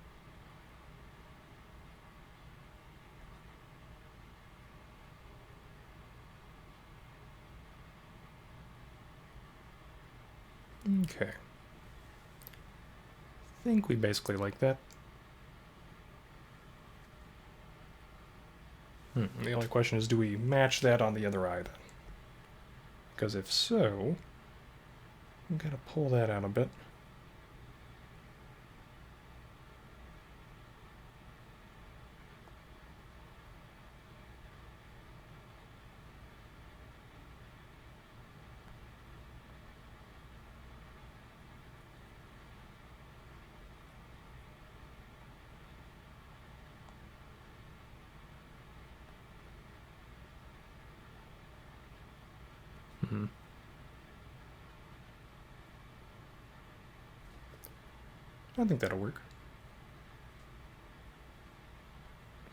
Okay. I think we basically like that. The only question is, do we match that on the other eye then? Because if so, we've got to pull that out a bit. I think that'll work.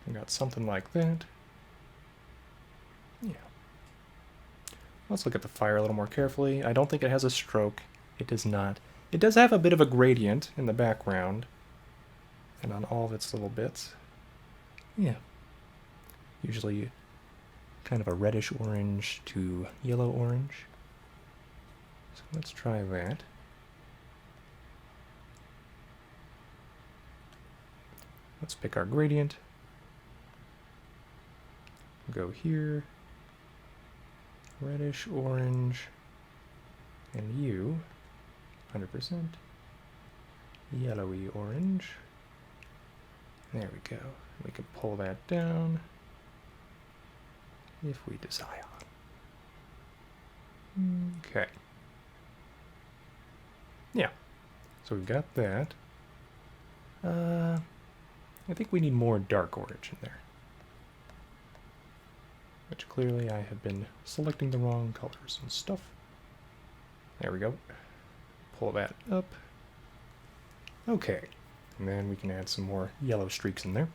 We got something like that. Yeah. Let's look at the fire a little more carefully. I don't think it has a stroke. It does not. It does have a bit of a gradient in the background and on all of its little bits. Yeah. Usually kind of a reddish orange to yellow orange. So let's try that. Let's pick our gradient. Go here. Reddish orange. And you, 100%, yellowy orange. There we go. We can pull that down if we desire. Okay. Yeah. So we've got that. I think we need more dark orange in there. Which clearly I have been selecting the wrong colors and stuff. There we go. Pull that up. Okay. And then we can add some more yellow streaks in there.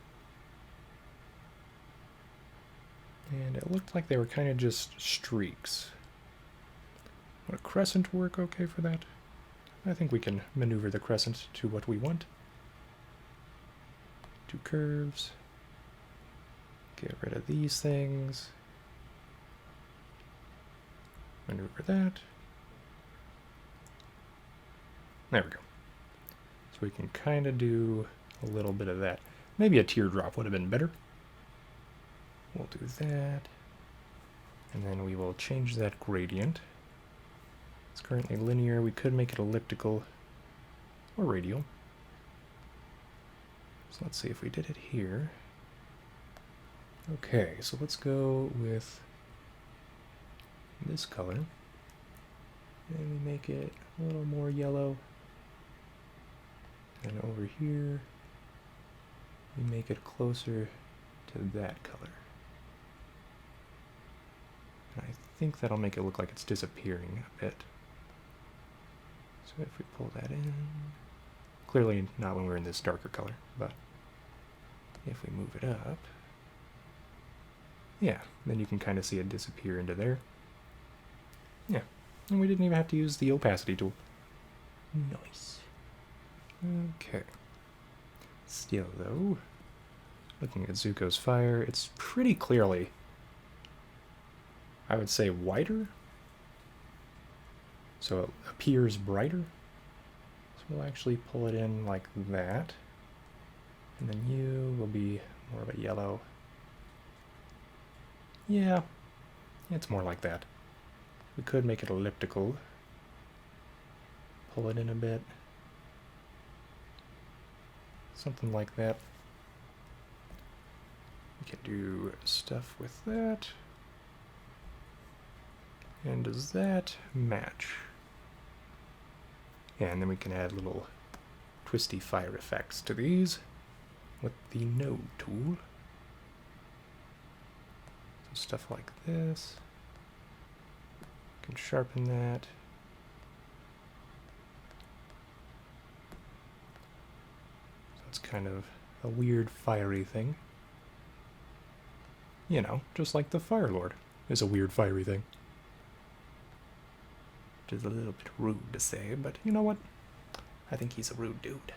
And it looked like they were kind of just streaks. Would a crescent work okay for that? I think we can maneuver the crescent to what we want. 2 curves. Get rid of these things. Maneuver that. There we go. So we can kind of do a little bit of that. Maybe a teardrop would have been better. We'll do that. And then we will change that gradient. It's currently linear. We could make it elliptical or radial. So let's see if we did it here. Okay, so let's go with this color. And we make it a little more yellow. And over here, we make it closer to that color. And I think that'll make it look like it's disappearing a bit. So if we pull that in, clearly not when we're in this darker color, but if we move it up, yeah, then you can kind of see it disappear into there. Yeah, and we didn't even have to use the opacity tool. Nice. Okay. Still though, looking at Zuko's fire, it's pretty clearly, I would say, whiter. So it appears brighter. So we'll actually pull it in like that. And then you will be more of a yellow. Yeah, it's more like that. We could make it elliptical. Pull it in a bit. Something like that. We can do stuff with that. And does that match? Yeah, and then we can add little twisty fire effects to these with the node tool. So stuff like this. We can sharpen that. So it's kind of a weird fiery thing. You know, just like the Fire Lord is a weird fiery thing. Which is a little bit rude to say, but you know what? I think he's a rude dude.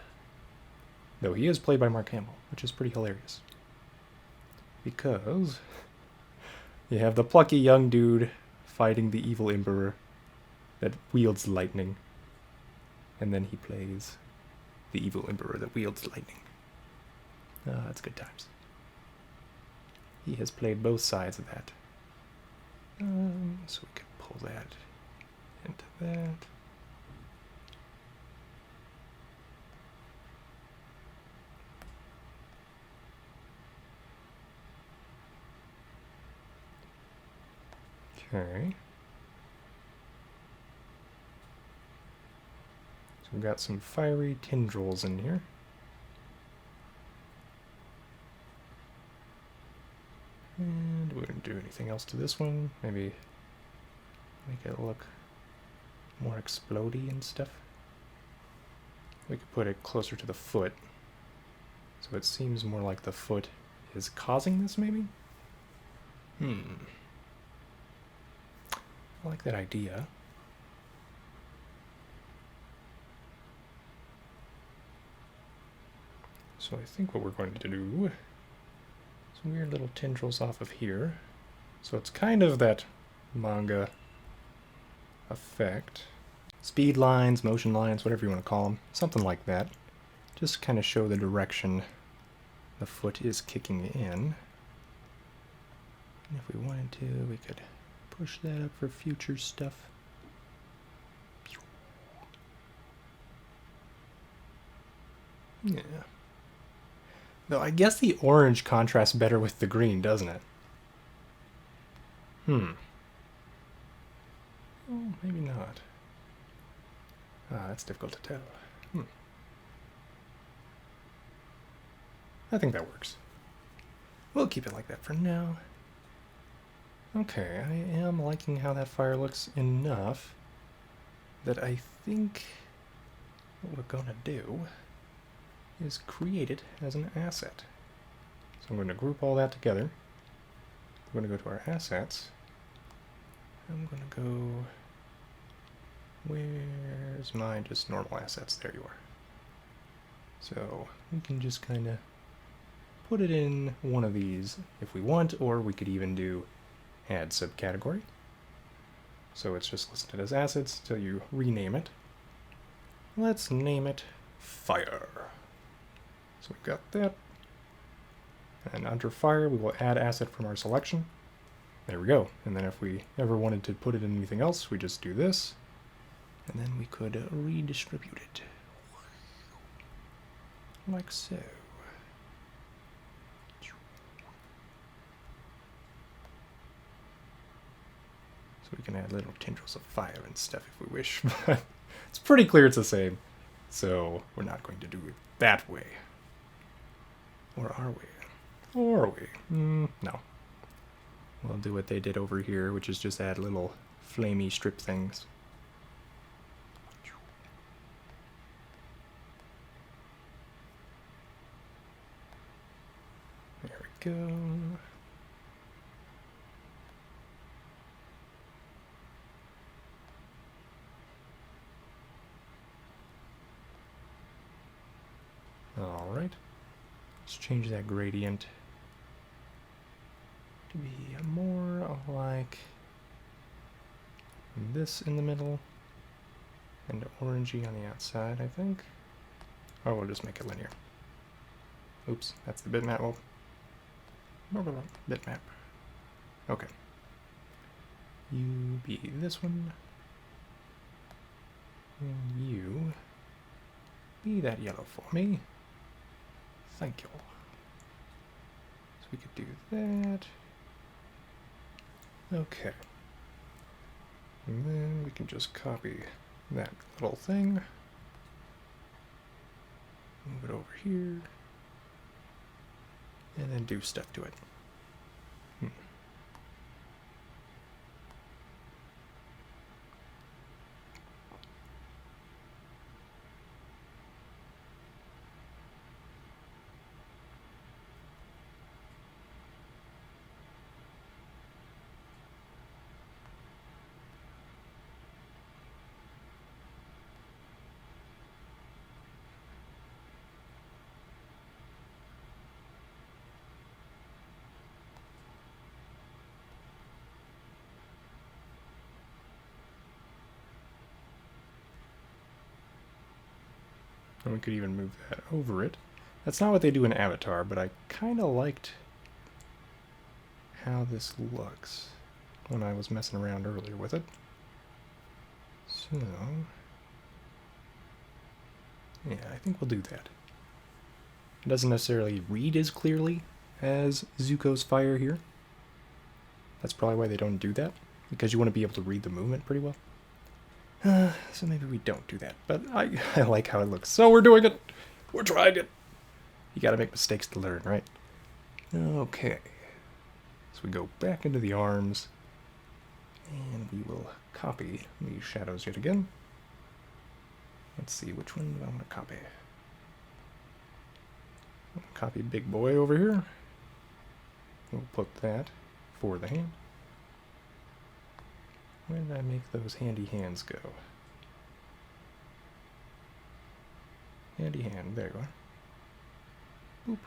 Though he is played by Mark Hamill, which is pretty hilarious. Because you have the plucky young dude fighting the evil emperor that wields lightning. And then he plays the evil emperor that wields lightning. That's good times. He has played both sides of that. So we could pull that into that. Okay. So we've got some fiery tendrils in here. And we wouldn't do anything else to this one. Maybe make it look more explodey and stuff. We could put it closer to the foot. So it seems more like the foot is causing this, maybe? I like that idea. So I think what we're going to do, some weird little tendrils off of here. So it's kind of that manga effect. Speed lines, motion lines, whatever you want to call them. Something like that. Just kind of show the direction the foot is kicking in. And if we wanted to, we could push that up for future stuff. Yeah. Though I guess the orange contrasts better with the green, doesn't it? Oh, maybe not. That's difficult to tell. I think that works. We'll keep it like that for now. Okay, I am liking how that fire looks enough that I think what we're gonna do is create it as an asset. So I'm going to group all that together. We're going to go to our assets. I'm going to go... Where's my just normal assets? There you are. So we can just kind of put it in one of these if we want, or we could even do add subcategory. So it's just listed as assets until you rename it. Let's name it Fire. So we've got that. And under Fire, we will add asset from our selection. There we go. And then if we ever wanted to put it in anything else, we just do this. And then we could redistribute it. Like so. So we can add little tendrils of fire and stuff if we wish. But it's pretty clear it's the same. So we're not going to do it that way. Or are we? Or are we? No. We'll do what they did over here, which is just add little flamey strip things. There we go. All right. Let's change that gradient to be more like this in the middle and orangey on the outside, I think. Or we'll just make it linear. Oops, that's the bitmap. Well, bitmap. Okay. You be this one. And you be that yellow for me. Thank you. So we could do that. Okay. And then we can just copy that little thing. Move it over here. And then do stuff to it. And we could even move that over it. That's not what they do in Avatar, but I kind of liked how this looks when I was messing around earlier with it. So, yeah, I think we'll do that. It doesn't necessarily read as clearly as Zuko's fire here. That's probably why they don't do that, because you want to be able to read the movement pretty well. So maybe we don't do that, but I like how it looks. So we're doing it. We're trying it. You gotta make mistakes to learn, right? Okay. So we go back into the arms, and we will copy these shadows yet again. Let's see, which one do I want to copy? I'll copy Big Boy over here. We'll put that for the hand. Where did I make those handy hands go? Handy hand, there you are. Boop.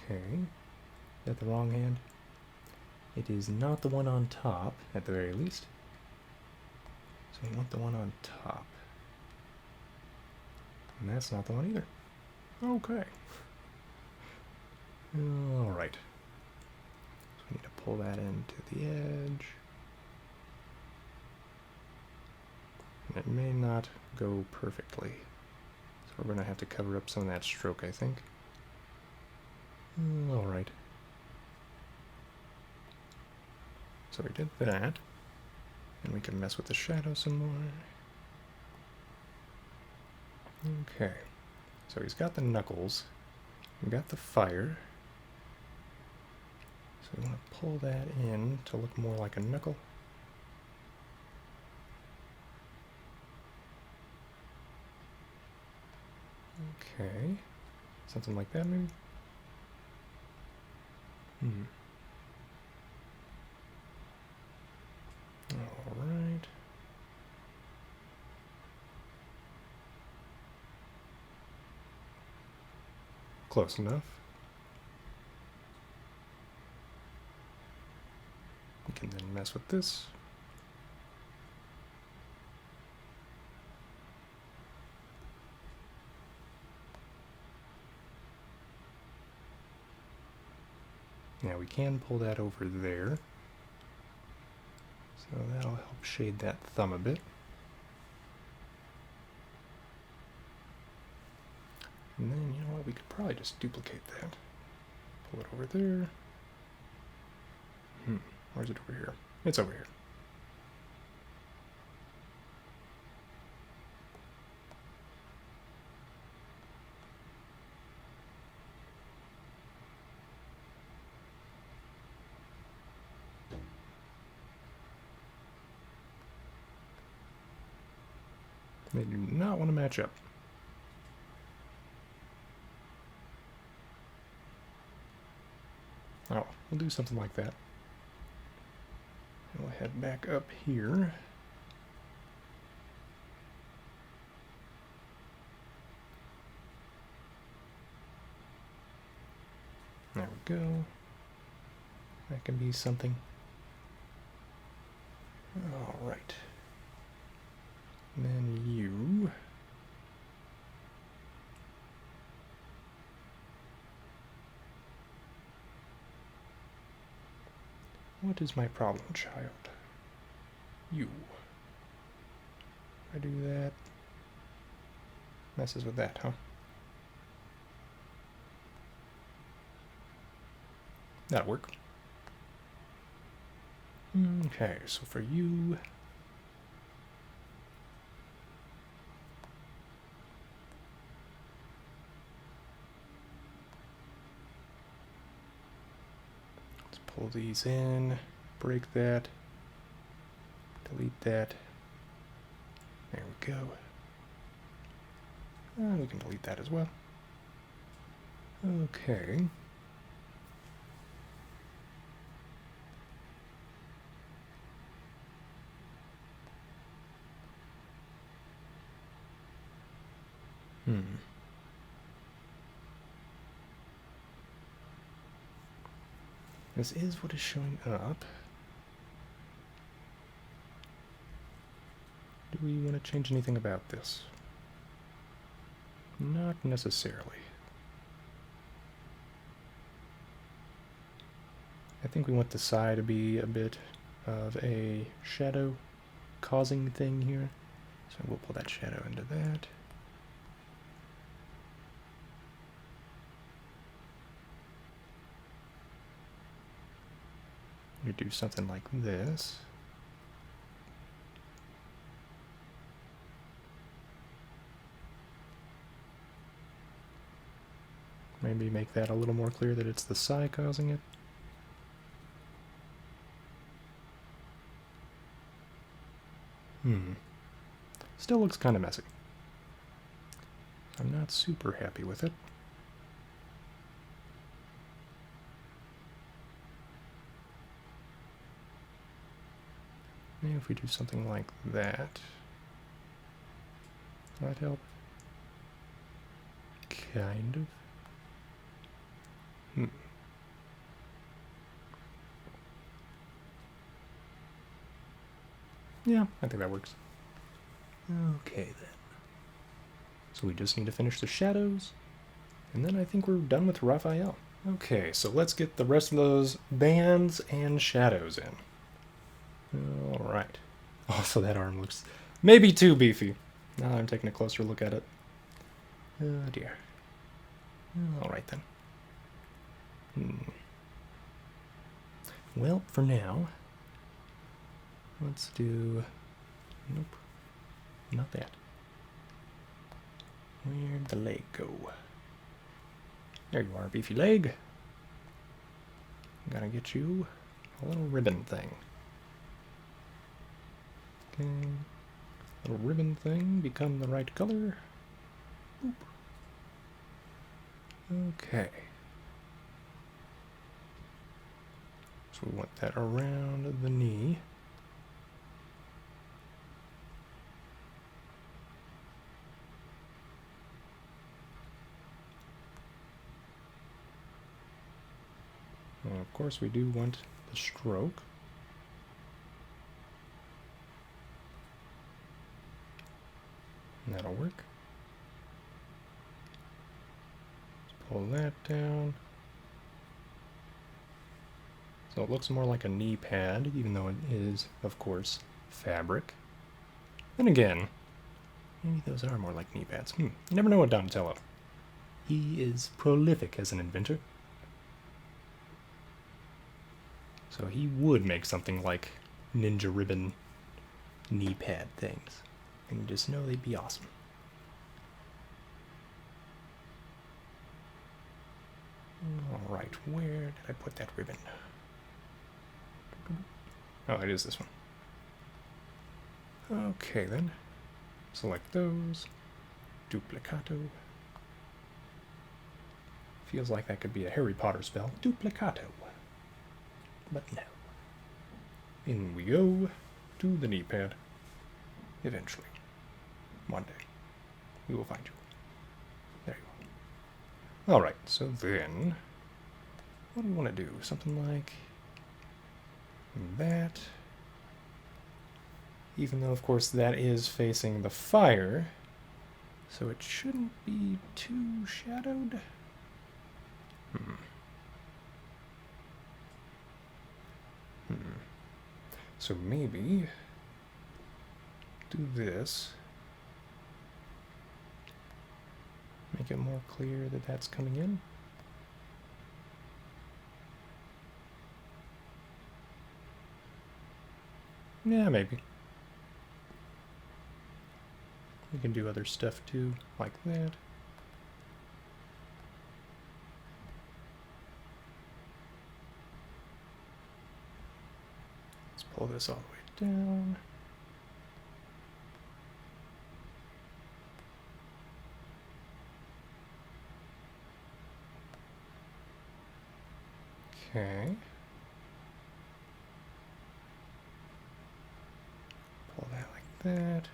Okay. Is that the wrong hand? It is not the one on top, at the very least. So we want the one on top. And that's not the one either. Okay. Alright. So we need to pull that into the edge. And it may not go perfectly. we're going to have to cover up some of that stroke, I think. Alright. So we did that. And we can mess with the shadow some more. Okay. So he's got the knuckles. We got the fire. So we want to pull that in to look more like a knuckle. Okay. Something like that, maybe? Alright. Close enough. We can then mess with this. Now we can pull that over there. So that'll help shade that thumb a bit. And then, you know what, we could probably just duplicate that. Pull it over there. Where's it over here? It's over here. They do not want to match up. Oh, we'll do something like that. And we'll head back up here. There we go. That can be something. All right. And then you. What is my problem, child? You. I do that. Messes with that, huh? That'll work. Okay, so for you... pull these in, break that, delete that. There we go. And we can delete that as well. Okay. This is what is showing up. Do we want to change anything about this? Not necessarily. I think we want the side to be a bit of a shadow causing thing here. So we'll pull that shadow into that. You do something like this. Maybe make that a little more clear that it's the psi causing it. Still looks kind of messy. I'm not super happy with it. Maybe if we do something like that, will that help? Kind of. Yeah, I think that works. Okay then. So we just need to finish the shadows, and then I think we're done with Raphael. Okay, so let's get the rest of those bands and shadows in. Alright. Also, that arm looks maybe too beefy. Now I'm taking a closer look at it. Oh dear. Alright then. Well, for now, let's do... Nope. Not that. Where'd the leg go? There you are, beefy leg. I'm gonna get you a little ribbon thing. Okay. Little ribbon thing, become the right color. Boop. Okay. So we want that around the knee. And of course we do want the stroke. And that'll work. Let's pull that down. So it looks more like a knee pad, even though it is, of course, fabric. Then again, maybe those are more like knee pads. You never know with Donatello. He is prolific as an inventor. So he would make something like ninja ribbon knee pad things. And you just know they'd be awesome. Alright, where did I put that ribbon? Oh, it is this one. Okay then. Select those. Duplicato. Feels like that could be a Harry Potter spell. Duplicato. But no. In we go to the knee pad. Eventually. One day. We will find you. There you are. Alright, so then... what do we want to do? Something like... that. Even though, of course, that is facing the fire. So it shouldn't be too shadowed. So maybe do this. Make it more clear that that's coming in. Yeah, maybe. We can do other stuff too, like that. Let's pull this all the way down. Okay. Pull that like that.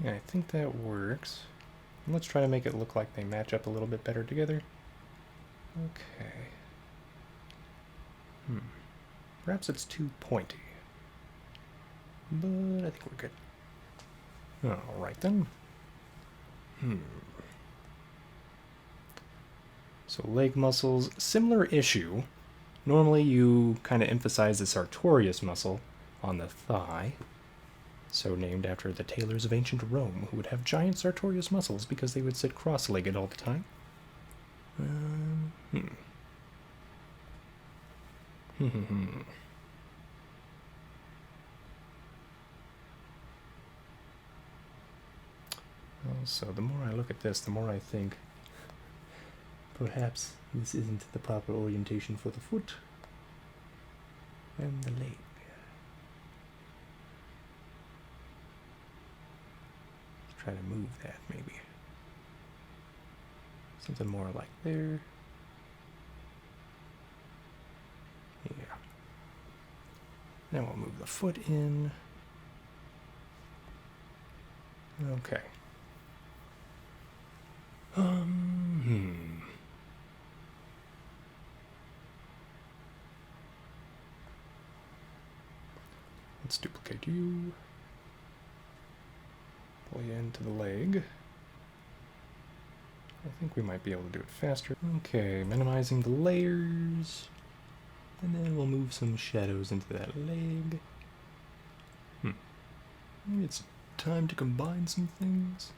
Yeah, I think that works. Let's try to make it look like they match up a little bit better together. Okay. Perhaps it's too pointy. But I think we're good. Alright then. So leg muscles, similar issue. Normally you kind of emphasize the sartorius muscle on the thigh. So named after the tailors of ancient Rome, who would have giant sartorius muscles because they would sit cross-legged all the time. Also, the more I look at this, the more I think perhaps this isn't the proper orientation for the foot and the leg. Let's try to move that, maybe. Something more like there. Yeah. Then we'll move the foot in. Okay. let's duplicate you. Pull you into the leg. I think we might be able to do it faster. Okay, minimizing the layers. And then we'll move some shadows into that leg. Maybe it's time to combine some things.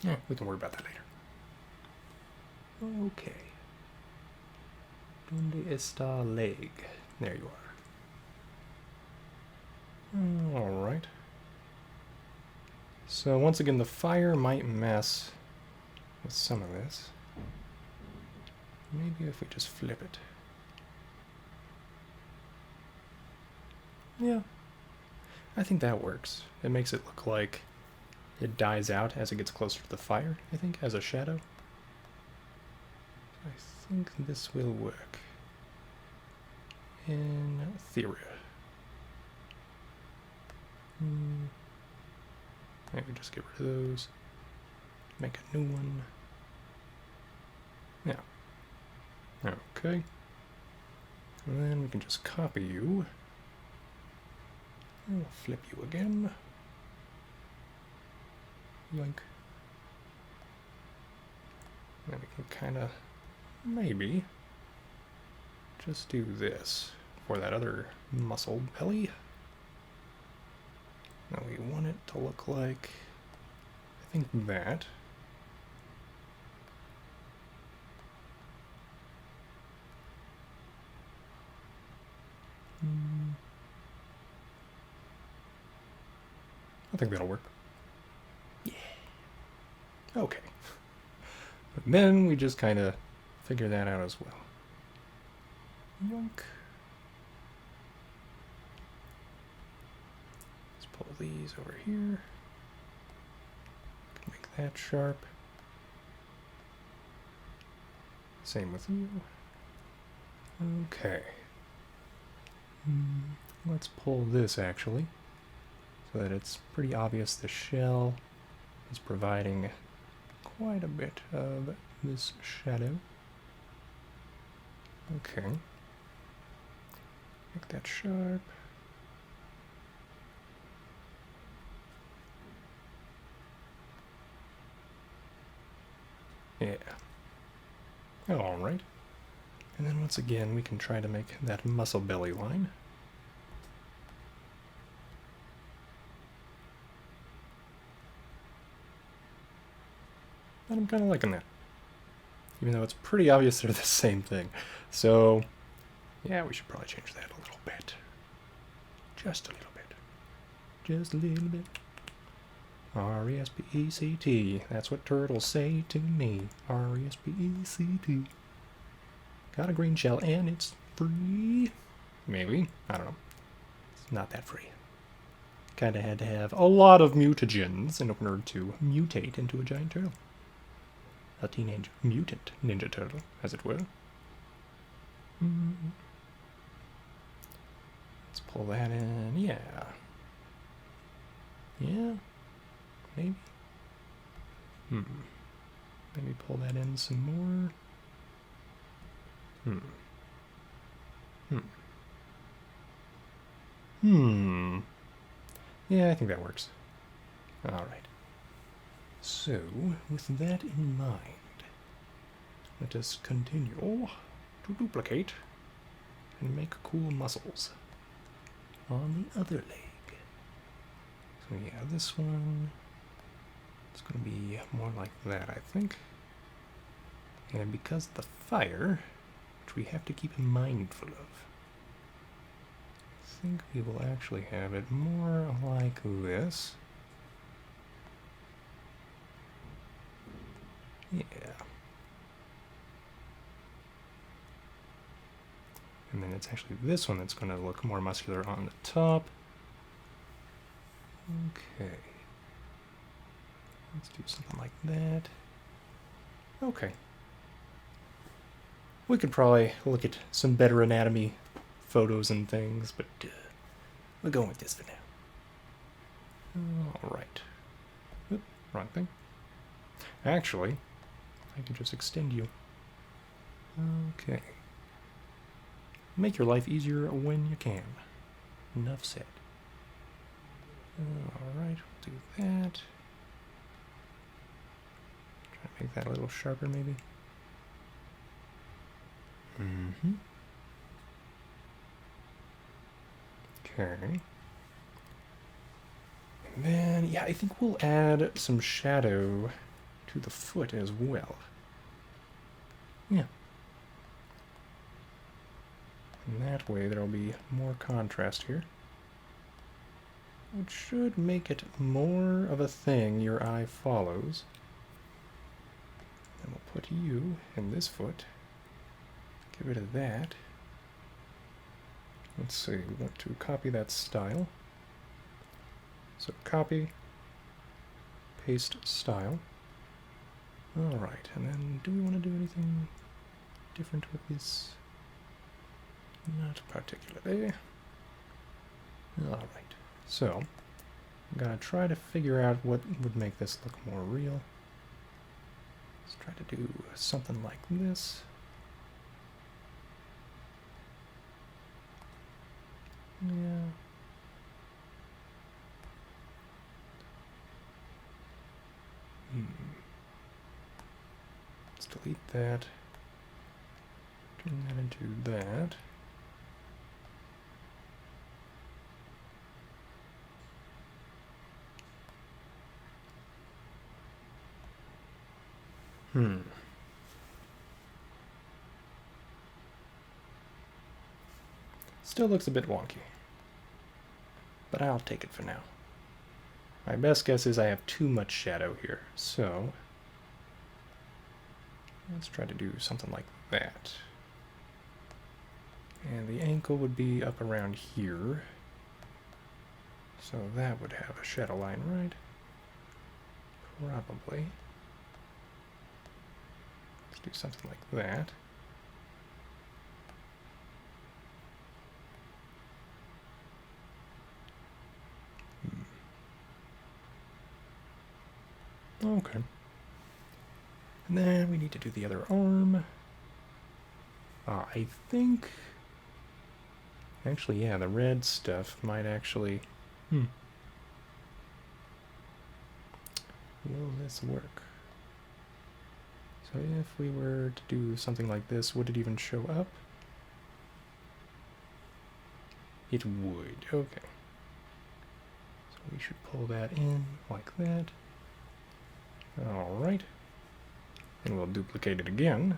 Yeah, we can worry about that later. Okay. Donde está leg? There you are. Alright. So once again, the fire might mess with some of this. Maybe if we just flip it. Yeah. I think that works. It makes it look like it dies out as it gets closer to the fire, I think, as a shadow. I think this will work. In theory. Maybe just get rid of those. Make a new one. Yeah. Okay. And then we can just copy you. And we'll flip you again. Yoink. Then we can kind of, maybe, just do this for that other muscle belly. Now we want it to look like, I think that. I think that'll work. Yeah. Okay. But then we just kind of figure that out as well. Yoink. Let's pull these over here. Make that sharp. Same with you. Okay. Let's pull this actually, so that it's pretty obvious the shell is providing quite a bit of this shadow. Okay. Make that sharp. Yeah. Alright. And then once again, we can try to make that muscle belly line. And I'm kind of liking that. Even though it's pretty obvious they're the same thing. So, yeah, we should probably change that a little bit. Just a little bit. Just a little bit. R-E-S-P-E-C-T. That's what turtles say to me. R-E-S-P-E-C-T. Got a green shell and it's free. Maybe. I don't know. It's not that free. Kinda had to have a lot of mutagens in order to mutate into a giant turtle. A teenage mutant ninja turtle, as it were. Let's pull that in. Yeah. Yeah. Maybe. Maybe pull that in some more. Yeah, I think that works. Alright. So, with that in mind, let us continue to duplicate and make cool muscles on the other leg. So yeah, this one, it's going to be more like that, I think. And because of the fire, which we have to keep mindful of, I think we will actually have it more like this. Yeah. And then it's actually this one that's going to look more muscular on the top. Okay. Let's do something like that. Okay. We could probably look at some better anatomy photos and things, but we're going with this for now. Alright. Oop, wrong thing. Actually, I can just extend you. Okay. Make your life easier when you can. enough said. Alright, we'll do that. Try to make that a little sharper, maybe. Mm-hmm. Okay. And then, yeah, I think we'll add some shadow to the foot as well. Yeah. And that way there'll be more contrast here, which should make it more of a thing your eye follows. And we'll put you in this foot. Get rid of that. Let's see, we want to copy that style. So copy, paste style. Alright, and then do we want to do anything different with this? Not particularly. Alright, so I'm going to try to figure out what would make this look more real. Let's try to do something like this. Yeah. Let's delete that. Turn that into that. Still looks a bit wonky, but I'll take it for now. My best guess is I have too much shadow here, so let's try to do something like that. And the ankle would be up around here, so that would have a shadow line, right? Probably. Let's do something like that. Okay. And then we need to do the other arm. I think... Actually, yeah, the red stuff might actually... Will this work? So if we were to do something like this, would it even show up? It would, okay. So we should pull that in like that. Alright. And we'll duplicate it again.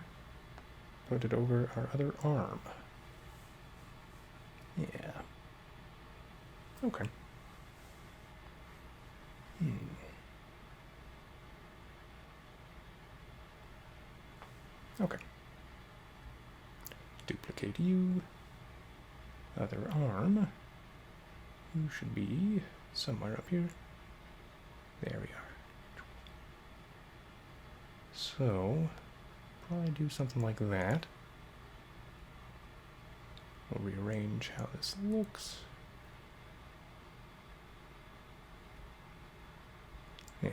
Put it over our other arm. Yeah. Okay. Okay. Duplicate you. Other arm. You should be somewhere up here. There we are. So, probably do something like that. We'll rearrange how this looks. Yeah.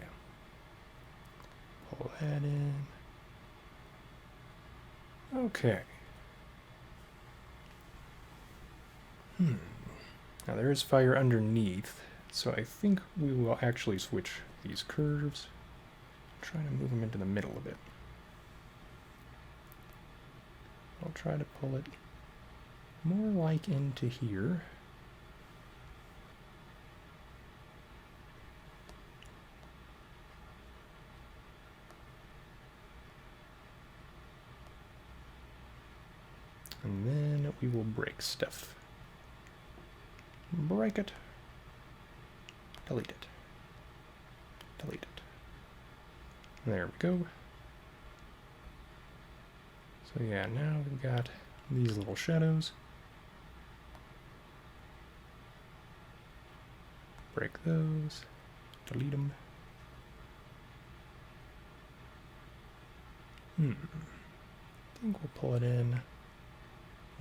Pull that in. Okay. Now there is fire underneath, so I think we will actually switch these curves. Try to move them into the middle a bit. I'll try to pull it more like into here. And then we will break stuff. Break it. Delete it. Delete it. There we go. So yeah, now we've got these little shadows. Break those. Delete them. I think we'll pull it in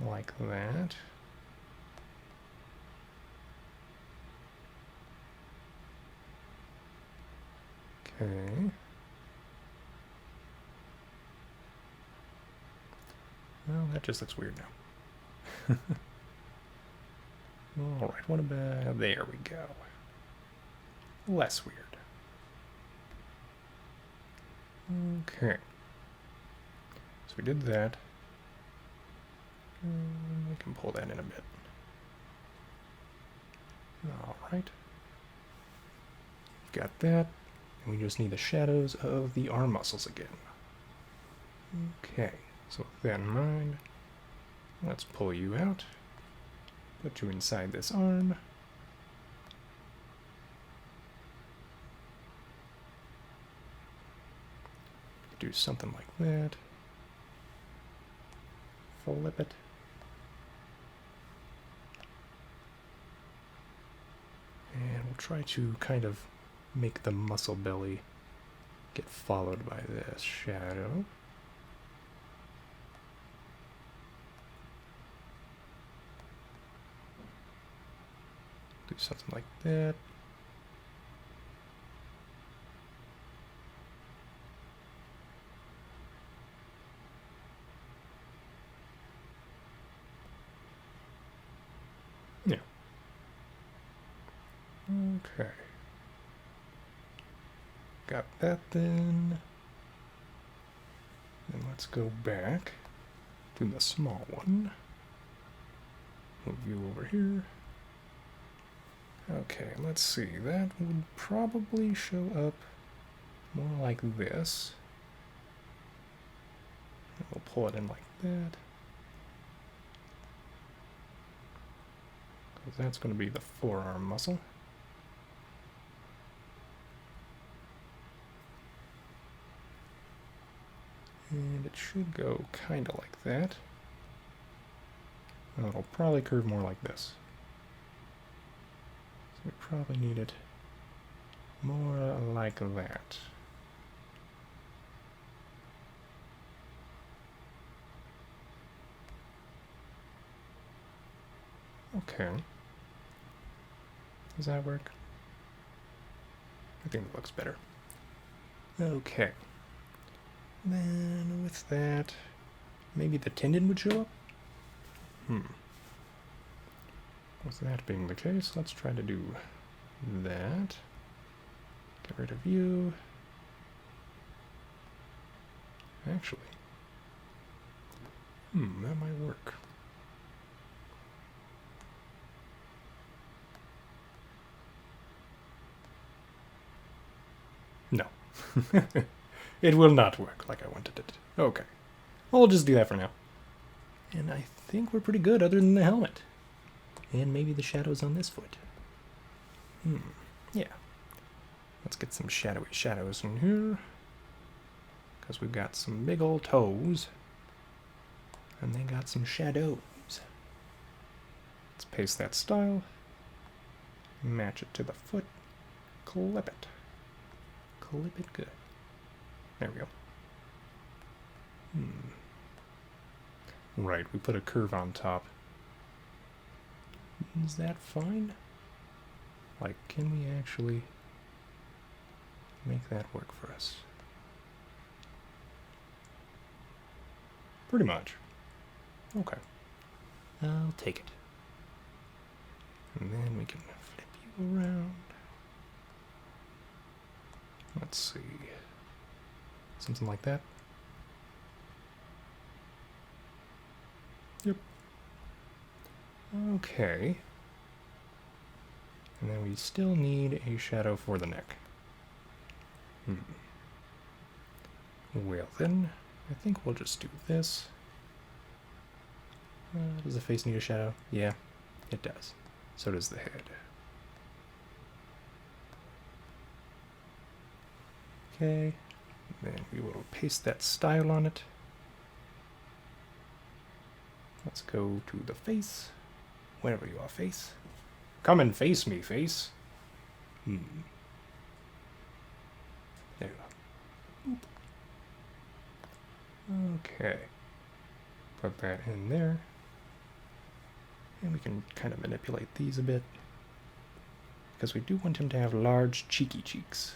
like that. Okay. Well, that just looks weird now. Alright, what about... there we go. Less weird. Okay. So we did that. We can pull that in a bit. Alright. Got that. And we just need the shadows of the arm muscles again. Okay. So with that in mind, let's pull you out. Put you inside this arm. Do something like that. Flip it. And we'll try to kind of make the muscle belly get followed by this shadow. Do something like that. Yeah. Okay. Got that then. And let's go back to the small one. Move you over here. Okay, let's see. That would probably show up more like this. And we'll pull it in like that. Because that's going to be the forearm muscle. And it should go kind of like that. And it'll probably curve more like this. So we probably need it more like that. Okay. Does that work? I think it looks better. Okay. Then with that, maybe the tendon would show up? With that being the case, let's try to do that. Get rid of you. Actually, that might work. No. It will not work like I wanted it. Okay. Well, we'll just do that for now. And I think we're pretty good other than the helmet. And maybe the shadows on this foot. Yeah. Let's get some shadowy shadows in here. Because we've got some big old toes. And they got some shadows. Let's paste that style. Match it to the foot. Clip it. Clip it good. There we go. Right, we put a curve on top. Is that fine? Like, can we actually make that work for us? Pretty much. Okay. I'll take it. And then we can flip you around. Let's see. Something like that. Yep. Okay. And then we still need a shadow for the neck. Well then, I think we'll just do this. Does the face need a shadow? Yeah, it does. So does the head. Okay. Then we will paste that style on it. Let's go to the face. Wherever you are, face. Come and face me, face. There you go. Boop. Okay. Put that in there. And we can kind of manipulate these a bit. Because we do want him to have large, cheeky cheeks.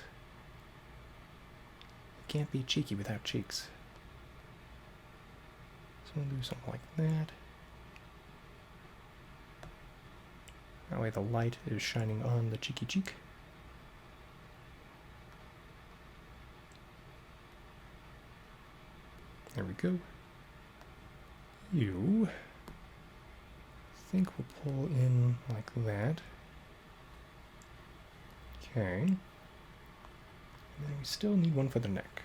Can't be cheeky without cheeks. So we'll do something like that. That way the light is shining on the cheeky cheek. There we go. You, I think we'll pull in like that. Okay. And then we still need one for the neck.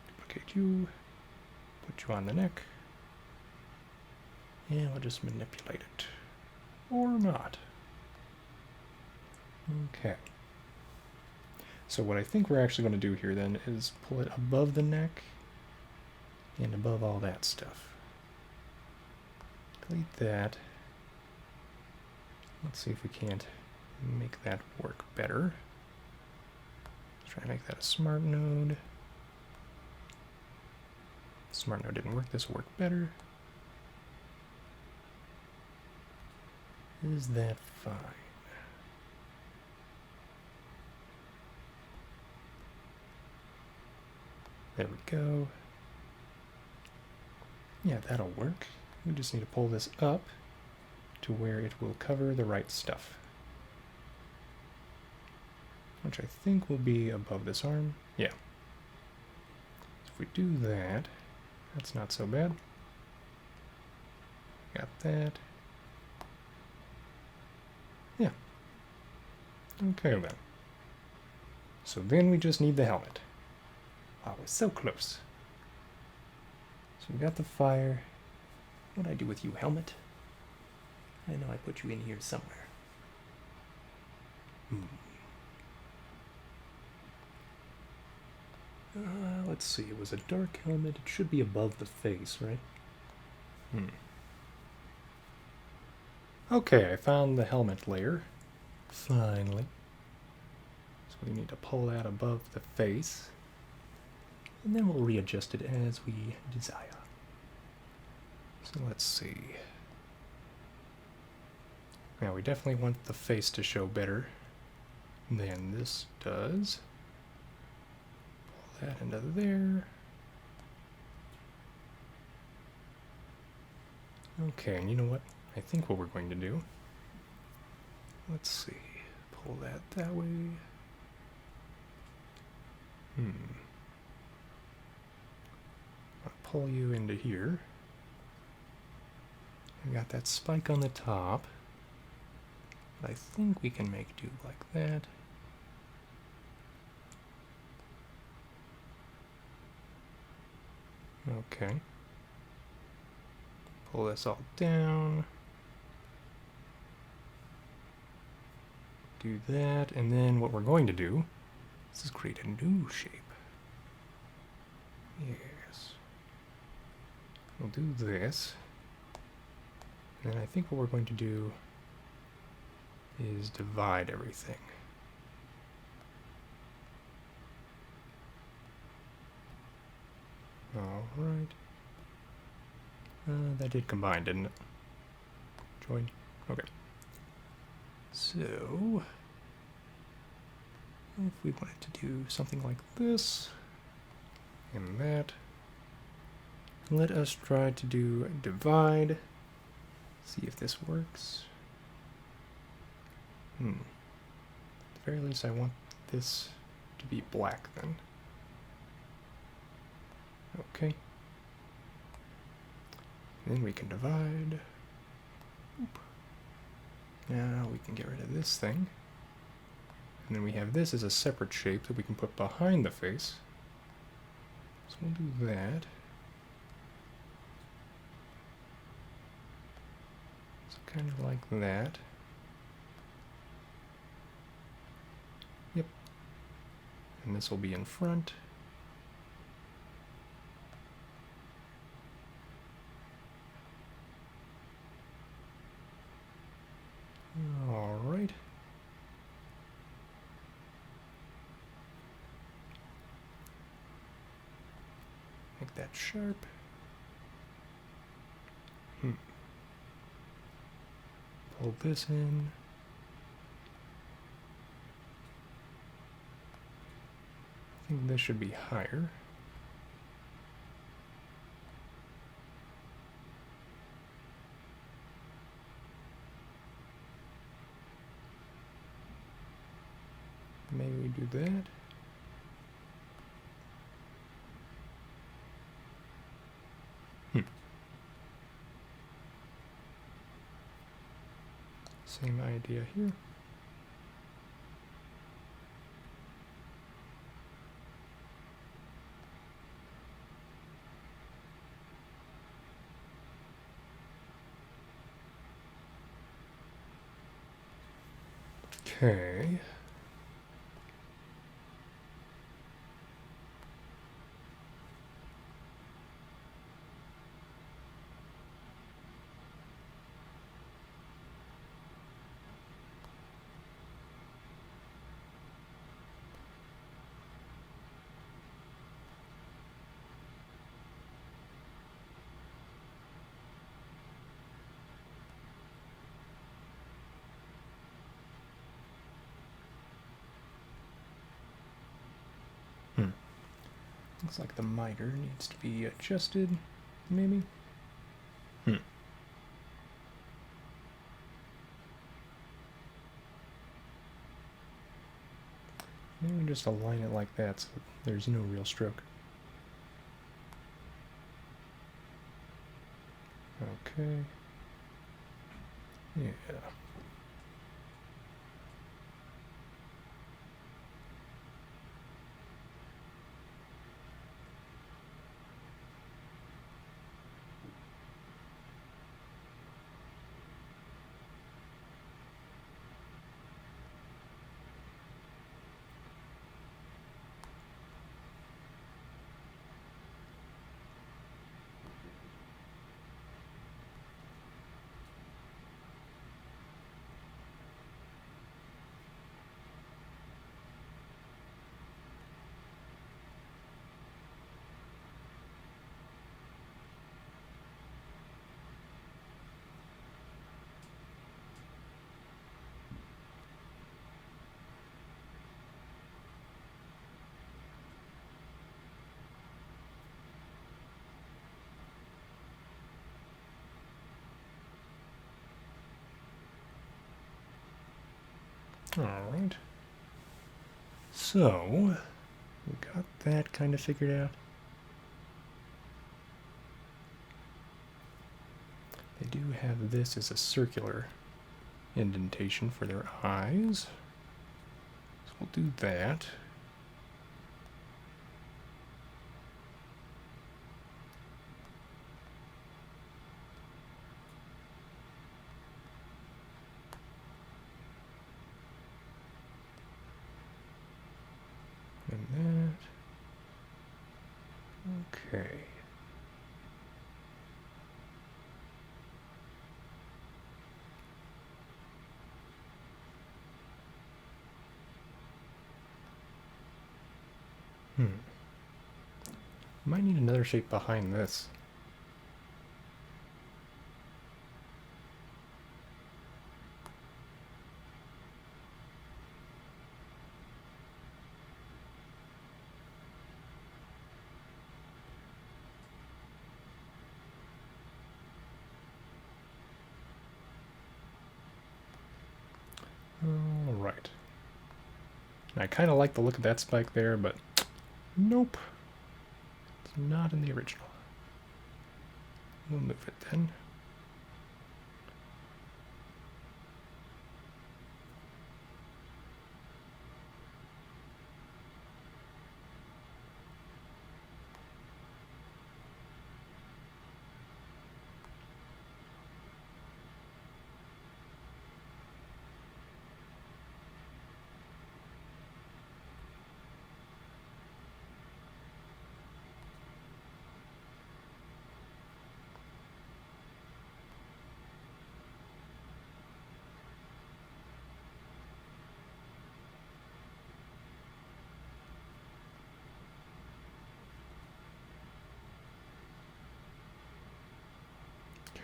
Duplicate you, put you on the neck, and we'll just manipulate it. Or not. Okay. So what I think we're actually going to do here then is pull it above the neck and above all that stuff. Delete that. Let's see if we can't make that work better. Let's try to make that a smart node. Smart node didn't work. This will work better. Is that fine? There we go. Yeah, that'll work. We just need to pull this up to where it will cover the right stuff. Which I think will be above this arm. Yeah. If we do that, that's not so bad. Got that. Yeah. Okay then. So then we just need the helmet. Wow, we're so close. So we got the fire. What'd I do with you, helmet? I know I put you in here somewhere. Let's see, it was a dark helmet. It should be above the face, right? Okay, I found the helmet layer. Finally. So we need to pull that above the face. And then we'll readjust it as we desire. So let's see. Now we definitely want the face to show better than this does. Pull that into there. Okay, and you know what? I think what we're going to do, let's see, pull that way. I'll pull you into here. We got that spike on the top. But I think we can make do like that. Okay. Pull this all down. Do that, and then what we're going to do is create a new shape. Yes. We'll do this. And I think what we're going to do is divide everything. Alright. That did combine, didn't it? Join. Okay. So, if we wanted to do something like this, and that, let us try to do divide. See if this works. At the very least, I want this to be black then. Okay. Then we can divide. Oop. Now we can get rid of this thing. And then we have this as a separate shape that we can put behind the face. So we'll do that. So kind of like that. Yep. And this will be in front. Alright. Make that sharp. Pull this in. I think this should be higher. do that. Same idea here. Okay. Looks like the miter needs to be adjusted, maybe? Maybe just align it like that so there's no real stroke. Okay. Yeah. Alright. So, we got that kind of figured out. They do have this as a circular indentation for their eyes. So we'll do that. And that. Okay. Might need another shape behind this. Alright. I kind of like the look of that spike there, but nope. It's not in the original. We'll move it then.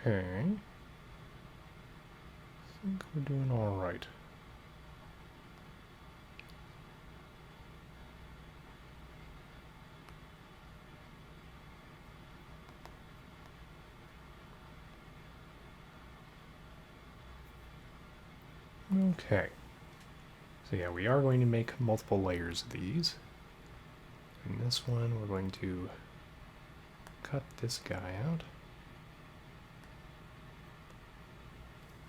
Okay. I think we're doing all right. Okay. So yeah, we are going to make multiple layers of these. And this one, we're going to cut this guy out.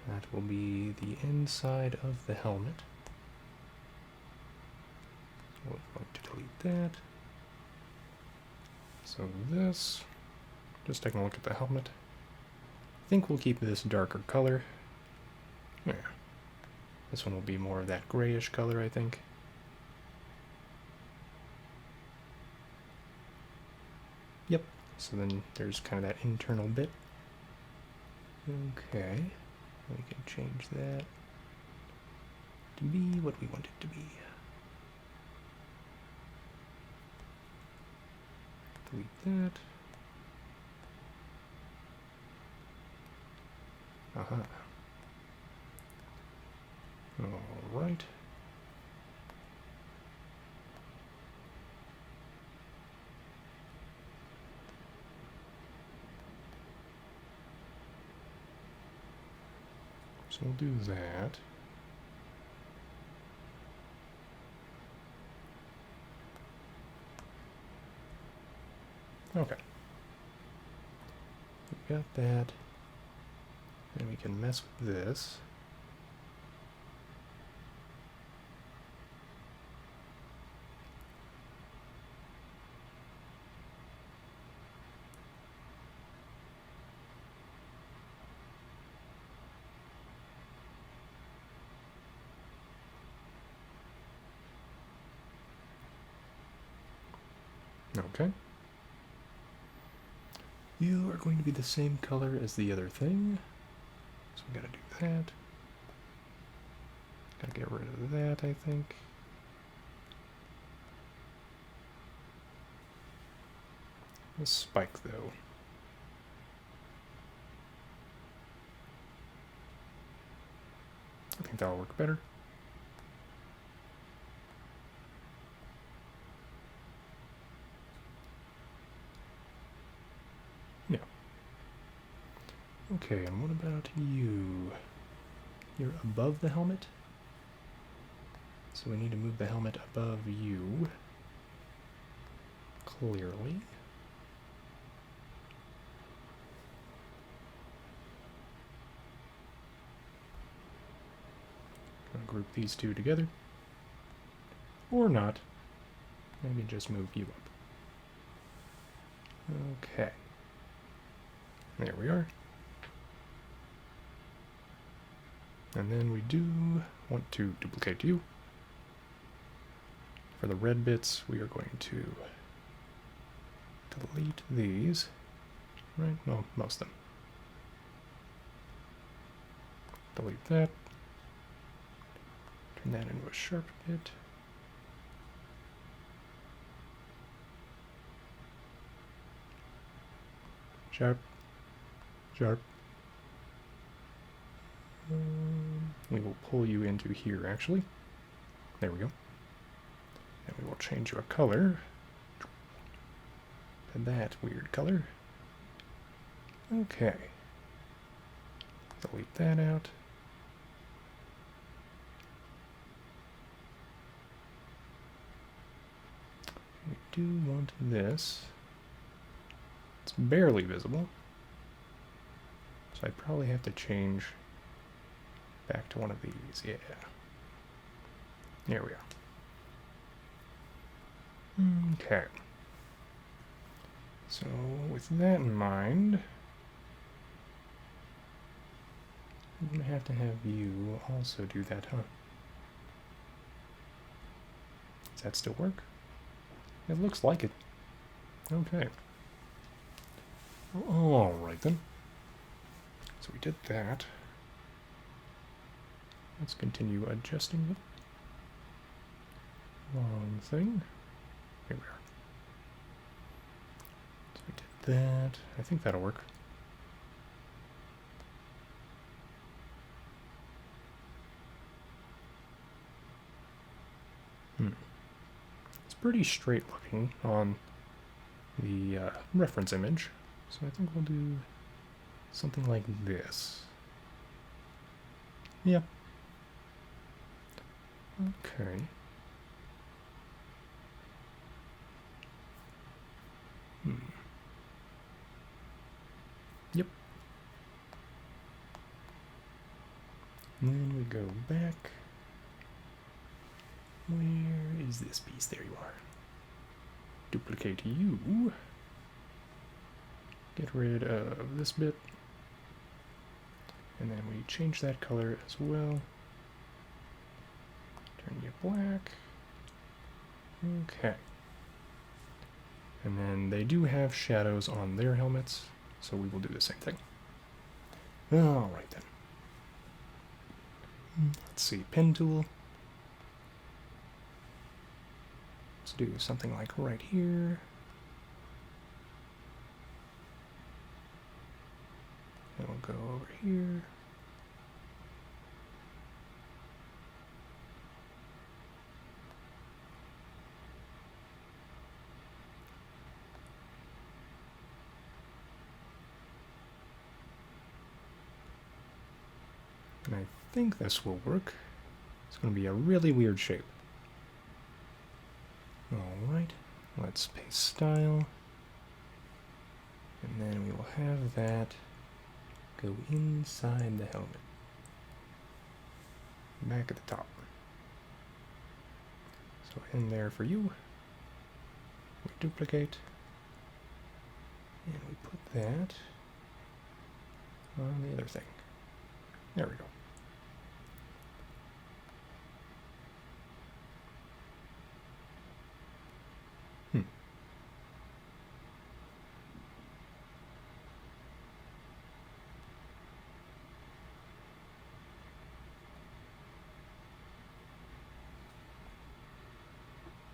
That will be the inside of the helmet. We're going to delete that. So this, just taking a look at the helmet, I think we'll keep this darker color. Yeah. This one will be more of that grayish color, I think. Yep. So then there's kind of that internal bit. Okay. We can change that to be what we want it to be. Delete that. Aha. All right. So we'll do that. Okay. We got that. And we can mess with this. Okay. You are going to be the same color as the other thing. So we gotta do that. Gotta get rid of that, I think. This spike, though. I think that'll work better. Yeah. Okay, and what about you? You're above the helmet? So we need to move the helmet above you. Clearly. Gonna group these two together. Or not. Maybe just move you up. Okay. There we are. And then we do want to duplicate you. For the red bits, we are going to delete these. Right? No, most of them. Delete that. Turn that into a sharp bit. Sharp. Sharp. We will pull you into here, actually. There we go. And we will change you a color. To that weird color. Okay. Delete that out. We do want this. It's barely visible. So I probably have to change back to one of these. Yeah. There we are. Okay. So with that in mind, I'm going to have you also do that, huh? Does that still work? It looks like it. Okay. Alright then. So we did that. Let's continue adjusting it. Wrong thing. Here we are. So we did that. I think that'll work. It's pretty straight looking on the reference image. So I think we'll do something like this. Yeah. Okay. Yep. And then we go back. Where is this piece? There you are. Duplicate you. Get rid of this bit. And then we change that color as well. Turn you black. Okay. And then they do have shadows on their helmets, so we will do the same thing. Alright then. Let's see, pen tool. Let's do something like right here. And we'll go over here. And I think this will work. It's going to be a really weird shape. Alright, let's paste style. And then we will have that go inside the helmet. Back at the top. So in there for you. We duplicate. And we put that on the other thing. There we go.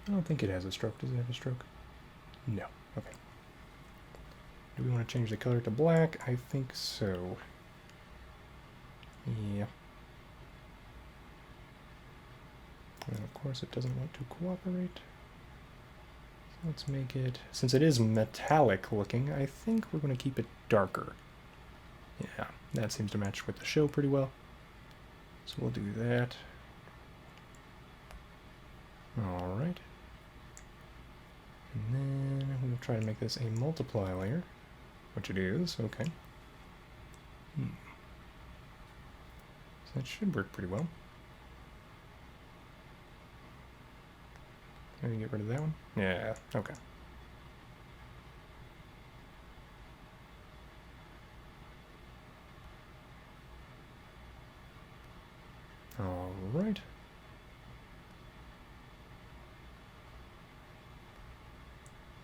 I don't think it has a stroke. Does it have a stroke? No. Okay. Do we want to change the color to black? I think so. Yeah. And of course it doesn't want to cooperate. So let's make it, since it is metallic looking, I think we're going to keep it darker. Yeah, that seems to match with the show pretty well. So we'll do that. Alright. And then we'll try to make this a multiply layer, which it is, okay. So that should work pretty well. Maybe get rid of that one? Yeah, okay. Alright.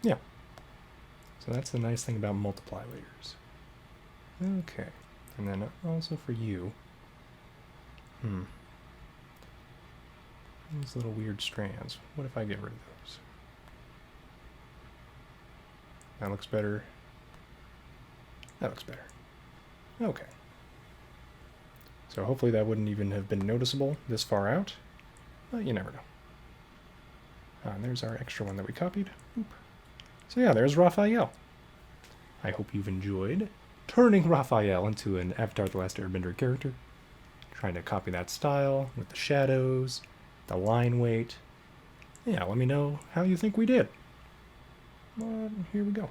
Yeah. So that's the nice thing about multiply layers. Okay. And then also for you. These little weird strands. What if I get rid of those? That looks better. That looks better. Okay. So hopefully that wouldn't even have been noticeable this far out. But you never know. And there's our extra one that we copied. Boop. So yeah, there's Raphael. I hope you've enjoyed turning Raphael into an Avatar The Last Airbender character. Trying to copy that style with the shadows, the line weight. Yeah, let me know how you think we did. But here we go.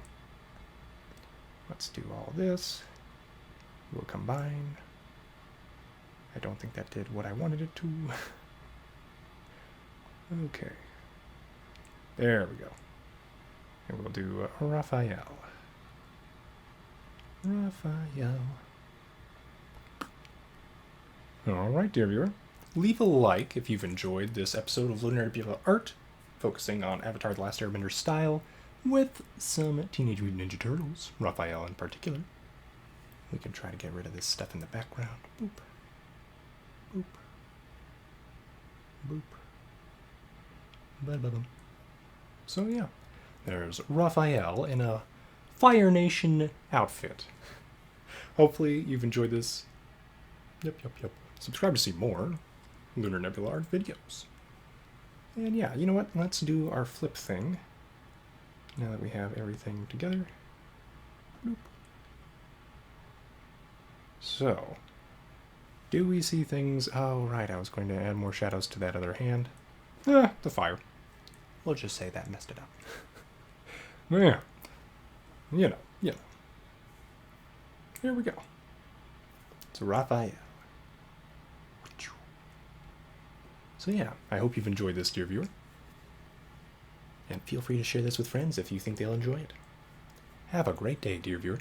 Let's do all this. We'll combine. I don't think that did what I wanted it to. Okay. There we go. And we'll do Raphael. Raphael. Alright, dear viewer. Leave a like if you've enjoyed this episode of Lunar Nebula Art, focusing on Avatar The Last Airbender style, with some Teenage Mutant Ninja Turtles, Raphael in particular. We can try to get rid of this stuff in the background. Boop. Boop. Boop. Ba-ba-bum. So yeah, there's Raphael in a Fire Nation outfit. Hopefully you've enjoyed this. Yep. Subscribe to see more Lunar Nebula Art videos. And yeah, you know what? Let's do our flip thing. Now that we have everything together. Bloop. So, Do we see things? Oh, right, I was going to add more shadows to that other hand. The fire. We'll just say that messed it up. Yeah. You know. Here we go. It's Raphael. So yeah, I hope you've enjoyed this, dear viewer. And feel free to share this with friends if you think they'll enjoy it. Have a great day, dear viewer.